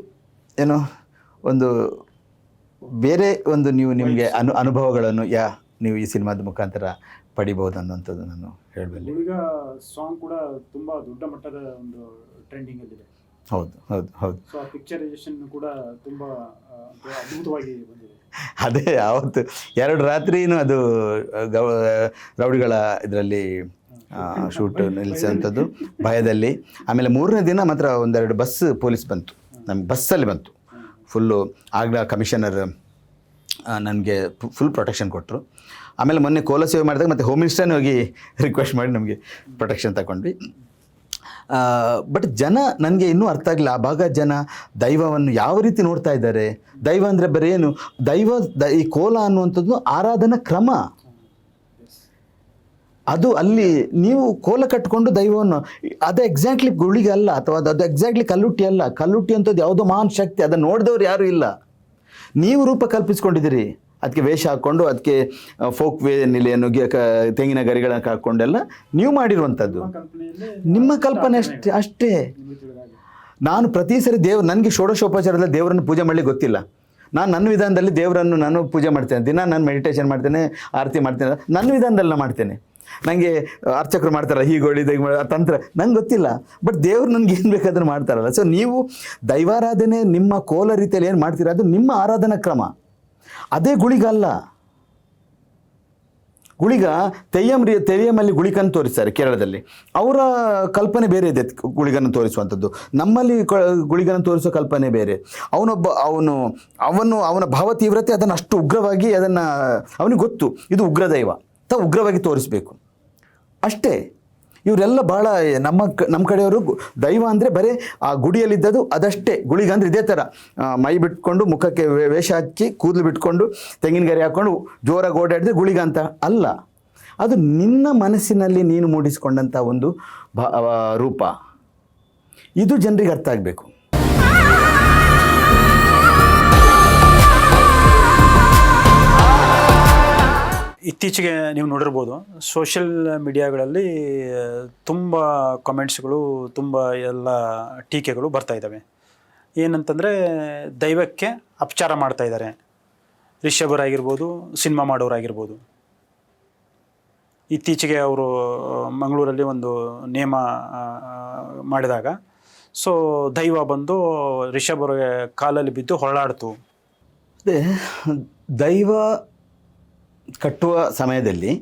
Speaker 3: ಏನೋ ಒಂದು ಬೇರೆ ಒಂದು ನಿಮಗೆ ಅನುಭವಗಳನ್ನು ನೀವು ಈ ಸಿನಿಮಾದ ಮುಖಾಂತರ ಪಡಿಬಹುದು ಅನ್ನುವಂಥದ್ದು ನಾನು ಹೇಳಬಲ್ಲೆ.
Speaker 2: ಈಗ ಸಾಂಗ್ ಕೂಡ ತುಂಬ ದೊಡ್ಡ ಮಟ್ಟದ ಒಂದು ಟ್ರೆಂಡಿಂಗ್ ಅಲ್ಲಿದೆ.
Speaker 3: ಹೌದು.
Speaker 2: ಸೊ ಆ ಪಿಕ್ಚರೈಸೇಷನ್ ಕೂಡ ತುಂಬ ಅದ್ಭುತವಾಗಿ ಬಂದಿದೆ.
Speaker 3: ಅದೇ ಆವತ್ತು 2 ರಾತ್ರಿನೂ ಅದು ರೌಡಿಗಳ ಇದರಲ್ಲಿ ಶೂಟ್ ನಿಲ್ಲಿಸುವಂಥದ್ದು ಭಯದಲ್ಲಿ. ಆಮೇಲೆ 3ನೇ ದಿನ ಮಾತ್ರ 1-2 ಬಸ್ ಪೊಲೀಸ್ ಬಂತು, ನಮ್ಗೆ ಬಸ್ಸಲ್ಲಿ ಬಂತು ಫುಲ್ಲು. ಆಗ ಕಮಿಷನರ್ ನನಗೆ ಫುಲ್ ಪ್ರೊಟೆಕ್ಷನ್ ಕೊಟ್ಟರು. ಆಮೇಲೆ ಮೊನ್ನೆ ಕೋಲ ಸೇವೆ ಮಾಡಿದಾಗ ಮತ್ತು ಹೋಮ್ ಮಿನಿಸ್ಟರ್ನೇ ಹೋಗಿ ರಿಕ್ವೆಸ್ಟ್ ಮಾಡಿ ನಮಗೆ ಪ್ರೊಟೆಕ್ಷನ್ ತಗೊಂಡ್ವಿ. ಬಟ್ ಜನ ನನಗೆ ಇನ್ನೂ ಅರ್ಥ ಆಗಲಿಲ್ಲ, ಆ ಭಾಗ ಜನ ದೈವವನ್ನು ಯಾವ ರೀತಿ ನೋಡ್ತಾ ಇದ್ದಾರೆ. ದೈವ ಅಂದರೆ ಬರೀ ಏನು, ಈ ಕೋಲ ಅನ್ನುವಂಥದ್ದು ಆರಾಧನಾ ಕ್ರಮ. ಅದು ಅಲ್ಲಿ ನೀವು ಕೋಲ ಕಟ್ಟಿಕೊಂಡು ದೈವವನ್ನು, ಅದು ಎಕ್ಸಾಕ್ಟ್ಲಿ ಗುಳಿಗೆ ಅಲ್ಲ, ಅಥವಾ ಅದು ಎಕ್ಸಾಕ್ಟ್ಲಿ ಕಲ್ಲುಟ್ಟಿ ಅಲ್ಲ. ಕಲ್ಲುಟ್ಟಿ ಅಂಥದ್ದು ಯಾವುದೋ ಮಹಾನ್ ಶಕ್ತಿ, ಅದನ್ನು ನೋಡಿದವ್ರು ಯಾರೂ ಇಲ್ಲ. ನೀವು ರೂಪ ಕಲ್ಪಿಸ್ಕೊಂಡಿದ್ದೀರಿ, ಅದಕ್ಕೆ ವೇಷ ಹಾಕ್ಕೊಂಡು, ಅದಕ್ಕೆ ಫೋಕ್ ವೇ ನಿಲೆಯನ್ನು, ತೆಂಗಿನ ಗರಿಗಳನ್ನು ಹಾಕ್ಕೊಂಡೆಲ್ಲ ನೀವು ಮಾಡಿರುವಂಥದ್ದು ನಿಮ್ಮ ಕಲ್ಪನೆ ಅಷ್ಟೇ. ನಾನು ಪ್ರತಿ ಸರಿ ನನಗೆ ಷೋಡಶೋಪಚಾರದಲ್ಲಿ ದೇವರನ್ನು ಪೂಜೆ ಮಾಡಲಿಕ್ಕೆ ಗೊತ್ತಿಲ್ಲ. ನನ್ನ ವಿಧಾನದಲ್ಲಿ ದೇವರನ್ನು ನಾನು ಪೂಜೆ ಮಾಡ್ತೇನೆ, ದಿನ ನಾನು ಮೆಡಿಟೇಷನ್ ಮಾಡ್ತೇನೆ, ಆರತಿ ಮಾಡ್ತೇನೆ, ನನ್ನ ವಿಧಾನದಲ್ಲಿ ಮಾಡ್ತೇನೆ. ನನಗೆ ಅರ್ಚಕರು ಮಾಡ್ತಾರಲ್ಲ, ಹೀಗೆ ಹೊಡಿದ ತಂತ್ರ ನಂಗೆ ಗೊತ್ತಿಲ್ಲ, ಬಟ್ ದೇವ್ರು ನನಗೆ ಏನು ಬೇಕಾದ್ರೂ ಮಾಡ್ತಾರಲ್ಲ. ಸೊ ನೀವು ದೈವಾರಾಧನೆ ನಿಮ್ಮ ಕೋಲ ರೀತಿಯಲ್ಲಿ ಏನು ಮಾಡ್ತೀರ, ಅದು ನಿಮ್ಮ ಆರಾಧನಾ ಕ್ರಮ, ಅದೇ ಗುಳಿಗಲ್ಲ. ಗುಳಿಗ ತೆಯ್ಯಮಲ್ಲಿ ಗುಳಿಗನ್ನು ತೋರಿಸ್ತಾರೆ ಕೇರಳದಲ್ಲಿ, ಅವರ ಕಲ್ಪನೆ ಬೇರೆ ಇದೆ ಗುಳಿಗನ್ನು ತೋರಿಸುವಂಥದ್ದು. ನಮ್ಮಲ್ಲಿ ಗುಳಿಗನ್ನು ತೋರಿಸೋ ಕಲ್ಪನೆ ಬೇರೆ. ಅವನ ಭಾವ ತೀವ್ರತೆ ಅದನ್ನು ಅಷ್ಟು ಉಗ್ರವಾಗಿ ಅವನಿಗೆ ಗೊತ್ತು, ಇದು ಉಗ್ರದೈವ ಉಗ್ರವಾಗಿ ತೋರಿಸಬೇಕು ಅಷ್ಟೇ. ಇವರೆಲ್ಲ ಭಾಳ ನಮ್ಮ ಕಡೆಯವರು ದೈವ ಅಂದರೆ ಬರೀ ಆ ಗುಡಿಯಲ್ಲಿದ್ದದು ಅದಷ್ಟೇ. ಗುಳಿಗ ಅಂದರೆ ಇದೇ ಥರ ಮೈ ಬಿಟ್ಕೊಂಡು, ಮುಖಕ್ಕೆ ವೇಷ ಹಚ್ಚಿ, ಕೂದಲು ಬಿಟ್ಕೊಂಡು, ತೆಂಗಿನ ಗರಿ ಹಾಕ್ಕೊಂಡು ಜೋರಾಗಿ ಓಡಾಡಿದ್ರೆ ಗುಳಿಗ ಅಂತ ಅಲ್ಲ. ಅದು ನಿನ್ನ ಮನಸ್ಸಿನಲ್ಲಿ ನೀನು ಮೂಡಿಸಿಕೊಂಡಂಥ ಒಂದು ರೂಪ. ಇದು ಜನರಿಗೆ ಅರ್ಥ ಆಗಬೇಕು.
Speaker 2: ಇತ್ತೀಚೆಗೆ ನೀವು ನೋಡಿರ್ಬೋದು ಸೋಷಿಯಲ್ ಮೀಡಿಯಾಗಳಲ್ಲಿ ತುಂಬ ಕಮೆಂಟ್ಸ್ಗಳು, ತುಂಬ ಎಲ್ಲ ಟೀಕೆಗಳು ಬರ್ತಾ ಇದ್ದಾವೆ. ಏನಂತಂದರೆ ದೈವಕ್ಕೆ ಅಪಚಾರ ಮಾಡ್ತಾ ಇದ್ದಾರೆ. ರಿಷಭರಾಗಿರ್ಬೋದು, ಸಿನಿಮಾ ಮಾಡೋರಾಗಿರ್ಬೋದು. ಇತ್ತೀಚೆಗೆ ಅವರು ಮಂಗಳೂರಲ್ಲಿ ಒಂದು ನೇಮ ಮಾಡಿದಾಗ ಸೊ ದೈವ ಬಂದು ರಿಷಭರ ಕಾಲಲ್ಲಿ ಬಿದ್ದು ಹೊರಳಾಡ್ತು.
Speaker 3: ಅದೇ ದೈವ ಕಟ್ಟುವ ಸಮಯದಲ್ಲಿ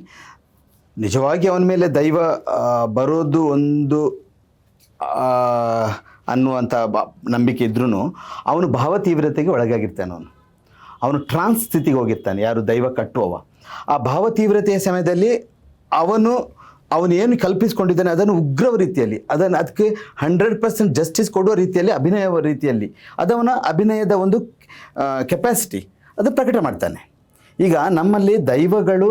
Speaker 3: ನಿಜವಾಗಿ ಅವನ ಮೇಲೆ ದೈವ ಬರೋದು ಒಂದು ಅನ್ನುವಂಥ ನಂಬಿಕೆ ಇದ್ರೂ ಅವನು ಭಾವತೀವ್ರತೆಗೆ ಒಳಗಾಗಿರ್ತಾನೆ. ಅವನು ಟ್ರಾನ್ಸ್ ಸ್ಥಿತಿಗೆ ಹೋಗಿರ್ತಾನೆ. ಯಾರು ದೈವ ಕಟ್ಟುವವ ಆ ಭಾವತೀವ್ರತೆಯ ಸಮಯದಲ್ಲಿ ಅವನೇನು ಕಲ್ಪಿಸ್ಕೊಂಡಿದ್ದಾನೆ ಅದನ್ನು ಉಗ್ರವ ರೀತಿಯಲ್ಲಿ, ಅದಕ್ಕೆ 100% ಜಸ್ಟಿಸ್ ಕೊಡುವ ರೀತಿಯಲ್ಲಿ, ಅಭಿನಯ ರೀತಿಯಲ್ಲಿ ಅದವನ ಅಭಿನಯದ ಒಂದು ಕೆಪಾಸಿಟಿ ಅದು ಪ್ರಕಟ ಮಾಡ್ತಾನೆ. ಈಗ ನಮ್ಮಲ್ಲಿ ದೈವಗಳು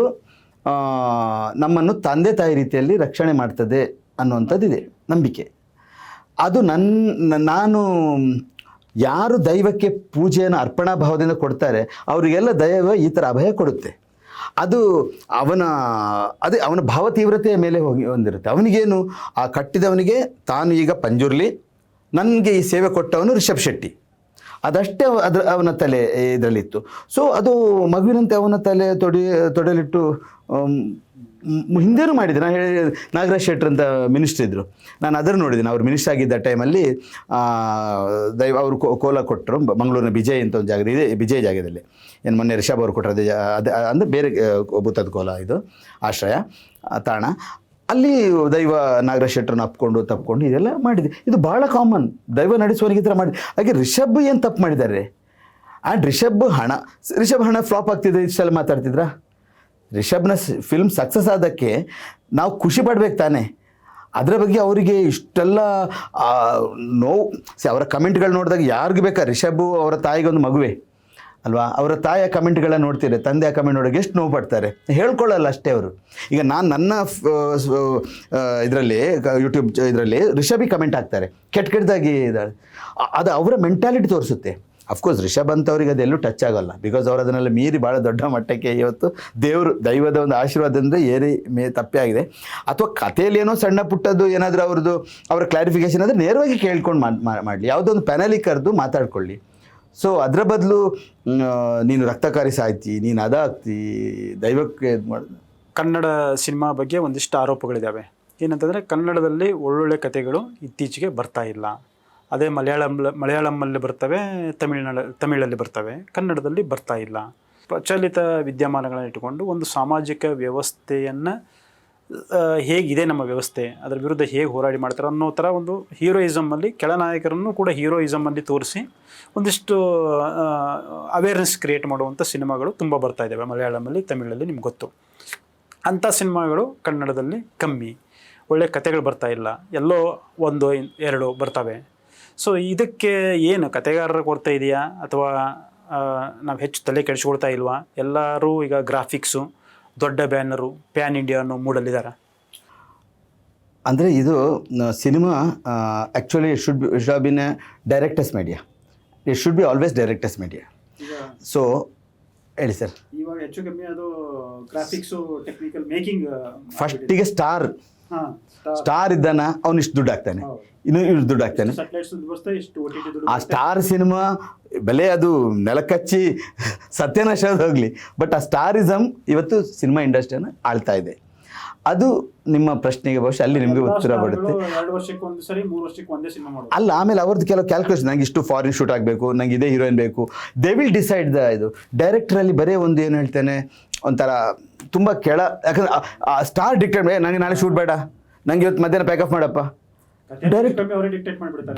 Speaker 3: ನಮ್ಮನ್ನು ತಂದೆ ತಾಯಿ ರೀತಿಯಲ್ಲಿ ರಕ್ಷಣೆ ಮಾಡ್ತದೆ ಅನ್ನುವಂಥದ್ದಿದೆ ನಂಬಿಕೆ. ಅದು ನಾನು ಯಾರು ದೈವಕ್ಕೆ ಪೂಜೆಯನ್ನು ಅರ್ಪಣಾ ಭಾವದಿಂದ ಕೊಡ್ತಾರೆ ಅವರಿಗೆಲ್ಲ ದೈವ ಈ ಥರ ಅಭಯ ಕೊಡುತ್ತೆ. ಅದು ಅವನ ಭಾವ ತೀವ್ರತೆಯ ಮೇಲೆ ಹೊಂದಿರುತ್ತೆ. ಅವನಿಗೇನು ಆ ಕಟ್ಟಿದವನಿಗೆ ತಾನು ಈಗ ಪಂಜುರ್ಲಿ, ನನಗೆ ಈ ಸೇವೆ ಕೊಟ್ಟವನು ರಿಷಬ್ ಶೆಟ್ಟಿ, ಅದಷ್ಟೇ ಅವನ ತಲೆ ಇದರಲ್ಲಿತ್ತು. ಸೊ ಅದು ಮಗುವಿನಂತೆ ಅವನ ತಲೆ ತೊಡೆಲಿಟ್ಟು ಹಿಂದೇನೂ ಮಾಡಿದೆ. ನಾನು ಹೇಳಿ ನಾಗರಾಜ್ ಶೆಟ್ಟರ್ ಅಂತ ಮಿನಿಸ್ಟ್ರ್ ಇದ್ದರು, ನಾನು ಅದನ್ನು ನೋಡಿದ್ದೀನಿ. ಅವ್ರು ಮಿನಿಸ್ಟರ್ ಆಗಿದ್ದ ಟೈಮಲ್ಲಿ ದೈವ ಅವರು ಕೋಲ ಕೊಟ್ಟರು ಮಂಗಳೂರಿನ ವಿಜಯ್ ಅಂತ ಒಂದು ಜಾಗ ಇದೆ, ವಿಜಯ್ ಜಾಗದಲ್ಲಿ. ಏನು ಮೊನ್ನೆ ರಿಷಬ್ ಅವರು ಕೊಟ್ಟರು ಅದೇ ಅಂದರೆ ಬೇರೆ ಭೂತದ ಕೋಲ, ಇದು ಆಶ್ರಯ ತಾಣ. ಅಲ್ಲಿ ದೈವ ನಾಗರಾಜ್ ಶೆಟ್ಟರನ್ನು ತಪ್ಪಿಕೊಂಡು ಇದೆಲ್ಲ ಮಾಡಿದೆ. ಇದು ಭಾಳ ಕಾಮನ್, ದೈವ ನಡೆಸುವವನಿಗೆ ಈ ಥರ ಮಾಡಿ. ಹಾಗೆ ರಿಷಬ್ ಏನು ತಪ್ಪು ಮಾಡಿದ್ದಾರೆ? ಆ್ಯಂಡ್ ರಿಷಬ್ ಹಣ ಫ್ಲಾಪ್ ಆಗ್ತಿದೆ ಇಷ್ಟೆಲ್ಲ ಮಾತಾಡ್ತಿದ್ರಾ? ರಿಷಬ್ನ ಫಿಲ್ಮ್ ಸಕ್ಸಸ್ ಆದಕ್ಕೆ ನಾವು ಖುಷಿ ಪಡ್ಬೇಕು ತಾನೆ. ಅದರ ಬಗ್ಗೆ ಅವರಿಗೆ ಇಷ್ಟೆಲ್ಲ ನೋವು. ಅವರ ಕಮೆಂಟ್ಗಳು ನೋಡಿದಾಗ ಯಾರಿಗೂ ಬೇಕಾ? ರಿಷಬ್ ಅವರ ತಾಯಿಗೆ ಒಂದು ಮಗುವೆ ಅಲ್ವಾ? ಅವರ ತಾಯಿಯ ಕಮೆಂಟ್ಗಳನ್ನ ನೋಡ್ತೀರಿ, ತಂದೆಯ ಕಮೆಂಟ್ ನೋಡೋಕೆ ಎಷ್ಟು ನೋವು ಪಡ್ತಾರೆ, ಹೇಳ್ಕೊಳ್ಳಲ್ಲ ಅಷ್ಟೇ ಅವರು. ಈಗ ನಾನು ನನ್ನ ಇದರಲ್ಲಿ ಯೂಟ್ಯೂಬ್ ಇದರಲ್ಲಿ ರಿಷಬಿಗೆ ಕಮೆಂಟ್ ಹಾಕ್ತಾರೆ, ಕೆಟ್ಟದಾಗಿ ಇದ್ದಾಳೆ. ಅದು ಅವರ ಮೆಂಟಾಲಿಟಿ ತೋರಿಸುತ್ತೆ. ಅಫ್ಕೋರ್ಸ್ ರಿಷಬ್ ಅಂತವ್ರಿಗೆ ಅದೆಲ್ಲೂ ಟಚ್ ಆಗೋಲ್ಲ, ಬಿಕಾಸ್ ಅವರು ಅದನ್ನೆಲ್ಲ ಮೀರಿ ಭಾಳ ದೊಡ್ಡ ಮಟ್ಟಕ್ಕೆ ಇವತ್ತು ದೈವದ ಒಂದು ಆಶೀರ್ವಾದದಿಂದ ತಪ್ಪೇ ಆಗಿದೆ. ಅಥವಾ ಕಥೆಯಲ್ಲಿ ಏನೋ ಸಣ್ಣ ಪುಟ್ಟದ್ದು ಏನಾದರೂ ಅವರ ಕ್ಲಾರಿಫಿಕೇಶನ್ ಆದರೆ ನೇರವಾಗಿ ಕೇಳ್ಕೊಂಡು ಮಾಡಲಿ, ಯಾವುದೋ ಒಂದು ಪ್ಯಾನಲಿ ಕರೆದು ಮಾತಾಡ್ಕೊಳ್ಳಿ. ಸೊ ಅದರ ಬದಲು ನೀನು ರಕ್ತಕಾರಿ ಸಾಯ್ತಿ, ನೀನು ಅದಾಗ್ತಿ, ದೈವಕ್ಕೆ ಇದು ಮಾಡೋದು.
Speaker 2: ಕನ್ನಡ ಸಿನಿಮಾ ಬಗ್ಗೆ ಒಂದಿಷ್ಟು ಆರೋಪಗಳಿದ್ದಾವೆ. ಏನಂತಂದರೆ ಕನ್ನಡದಲ್ಲಿ ಒಳ್ಳೊಳ್ಳೆ ಕಥೆಗಳು ಇತ್ತೀಚೆಗೆ ಬರ್ತಾ ಇಲ್ಲ. ಅದೇ ಮಲಯಾಳಮಲ್ಲಿ ಬರ್ತವೆ, ತಮಿಳಲ್ಲಿ ಬರ್ತವೆ, ಕನ್ನಡದಲ್ಲಿ ಬರ್ತಾ ಇಲ್ಲ. ಪ್ರಚಲಿತ ವಿದ್ಯಮಾನಗಳನ್ನು ಇಟ್ಟುಕೊಂಡು ಒಂದು ಸಾಮಾಜಿಕ ವ್ಯವಸ್ಥೆಯನ್ನು ಹೇಗಿದೆ ನಮ್ಮ ವ್ಯವಸ್ಥೆ, ಅದರ ವಿರುದ್ಧ ಹೇಗೆ ಹೋರಾಡಿ ಮಾಡ್ತಾರೆ ಅನ್ನೋ ಥರ ಒಂದು ಹೀರೋಯಿಸಮಲ್ಲಿ ಕೆಳನಾಯಕರನ್ನು ಕೂಡ ಹೀರೋಯಿಸಮಲ್ಲಿ ತೋರಿಸಿ ಒಂದಿಷ್ಟು ಅವೇರ್ನೆಸ್ ಕ್ರಿಯೇಟ್ ಮಾಡುವಂಥ ಸಿನಿಮಾಗಳು ತುಂಬ ಬರ್ತಾ ಇದ್ದಾವೆ ಮಲಯಾಳಮಲ್ಲಿ, ತಮಿಳಲ್ಲಿ. ನಿಮ್ಗೆ ಗೊತ್ತು, ಅಂಥ ಸಿನಿಮಾಗಳು ಕನ್ನಡದಲ್ಲಿ ಕಮ್ಮಿ. ಒಳ್ಳೆ ಕಥೆಗಳು ಬರ್ತಾ ಇಲ್ಲ, ಎಲ್ಲೋ 1-2 ಬರ್ತವೆ. ಸೊ ಇದಕ್ಕೆ ಏನು ಕಥೆಗಾರರ ಕೊರತೆ ಇದೆಯಾ ಅಥವಾ ನಾವು ಹೆಚ್ಚು ತಲೆ ಕೆಡಿಸ್ಕೊಳ್ತಾ ಇಲ್ವಾ? ಎಲ್ಲರೂ ಈಗ ಗ್ರಾಫಿಕ್ಸು, ದೊಡ್ಡ ಬ್ಯಾನರು, ಪ್ಯಾನ್ ಇಂಡಿಯಾ ಅನ್ನೋ ಮೂಡಲ್ಲಿದ್ದಾರೆ.
Speaker 3: ಅಂದರೆ ಇದು cinema actually should have been A directors media. It should be always directors media. So ಹೇಳಿ ಸರ್.
Speaker 2: ಇವಾಗ ಹೆಚ್ಚು ಕಮ್ಮಿ ಅದು ಗ್ರಾಫಿಕ್ಸು, ಟೆಕ್ನಿಕಲ್ ಮೇಕಿಂಗ್.
Speaker 3: ಫಸ್ಟಿಗೆ ಸ್ಟಾರ್ ಇದ್ದಾನ, ಅವನು ಇಷ್ಟು ದುಡ್ಡು ಹಾಕ್ತಾನೆ, ಇನ್ನು ದುಡ್ಡು ಹಾಕ್ತಾನೆ. ಆ ಸ್ಟಾರ್ ಸಿನಿಮಾ ಬೆಲೆ ಅದು ನೆಲಕಚ್ಚಿ ಸತ್ಯನಾಶ ಹೋಗಲಿ, ಬಟ್ ಆ ಸ್ಟಾರಿಸಮ್ ಇವತ್ತು ಸಿನಿಮಾ ಇಂಡಸ್ಟ್ರಿಯನ್ನು ಆಳ್ತಾ ಇದೆ. ಅದು ನಿಮ್ಮ ಪ್ರಶ್ನೆಗೆ ಬಹುಶಃ ಅಲ್ಲಿ ನಿಮಗೆ ಉತ್ತರ ಬರುತ್ತೆ.
Speaker 2: 2 ವರ್ಷಕ್ಕೆ ಒಂದು ಸರಿ, 3 ವರ್ಷಕ್ಕೆ ಒಂದೇ ಸಿನಿಮಾ ಮಾಡೋದು
Speaker 3: ಅಲ್ಲ. ಆಮೇಲೆ ಅವ್ರದ್ದು ಕೆಲವು ಕ್ಯಾಲ್ಕುಲೇಷನ್, ನಂಗೆ ಇಷ್ಟು ಫಾರಿನ್ ಶೂಟ್ ಆಗಬೇಕು, ನಂಗೆ ಇದೇ ಹೀರೋಯಿನ್ ಬೇಕು, ದೇ ವಿಲ್ ಡಿಸೈಡ್ ಇದು. ಡೈರೆಕ್ಟ್ರಲ್ಲಿ ಬರೀ ಒಂದು ಏನು ಹೇಳ್ತೇನೆ, ಒಂಥರ ತುಂಬ ಯಾಕಂದ್ರೆ ಸ್ಟಾರ್ ಡಿಕ್ಟೇಟ್, ನನಗೆ ನಾಳೆ ಶೂಟ್ ಬೇಡ, ನಂಗೆ ಇವತ್ತು ಮಧ್ಯಾಹ್ನ ಪ್ಯಾಕಪ್ ಮಾಡಪ್ಪ.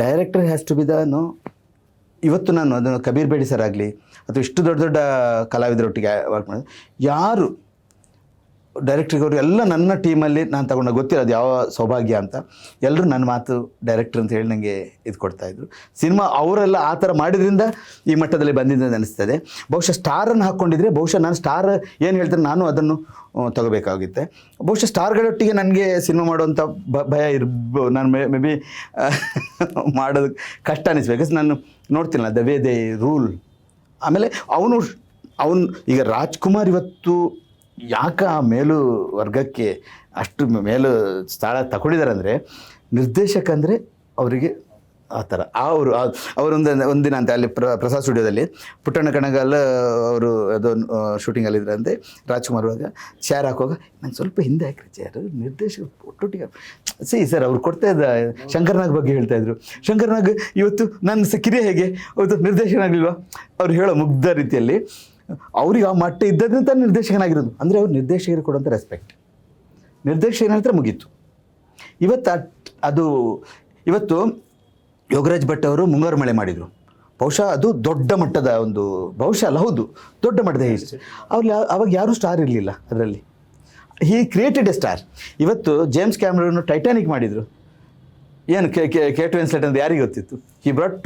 Speaker 3: ಡೈರೆಕ್ಟರ್ ಹ್ಯಾಸ್ ಟು ಬಿ ಇವತ್ತು ನಾನು ಅದನ್ನು ಕಬೀರ್ ಬೇಡಿ ಸರ್ ಆಗಲಿ ಅಥವಾ ಇಷ್ಟು ದೊಡ್ಡ ದೊಡ್ಡ ಕಲಾವಿದರೊಟ್ಟಿಗೆ ವರ್ಕ್ ಮಾಡೋದು, ಯಾರು ಡೈರೆಕ್ಟ್ರಿಗೆ ಅವರು ಎಲ್ಲ ನನ್ನ ಟೀಮಲ್ಲಿ ನಾನು ತಗೊಂಡ ಗೊತ್ತಿರೋದು ಯಾವ ಸೌಭಾಗ್ಯ ಅಂತ, ಎಲ್ಲರೂ ನನ್ನ ಮಾತು ಡೈರೆಕ್ಟರ್ ಅಂತ ಹೇಳಿ ನನಗೆ ಇದು ಕೊಡ್ತಾಯಿದ್ರು. ಸಿನಿಮಾ ಅವರೆಲ್ಲ ಆ ಥರ ಮಾಡಿದ್ರಿಂದ ಈ ಮಟ್ಟದಲ್ಲಿ ಬಂದಿದ್ದ ಅನಿಸ್ತದೆ. ಬಹುಶಃ ಸ್ಟಾರನ್ನು ಹಾಕ್ಕೊಂಡಿದ್ರೆ ಬಹುಶಃ ನಾನು ಸ್ಟಾರ್ ಏನು ಹೇಳ್ತಾರೆ ನಾನು ಅದನ್ನು ತಗೋಬೇಕಾಗುತ್ತೆ. ಬಹುಶಃ ಸ್ಟಾರ್ಗಳೊಟ್ಟಿಗೆ ನನಗೆ ಸಿನಿಮಾ ಮಾಡುವಂಥ ಭಯ ಇರ್ಬೋದು. ನಾನು ಮೇ ಬಿ ಮಾಡೋದು ಕಷ್ಟ ಅನಿಸ್ಬೇಕು. ನಾನು ನೋಡ್ತೀನಲ್ಲ ದ ವೇ ದೇ ರೂಲ್. ಆಮೇಲೆ ಅವನು ಈಗ ರಾಜ್ಕುಮಾರ್ ಇವತ್ತು ಯಾಕೆ ಆ ಮೇಲು ವರ್ಗಕ್ಕೆ ಅಷ್ಟು ಮೇಲು ಸ್ಥಳ ತಗೊಂಡಿದ್ದಾರೆ ಅಂದರೆ ನಿರ್ದೇಶಕ ಅಂದರೆ ಅವರಿಗೆ ಆ ಥರ ಒಂದಿನ ಅಂತ ಅಲ್ಲಿ ಪ್ರಸಾದ್ ಸ್ಟುಡಿಯೋದಲ್ಲಿ ಪುಟ್ಟಣ್ಣ ಕಣಗಾಲ್ ಅವರು ಅದು ಶೂಟಿಂಗಲ್ಲಿದ್ದರಂತೆ ರಾಜ್ಕುಮಾರ್ ಒಳಗೆ ಚೇರ್ ಹಾಕುವಾಗ ನಂಗೆ ಸ್ವಲ್ಪ ಹಿಂದೆ ಹಾಕ್ರಿ ಚೇರ್ ನಿರ್ದೇಶಕ ಒಟ್ಟೊಟ್ಟಿಗೆ ಸರ್ ಅವ್ರು ಕೊಡ್ತಾ ಇದ್ದ ಶಂಕರ್ನಾಗ್ ಬಗ್ಗೆ ಹೇಳ್ತಾ ಇದ್ರು. ಶಂಕರ್ನಾಗ್ ಇವತ್ತು ನನ್ನ ಕಿರಿಯ ಹೇಗೆ ಅವತ್ತು ನಿರ್ದೇಶಕನಾಗಲಿಲ್ವಾ ಅವ್ರು ಹೇಳೋ ಮುಗ್ಧ ರೀತಿಯಲ್ಲಿ ಅವ್ರಿಗೆ ಆ ಮಟ್ಟ ಇದ್ದದಂತ ನಿರ್ದೇಶಕನಾಗಿರೋದು. ಅಂದರೆ ಅವ್ರು ನಿರ್ದೇಶಕರಿಗೆ ಕೊಡುವಂಥ ರೆಸ್ಪೆಕ್ಟ್, ನಿರ್ದೇಶಕ ಏನಾದ್ರೆ ಮುಗೀತು. ಇವತ್ತು ಯೋಗರಾಜ್ ಭಟ್ ಅವರು ಮುಂಗಾರು ಮಳೆ ಮಾಡಿದರು. ಬಹುಶಃ ಅದು ದೊಡ್ಡ ಮಟ್ಟದ ಒಂದು ಬಹುಶಃ ಅಲ್ಲ ಹೌದು ದೊಡ್ಡ ಮಟ್ಟದ ಹಿಟ್. ಅವಾಗ ಯಾರೂ ಸ್ಟಾರ್ ಇರಲಿಲ್ಲ ಅದರಲ್ಲಿ. He created a star. ಇವತ್ತು ಜೇಮ್ಸ್ ಕ್ಯಾಮರೂನ್ ಟೈಟಾನಿಕ್ ಮಾಡಿದರು. ಏನು ಕೇಟ್ ವಿನ್ಸ್ಲೆಟ್ ಅಂತ ಯಾರಿಗೆ ಗೊತ್ತಿತ್ತು? He brought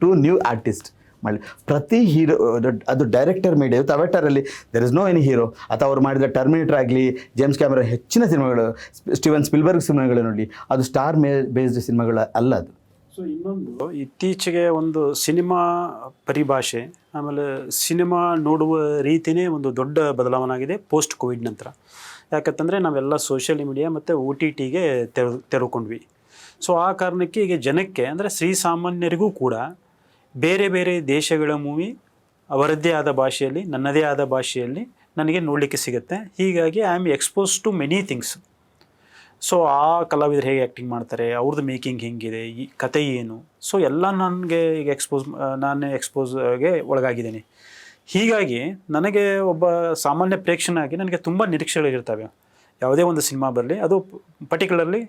Speaker 3: to new artist ಮಾಡಿ. ಪ್ರತಿ ಹೀರೋ ಅದು ಡೈರೆಕ್ಟರ್ ಮೇಡ್. ಇವತ್ತು ಅವೆಟರಲ್ಲಿ there is no any hero. ಅಥವಾ ಅವ್ರು ಮಾಡಿದ ಟರ್ಮಿನೇಟರ್ ಆಗಲಿ, ಜೇಮ್ಸ್ ಕ್ಯಾಮರಾ ಹೆಚ್ಚಿನ ಸಿನಿಮಾಗಳು, ಸ್ಟೀವನ್ ಸ್ಪಿಲ್ಬರ್ಗ್ ಸಿನಿಮಾಗಳು ನೋಡಿ, ಅದು ಸ್ಟಾರ್ ಬೇಸ್ಡ್ ಸಿನಿಮಾಗಳು ಅಲ್ಲ ಅದು.
Speaker 2: ಸೊ ಇನ್ನೊಂದು ಇತ್ತೀಚೆಗೆ ಒಂದು ಸಿನಿಮಾ ಪರಿಭಾಷೆ ಆಮೇಲೆ ಸಿನಿಮಾ ನೋಡುವ ರೀತಿಯೇ ಒಂದು ದೊಡ್ಡ ಬದಲಾವಣೆ ಆಗಿದೆ ಪೋಸ್ಟ್ ಕೋವಿಡ್ ನಂತರ. ಯಾಕಂತಂದರೆ ನಾವೆಲ್ಲ ಸೋಷಿಯಲ್ ಮೀಡಿಯಾ ಮತ್ತು OTTಗೆ ತೆರೆದುಕೊಂಡ್ವಿ. ಸೊ ಆ ಕಾರಣಕ್ಕೆ ಈಗ ಜನಕ್ಕೆ ಅಂದರೆ ಶ್ರೀಸಾಮಾನ್ಯರಿಗೂ ಕೂಡ ಬೇರೆ ಬೇರೆ ದೇಶಗಳ ಮೂವಿ ಅವರದ್ದೇ ಆದ ಭಾಷೆಯಲ್ಲಿ, ನನ್ನದೇ ಆದ ಭಾಷೆಯಲ್ಲಿ ನನಗೆ ನೋಡಲಿಕ್ಕೆ ಸಿಗುತ್ತೆ. ಹೀಗಾಗಿ I am expose to many things. So ಆ ಕಲಾವಿದರು ಹೇಗೆ ಆ್ಯಕ್ಟಿಂಗ್ ಮಾಡ್ತಾರೆ, ಅವ್ರದ್ದು ಮೇಕಿಂಗ್ ಹೆಂಗಿದೆ, ಈ ಕತೆ ಏನು, ಸೊ ಎಲ್ಲ ನನಗೆ ಈಗ ನಾನೇ ಎಕ್ಸ್ಪೋಸ್ಗೆ ಒಳಗಾಗಿದ್ದೀನಿ. ಹೀಗಾಗಿ ನನಗೆ ಒಬ್ಬ ಸಾಮಾನ್ಯ ಪ್ರೇಕ್ಷಕನಾಗಿ ನನಗೆ ತುಂಬ ನಿರೀಕ್ಷೆಗಳಿರ್ತವೆ. ಯಾವುದೇ ಒಂದು ಸಿನಿಮಾ ಬರಲಿ, ಅದು ಪರ್ಟಿಕ್ಯುಲರ್ಲಿ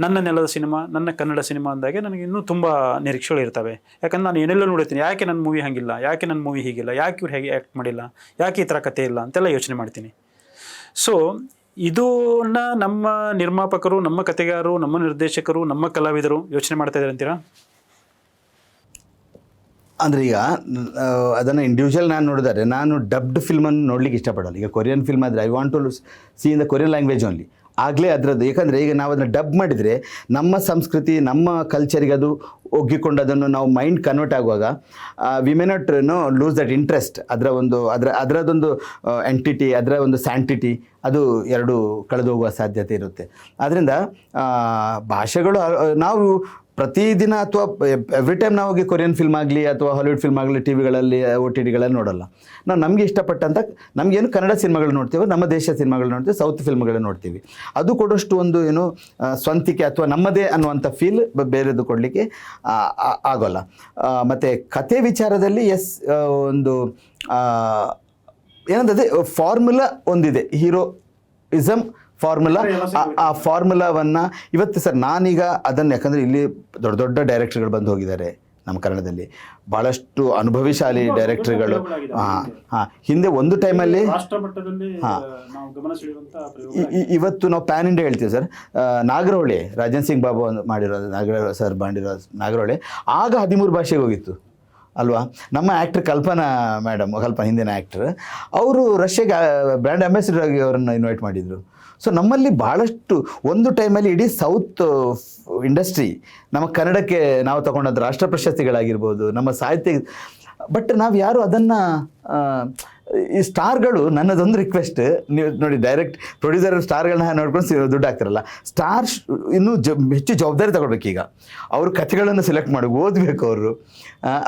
Speaker 2: ನನ್ನ ನೆಲದ ಸಿನಿಮಾ, ನನ್ನ ಕನ್ನಡ ಸಿನಿಮಾ ಅಂದಾಗೆ ನನಗೆ ಇನ್ನೂ ತುಂಬ ನಿರೀಕ್ಷೆಗಳಿರ್ತವೆ. ಯಾಕಂದ್ರೆ ನಾನು ಏನೆಲ್ಲ ನೋಡ್ತೀನಿ, ಯಾಕೆ ನನ್ನ ಮೂವಿ ಹಾಗಿಲ್ಲ, ಯಾಕೆ ನನ್ನ ಮೂವಿ ಹೀಗಿಲ್ಲ, ಯಾಕೆ ಇವ್ರು ಹೇಗೆ ಆ್ಯಕ್ಟ್ ಮಾಡಿಲ್ಲ, ಯಾಕೆ ಈ ಥರ ಕತೆ ಇಲ್ಲ ಅಂತೆಲ್ಲ ಯೋಚನೆ ಮಾಡ್ತೀನಿ. ಸೊ ಇದನ್ನ ನಮ್ಮ ನಿರ್ಮಾಪಕರು, ನಮ್ಮ ಕತೆಗಾರರು, ನಮ್ಮ ನಿರ್ದೇಶಕರು, ನಮ್ಮ ಕಲಾವಿದರು ಯೋಚನೆ ಮಾಡ್ತಾ ಇದ್ದಾರೆ ಅಂತೀರಾ?
Speaker 3: ಅಂದರೆ ಈಗ ಅದನ್ನು ಇಂಡಿವಿಜುವಲ್ ನಾನು ನೋಡಿದರೆ ನಾನು ಡಬ್ಡ್ ಫಿಲ್ಮನ್ನು ನೋಡ್ಲಿಕ್ಕೆ ಇಷ್ಟಪಡಲ್ಲ. ಈಗ ಕೊರಿಯನ್ ಫಿಲ್ಮ್ ಆದರೆ I want to see in the Korean language only. ಆಗಲೇ ಅದರದ್ದು, ಯಾಕಂದರೆ ಈಗ ನಾವು ಅದನ್ನು ಡಬ್ ಮಾಡಿದರೆ ನಮ್ಮ ಸಂಸ್ಕೃತಿ, ನಮ್ಮ ಕಲ್ಚರಿಗೆ ಅದು ಒಗ್ಗಿಕೊಂಡು ಅದನ್ನು ನಾವು ಮೈಂಡ್ ಕನ್ವರ್ಟ್ ಆಗುವಾಗ we may not lose that interest. ಅದರದೊಂದು ಎಂಟಿಟಿ, ಅದರ ಒಂದು ಸ್ಯಾಂಟಿಟಿ ಅದು ಎರಡು ಕಳೆದು ಹೋಗುವ ಸಾಧ್ಯತೆ ಇರುತ್ತೆ. ಆದ್ದರಿಂದ ಭಾಷೆಗಳು ನಾವು ಪ್ರತಿದಿನ ಅಥವಾ ಎವ್ರಿ ಟೈಮ್ ನಾವು ಹೋಗಿ ಕೊರಿಯನ್ ಫಿಲ್ಮ್ ಆಗಲಿ ಅಥವಾ ಹಾಲಿವುಡ್ ಫಿಲ್ಮ್ ಆಗಲಿ TVಗಳಲ್ಲಿ OTTಗಳಲ್ಲಿ ನೋಡೋಲ್ಲ. ನಾವು ನಮಗೆ ಇಷ್ಟಪಟ್ಟಂಥ ನಮಗೇನು ಕನ್ನಡ ಸಿನಿಮಾಗಳು ನೋಡ್ತೀವಿ, ನಮ್ಮ ದೇಶ ಸಿನಿಮಾಗಳು ನೋಡ್ತೀವಿ, ಸೌತ್ ಫಿಲ್ಮ್ಗಳನ್ನ ನೋಡ್ತೀವಿ. ಅದು ಕೊಡೋಷ್ಟು ಒಂದು ಏನು ಸ್ವಂತಿಕೆ ಅಥವಾ ನಮ್ಮದೇ ಅನ್ನುವಂಥ ಫೀಲ್ ಬೇರೆದು ಕೊಡಲಿಕ್ಕೆ ಆಗೋಲ್ಲ. ಮತ್ತು ಕತೆ ವಿಚಾರದಲ್ಲಿ ಒಂದು ಏನಂತದೆ ಫಾರ್ಮುಲಾ ಒಂದಿದೆ, ಹೀರೋಯಿಸಮ್ ಫಾರ್ಮುಲಾ. ಆ ಫಾರ್ಮುಲಾವನ್ನು ಇವತ್ತು ಸರ್ ನಾನೀಗ ಅದನ್ನು, ಯಾಕಂದರೆ ಇಲ್ಲಿ ದೊಡ್ಡ ದೊಡ್ಡ ಡೈರೆಕ್ಟರ್ಗಳು ಬಂದು ಹೋಗಿದ್ದಾರೆ ನಮ್ಮ ಕನ್ನಡದಲ್ಲಿ, ಭಾಳಷ್ಟು ಅನುಭವಿಶಾಲಿ ಡೈರೆಕ್ಟರ್ಗಳು. ಹಿಂದೆ ಒಂದು ಟೈಮಲ್ಲಿ ಇವತ್ತು ನಾವು ಪ್ಯಾನ್ ಇಂಡಿಯಾ ಹೇಳ್ತೀವಿ ಸರ್. ನಾಗರಹೊಳೆ, ರಾಜನ್ ಸಿಂಗ್ ಬಾಬು ಮಾಡಿರೋ ಸರ್ ಮಾಡಿರೋ ನಾಗರಹೊಳೆ ಆಗ 13 ಭಾಷೆಗೆ ಹೋಗಿತ್ತು ಅಲ್ವಾ. ನಮ್ಮ ಆ್ಯಕ್ಟ್ರ್ ಕಲ್ಪನಾ ಹಿಂದಿನ ಆ್ಯಕ್ಟ್ರ್, ಅವರು ರಷ್ಯಾಗೆ ಬ್ರ್ಯಾಂಡ್ ಅಂಬಾಸಿಡರ್ ಆಗಿ ಅವರನ್ನು ಇನ್ವೈಟ್ ಮಾಡಿದರು. ಸೊ ನಮ್ಮಲ್ಲಿ ಭಾಳಷ್ಟು ಒಂದು ಟೈಮಲ್ಲಿ ಇಡೀ ಸೌತ್ ಇಂಡಸ್ಟ್ರಿ ನಮ್ಮ ಕನ್ನಡಕ್ಕೆ ನಾವು ತಗೊಂಡಂಥ ರಾಷ್ಟ್ರ ಪ್ರಶಸ್ತಿಗಳಾಗಿರ್ಬೋದು, ನಮ್ಮ ಸಾಹಿತ್ಯ. ಬಟ್ ನಾವು ಯಾರು ಅದನ್ನು ಈ ಸ್ಟಾರ್ಗಳು, ನನ್ನದೊಂದು ರಿಕ್ವೆಸ್ಟ್, ನೀವು ನೋಡಿ ಡೈರೆಕ್ಟ್ ಪ್ರೊಡ್ಯೂಸರ್ ಸ್ಟಾರ್ಗಳನ್ನ ನೋಡ್ಕೊಂಡು ದುಡ್ಡು ಹಾಕ್ತಾರಲ್ಲ, ಸ್ಟಾರ್ಸ್ ಇನ್ನೂ ಹೆಚ್ಚು ಜವಾಬ್ದಾರಿ ತಗೊಳ್ಬೇಕು. ಈಗ ಅವರು ಕಥೆಗಳನ್ನು ಸೆಲೆಕ್ಟ್ ಮಾಡಿ ಓದಬೇಕು ಅವರು,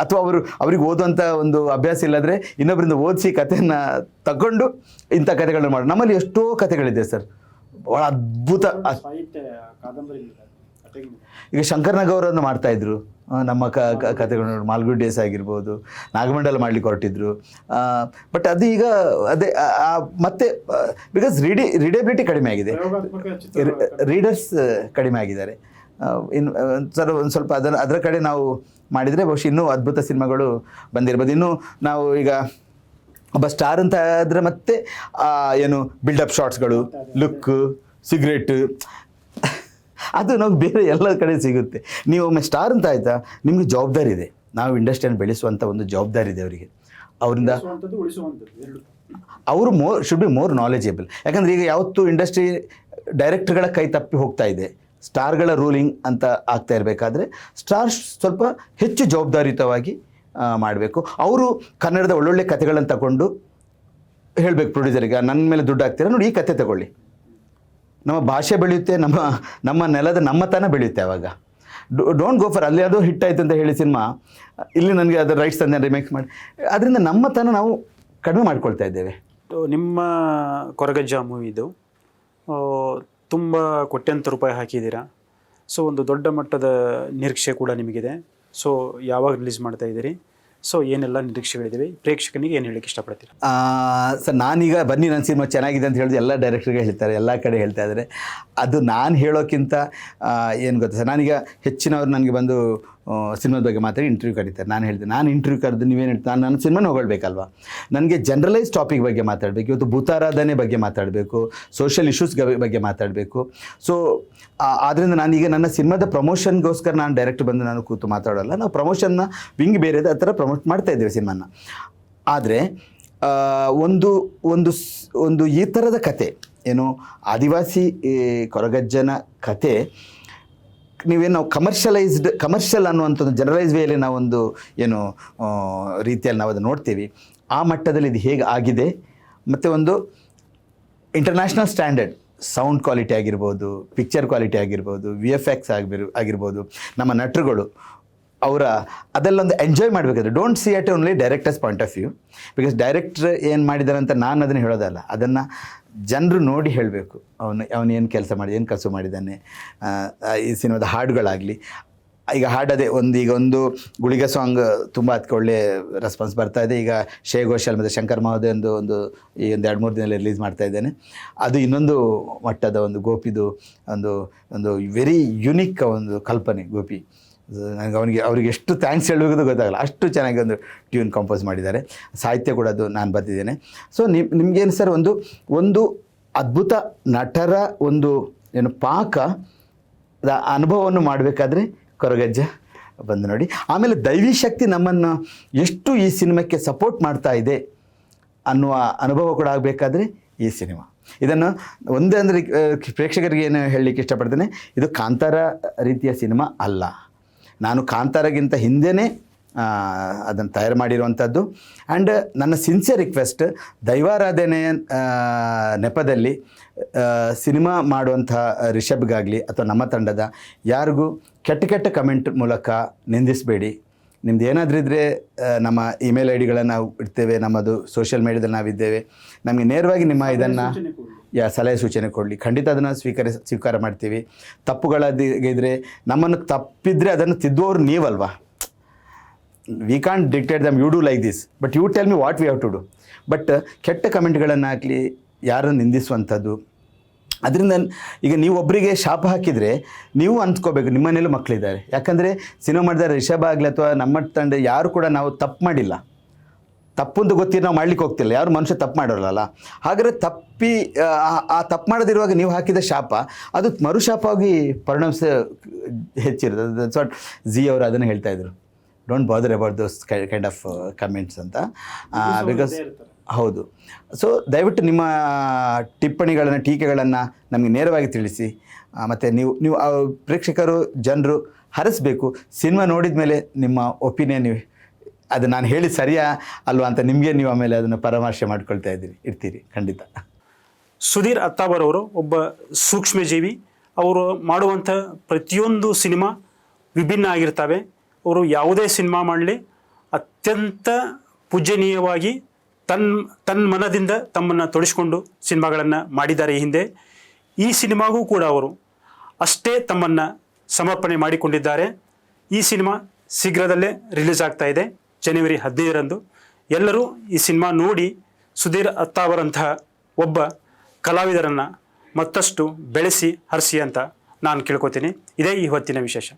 Speaker 3: ಅಥವಾ ಅವ್ರಿಗೆ ಓದುವಂಥ ಒಂದು ಅಭ್ಯಾಸ ಇಲ್ಲದ್ರೆ ಇನ್ನೊಬ್ಬರಿಂದ ಓದಿಸಿ ಕಥೆಯನ್ನು ತಗೊಂಡು ಇಂಥ ಕಥೆಗಳನ್ನ ಮಾಡಿ. ನಮ್ಮಲ್ಲಿ ಎಷ್ಟೋ ಕಥೆಗಳಿದೆ ಸರ್, ಭಾಳ ಅದ್ಭುತ. ಈಗ ಶಂಕರ್ನಾಗ್ ಅವರನ್ನು ಮಾಡ್ತಾಯಿದ್ರು ನಮ್ಮ ಕಥೆಗಳು, ಮಾಲ್ಗುಡಿ ಡೇಸ್ ಆಗಿರ್ಬೋದು, ನಾಗಮಂಡಲ ಮಾಡ್ಲಿಕ್ಕೆ ಹೊರಟಿದ್ರು. ಬಟ್ ಅದು ಈಗ ಅದೇ ಮತ್ತೆ ಬಿಕಾಸ್ ರೀಡೇಬಿಲಿಟಿ ಕಡಿಮೆ ಆಗಿದೆ, ರೀಡರ್ಸ್ ಕಡಿಮೆ ಆಗಿದ್ದಾರೆ. ಸರ್ ಒಂದು ಸ್ವಲ್ಪ ಅದರ ಕಡೆ ನಾವು ಮಾಡಿದರೆ ಬಹುಶಃ ಇನ್ನೂ ಅದ್ಭುತ ಸಿನಿಮಾಗಳು ಬಂದಿರ್ಬೋದು. ಇನ್ನೂ ನಾವು ಈಗ ಒಬ್ಬ ಸ್ಟಾರ್ ಅಂತ ಆದರೆ ಮತ್ತೆ ಏನು ಬಿಲ್ಡಪ್ ಶಾಟ್ಸ್ಗಳು, ಲುಕ್, ಸಿಗರೇಟ್, ಅದು ನಾವು ಬೇರೆ ಎಲ್ಲ ಕಡೆ ಸಿಗುತ್ತೆ. ನೀವು ಒಮ್ಮೆ ಸ್ಟಾರ್ ಅಂತ ಆಯಿತಾ, ನಿಮಗೆ ಜವಾಬ್ದಾರಿ ಇದೆ. ನಾವು ಇಂಡಸ್ಟ್ರಿಯನ್ನು ಬೆಳೆಸುವಂಥ ಒಂದು ಜವಾಬ್ದಾರಿ ಇದೆ ಅವರಿಗೆ. ಅವರಿಂದ ಅವರು ಶುಡ್ ಬಿ ಮೋರ್ ನಾಲೆಜೇಬಲ್. ಯಾಕಂದರೆ ಈಗ ಯಾವತ್ತೂ ಇಂಡಸ್ಟ್ರಿ ಡೈರೆಕ್ಟರ್ಗಳ ಕೈ ತಪ್ಪಿ ಹೋಗ್ತಾ ಇದೆ, ಸ್ಟಾರ್ಗಳ ರೂಲಿಂಗ್ ಅಂತ ಆಗ್ತಾ ಇರಬೇಕಾದ್ರೆ ಸ್ಟಾರ್ಸ್ ಸ್ವಲ್ಪ ಹೆಚ್ಚು ಜವಾಬ್ದಾರಿಯುತವಾಗಿ ಮಾಡಬೇಕು. ಅವರು ಕನ್ನಡದ ಒಳ್ಳೊಳ್ಳೆ ಕಥೆಗಳನ್ನು ತಗೊಂಡು ಹೇಳಬೇಕು ಪ್ರೊಡ್ಯೂಸರಿಗೆ, ನನ್ನ ಮೇಲೆ ದುಡ್ಡು ಹಾಕ್ತೀರಾ ನೋಡಿ ಈ ಕತೆ ತಗೊಳ್ಳಿ, ನಮ್ಮ ಭಾಷೆ ಬೆಳೆಯುತ್ತೆ, ನಮ್ಮ ನೆಲದ ನಮ್ಮತನ ಬೆಳೆಯುತ್ತೆ. ಆವಾಗ ಡೋಂಟ್ ಗೋ ಫಾರ್ ಅಲ್ಲಿ ಅದು ಹಿಟ್ ಆಯಿತು ಅಂತ ಹೇಳಿ ಸಿನಿಮಾ ಇಲ್ಲಿ ನನಗೆ ಅದರ ರೈಟ್ಸ್ ತಂದೆ ರಿಮೇಕ್ ಮಾಡಿ, ಅದರಿಂದ ನಮ್ಮತನ ನಾವು ಕಡಿಮೆ ಮಾಡ್ಕೊಳ್ತಾ ಇದ್ದೇವೆ.
Speaker 2: ನಿಮ್ಮ ಕೊರಗಜ್ಜ ಮೂವಿದು ತುಂಬ ಕೋಟ್ಯಂತರ ರೂಪಾಯಿ ಹಾಕಿದ್ದೀರಾ. ಸೊ ಒಂದು ದೊಡ್ಡ ಮಟ್ಟದ ನಿರೀಕ್ಷೆ ಕೂಡ ನಿಮಗಿದೆ. ಸೊ ಯಾವಾಗ ರಿಲೀಸ್ ಮಾಡ್ತಾ ಇದ್ದೀರಿ? ಸೊ ಏನೆಲ್ಲ ನಿರೀಕ್ಷೆಗಳಿವೆ, ಪ್ರೇಕ್ಷಕನಿಗೆ ಏನು ಹೇಳಕ್ಕೆ ಇಷ್ಟಪಡ್ತೀರಾ?
Speaker 3: ಸರ್ ನಾನೀಗ ಬನ್ನಿ ನನ್ನ ಸಿನಿಮಾ ಚೆನ್ನಾಗಿದೆ ಅಂತ ಹೇಳಿದ್ರೆ ಎಲ್ಲ ಡೈರೆಕ್ಟರ್ಗೆ ಹೇಳ್ತಾರೆ, ಎಲ್ಲ ಕಡೆ ಹೇಳ್ತಾ ಇದ್ದಾರೆ. ಅದು ನಾನು ಹೇಳೋಕ್ಕಿಂತ ಏನು ಗೊತ್ತಾ ಸರ್, ನಾನೀಗ ಹೆಚ್ಚಿನವ್ರು ನನಗೆ ಬಂದು ಸಿನಿಮಾದ ಬಗ್ಗೆ ಮಾತಾಡಿ ಇಂಟರ್ವ್ಯೂ ಕರೀತಾರೆ. ನಾನು ಹೇಳ್ತೀನಿ, ನಾನು ಇಂಟರ್ವ್ಯೂ ಕರೆದು ನೀವೇನು ಹೇಳ್ತೀನಿ, ನಾನು ನನ್ನ ಸಿನಿಮಾನ ಹೊಗಳ್ಬೇಕಲ್ವ, ನನಗೆ ಜನರಲೈಸ್ ಟಾಪಿಕ್ ಬಗ್ಗೆ ಮಾತಾಡಬೇಕು. ಇವತ್ತು ಭೂತಾರಾಧನೆ ಬಗ್ಗೆ ಮಾತಾಡಬೇಕು, ಸೋಷಿಯಲ್ ಇಶ್ಯೂಸ್ ಬಗ್ಗೆ ಮಾತಾಡಬೇಕು. ಸೊ ಆದ್ದರಿಂದ ನಾನೀಗ ನನ್ನ ಸಿನಿಮಾದ ಪ್ರಮೋಷನ್ಗೋಸ್ಕರ ನಾನು ಡೈರೆಕ್ಟ್ ಬಂದು ನಾನು ಕೂತು ಮಾತಾಡೋಲ್ಲ. ನಾವು ಪ್ರಮೋಷನ್ನ ವಿಂಗ್ ಬೇರೆದು ಆ ಥರ ಪ್ರಮೋಟ್ ಮಾಡ್ತಾ ಇದ್ದೇವೆ ಸಿನಿಮಾನ. ಆದರೆ ಒಂದು ಈ ಥರದ ಕತೆ ಏನು ಆದಿವಾಸಿ ಕೊರಗಜ್ಜನ ಕತೆ ನೀವೇನು ನಾವು ಕಮರ್ಷಿಯಲ್ ಅನ್ನುವಂಥದ್ದು ಜನರಲೈಸ್ ವೇಯಲ್ಲಿ ನಾವೊಂದು ಏನು ರೀತಿಯಲ್ಲಿ ನಾವು ಅದನ್ನು ನೋಡ್ತೀವಿ, ಆ ಮಟ್ಟದಲ್ಲಿ ಇದು ಹೇಗೆ ಆಗಿದೆ. ಮತ್ತು ಒಂದು ಇಂಟರ್ನ್ಯಾಷನಲ್ ಸ್ಟ್ಯಾಂಡರ್ಡ್ ಸೌಂಡ್ ಕ್ವಾಲಿಟಿ ಆಗಿರ್ಬೋದು, ಪಿಕ್ಚರ್ ಕ್ವಾಲಿಟಿ ಆಗಿರ್ಬೋದು, VFX ಆಗಿರ್ಬೋದು, ನಮ್ಮ ನಟರುಗಳು ಅದೆಲ್ಲೊಂದು ಎಂಜಾಯ್ ಮಾಡಬೇಕಾದ್ರೆ don't see at only director's point of view. Because director ಏನು ಮಾಡಿದಾರೆ ಅಂತ ನಾನು ಅದನ್ನು ಹೇಳೋದಲ್ಲ, ಅದನ್ನು ಜನರು ನೋಡಿ ಹೇಳಬೇಕು. ಅವನು ಏನು ಕೆಲಸ ಮಾಡಿ, ಏನು ಕಸು ಮಾಡಿದ್ದಾನೆ. ಈ ಸಿನಿಮಾದ ಹಾಡುಗಳಾಗಲಿ, ಈಗ ಹಾಡೋದೇ ಈಗ ಒಂದು ಗುಳಿಗ ಸಾಂಗ್ ತುಂಬ ಅದಕ್ಕೆ ಒಳ್ಳೆ ರೆಸ್ಪಾನ್ಸ್ ಬರ್ತಾ ಇದೆ. ಈಗ ಶ್ರೇಯಾ ಘೋಷಾಲ್ ಮತ್ತು ಶಂಕರ್ ಮಹೋದಯ ಈ 2-3 ದಿನದಲ್ಲಿ ರಿಲೀಸ್ ಮಾಡ್ತಾ ಇದ್ದೇನೆ. ಅದು ಇನ್ನೊಂದು ಮಟ್ಟದ ಒಂದು ಗೋಪಿದು ಒಂದು ವೆರಿ ಯುನಿಕ್ ಒಂದು ಕಲ್ಪನೆ ಗೋಪಿ. ನನಗೆ ಅವ್ರಿಗೆ ಎಷ್ಟು ಥ್ಯಾಂಕ್ಸ್ ಹೇಳಬೇಕು ಗೊತ್ತಾಗಲ್ಲ, ಅಷ್ಟು ಚೆನ್ನಾಗಿ ಒಂದು ಟ್ಯೂನ್ ಕಂಪೋಸ್ ಮಾಡಿದ್ದಾರೆ. ಸಾಹಿತ್ಯ ಕೂಡ ಅದು ನಾನು ಬರ್ತಿದ್ದೇನೆ. ಸೊ ನಿಮಗೇನು ಸರ್ ಒಂದು ಅದ್ಭುತ ನಟರ ಏನು ಪಾಕದ ಅನುಭವವನ್ನು ಮಾಡಬೇಕಾದ್ರೆ ಕೊರಗಜ್ಜ ಬಂದು ನೋಡಿ. ಆಮೇಲೆ ದೈವಿ ಶಕ್ತಿ ನಮ್ಮನ್ನು ಎಷ್ಟು ಈ ಸಿನಿಮಾಕ್ಕೆ ಸಪೋರ್ಟ್ ಮಾಡ್ತಾ ಇದೆ ಅನ್ನುವ ಅನುಭವ ಕೂಡ ಆಗಬೇಕಾದ್ರೆ ಈ ಸಿನಿಮಾ. ಇದನ್ನು ಒಂದೇ ಅಂದರೆ ಪ್ರೇಕ್ಷಕರಿಗೆ ಏನು ಹೇಳಲಿಕ್ಕೆ ಇಷ್ಟಪಡ್ತೇನೆ, ಇದು ಕಾಂತಾರ ರೀತಿಯ ಸಿನಿಮಾ ಅಲ್ಲ. ನಾನು ಕಾಂತಾರಗಿಂತ ಹಿಂದೆಯೇ ಅದನ್ನು ತಯಾರು ಮಾಡಿರುವಂಥದ್ದು. ಆ್ಯಂಡ್ ನನ್ನ ಸಿನ್ಸಿಯರ್ ರಿಕ್ವೆಸ್ಟ್, ದೈವಾರಾಧನೆಯ ನೆಪದಲ್ಲಿ ಸಿನಿಮಾ ಮಾಡುವಂಥ ರಿಷಬ್ಗಾಗಲಿ ಅಥವಾ ನಮ್ಮ ತಂಡದ ಯಾರಿಗೂ ಕೆಟ್ಟ ಕಮೆಂಟ್ ಮೂಲಕ ನಿಂದಿಸಬೇಡಿ. ನಿಮ್ದು ಏನಾದರೂ ಇದ್ದರೆ ನಮ್ಮ ಇಮೇಲ್ ಐಡಿಗಳನ್ನು ನಾವು ಇಡ್ತೇವೆ, ನಮ್ಮದು ಸೋಷಿಯಲ್ ಮೀಡಿಯಾದಲ್ಲಿ ನಾವಿದ್ದೇವೆ. ನಮಗೆ ನೇರವಾಗಿ ನಿಮ್ಮ ಇದನ್ನು ಸಲಹೆ ಸೂಚನೆ ಕೊಡಲಿ, ಖಂಡಿತ ಅದನ್ನು ಸ್ವೀಕಾರ ಮಾಡ್ತೀವಿ. ತಪ್ಪುಗಳಿದ್ರೆ ನಮ್ಮನ್ನು ತಪ್ಪಿದರೆ ಅದನ್ನು ತಿದ್ದುವವರು ನೀವಲ್ವಾ. We can't dictate them, you do like this, but you tell me what we have to do. But ಕೆಟ್ಟ ಕಮೆಂಟ್ಗಳನ್ನು ಹಾಕಲಿ, ಯಾರನ್ನು ನಿಂದಿಸುವಂಥದ್ದು, ಅದರಿಂದ ಈಗ ನೀವು ಒಬ್ಬರಿಗೆ ಶಾಪ ಹಾಕಿದರೆ ನೀವು ಅಂದ್ಕೋಬೇಕು ನಿಮ್ಮ ಮನೇಲೂ ಮಕ್ಕಳಿದ್ದಾರೆ. ಯಾಕಂದರೆ ಸಿನಿಮಾ ಮಾಡಿದ ರಿಷಬ್ ಆಗಲಿ ಅಥವಾ ನಮ್ಮ ತಂಡ ಯಾರು ಕೂಡ ನಾವು ತಪ್ಪು ಮಾಡಿಲ್ಲ. ತಪ್ಪಂದು ಗೊತ್ತಿರೋ ನಾವು ಮಾಡ್ಲಿಕ್ಕೆ ಹೋಗ್ತಿಲ್ಲ, ಯಾರು ಮನುಷ್ಯ ತಪ್ಪು ಮಾಡೋರಲ್ಲ. ಹಾಗಾದರೆ ಆ ತಪ್ಪು ಮಾಡೋದಿರುವಾಗ ನೀವು ಹಾಕಿದ ಶಾಪ ಅದು ಮರುಶಾಪವಾಗಿ ಪರಿಣಮಿಸ ಹೆಚ್ಚಿರುತ್ತೆ. ದಟ್ಸ್ ವಾಟ್ ಜಿ ಅವರು ಅದನ್ನು ಹೇಳ್ತಾಯಿದ್ರು, don't bother about those kind of comments ಅಂತ. ಬಿಕಾಸ್ ಹೌದು. ಸೊ ದಯವಿಟ್ಟು ನಿಮ್ಮ ಟಿಪ್ಪಣಿಗಳನ್ನು, ಟೀಕೆಗಳನ್ನು ನಮಗೆ ನೇರವಾಗಿ ತಿಳಿಸಿ. ಮತ್ತು ನೀವು ಪ್ರೇಕ್ಷಕರು, ಜನರು ಹರಿಸ್ಬೇಕು. ಸಿನಿಮಾ ನೋಡಿದ ಮೇಲೆ ನಿಮ್ಮ ಒಪಿನಿಯನ್, ಅದು ನಾನು ಹೇಳಿ ಸರಿಯಾ ಅಲ್ವಾ ಅಂತ ನಿಮಗೆ ನೀವು ಆಮೇಲೆ ಅದನ್ನು ಪರಾಮರ್ಶೆ ಮಾಡ್ಕೊಳ್ತಾ ಇರ್ತೀರಿ ಖಂಡಿತ.
Speaker 2: ಸುಧೀರ್ ಅತ್ತಾವರ್ ಅವರು ಒಬ್ಬ ಸೂಕ್ಷ್ಮಜೀವಿ. ಅವರು ಮಾಡುವಂಥ ಪ್ರತಿಯೊಂದು ಸಿನಿಮಾ ವಿಭಿನ್ನ ಆಗಿರ್ತವೆ. ಅವರು ಯಾವುದೇ ಸಿನಿಮಾ ಮಾಡಲಿ ಅತ್ಯಂತ ಪೂಜನೀಯವಾಗಿ ತನ್ನ ಮನದಿಂದ ತಮ್ಮನ್ನು ತೊಡಗಿಸ್ಕೊಂಡು ಸಿನಿಮಾಗಳನ್ನು ಮಾಡಿದ್ದಾರೆ ಹಿಂದೆ. ಈ ಸಿನಿಮಾಗೂ ಕೂಡ ಅವರು ಅಷ್ಟೇ ತಮ್ಮನ್ನು ಸಮರ್ಪಣೆ ಮಾಡಿಕೊಂಡಿದ್ದಾರೆ. ಈ ಸಿನಿಮಾ ಶೀಘ್ರದಲ್ಲೇ ರಿಲೀಸ್ ಆಗ್ತಾ ಇದೆ, ಜನವರಿ 15ರಂದು. ಎಲ್ಲರೂ ಈ ಸಿನಿಮಾ ನೋಡಿ ಸುಧೀರ್ ಅತ್ತಾವರಂತಹ ಒಬ್ಬ ಕಲಾವಿದರನ್ನು ಮತ್ತಷ್ಟು ಬೆಳೆಸಿ ಹರಿಸಿ ಅಂತ ನಾನು ಕೇಳ್ಕೊತೀನಿ. ಇದೇ ಈ ಹೊತ್ತಿನ ವಿಶೇಷ.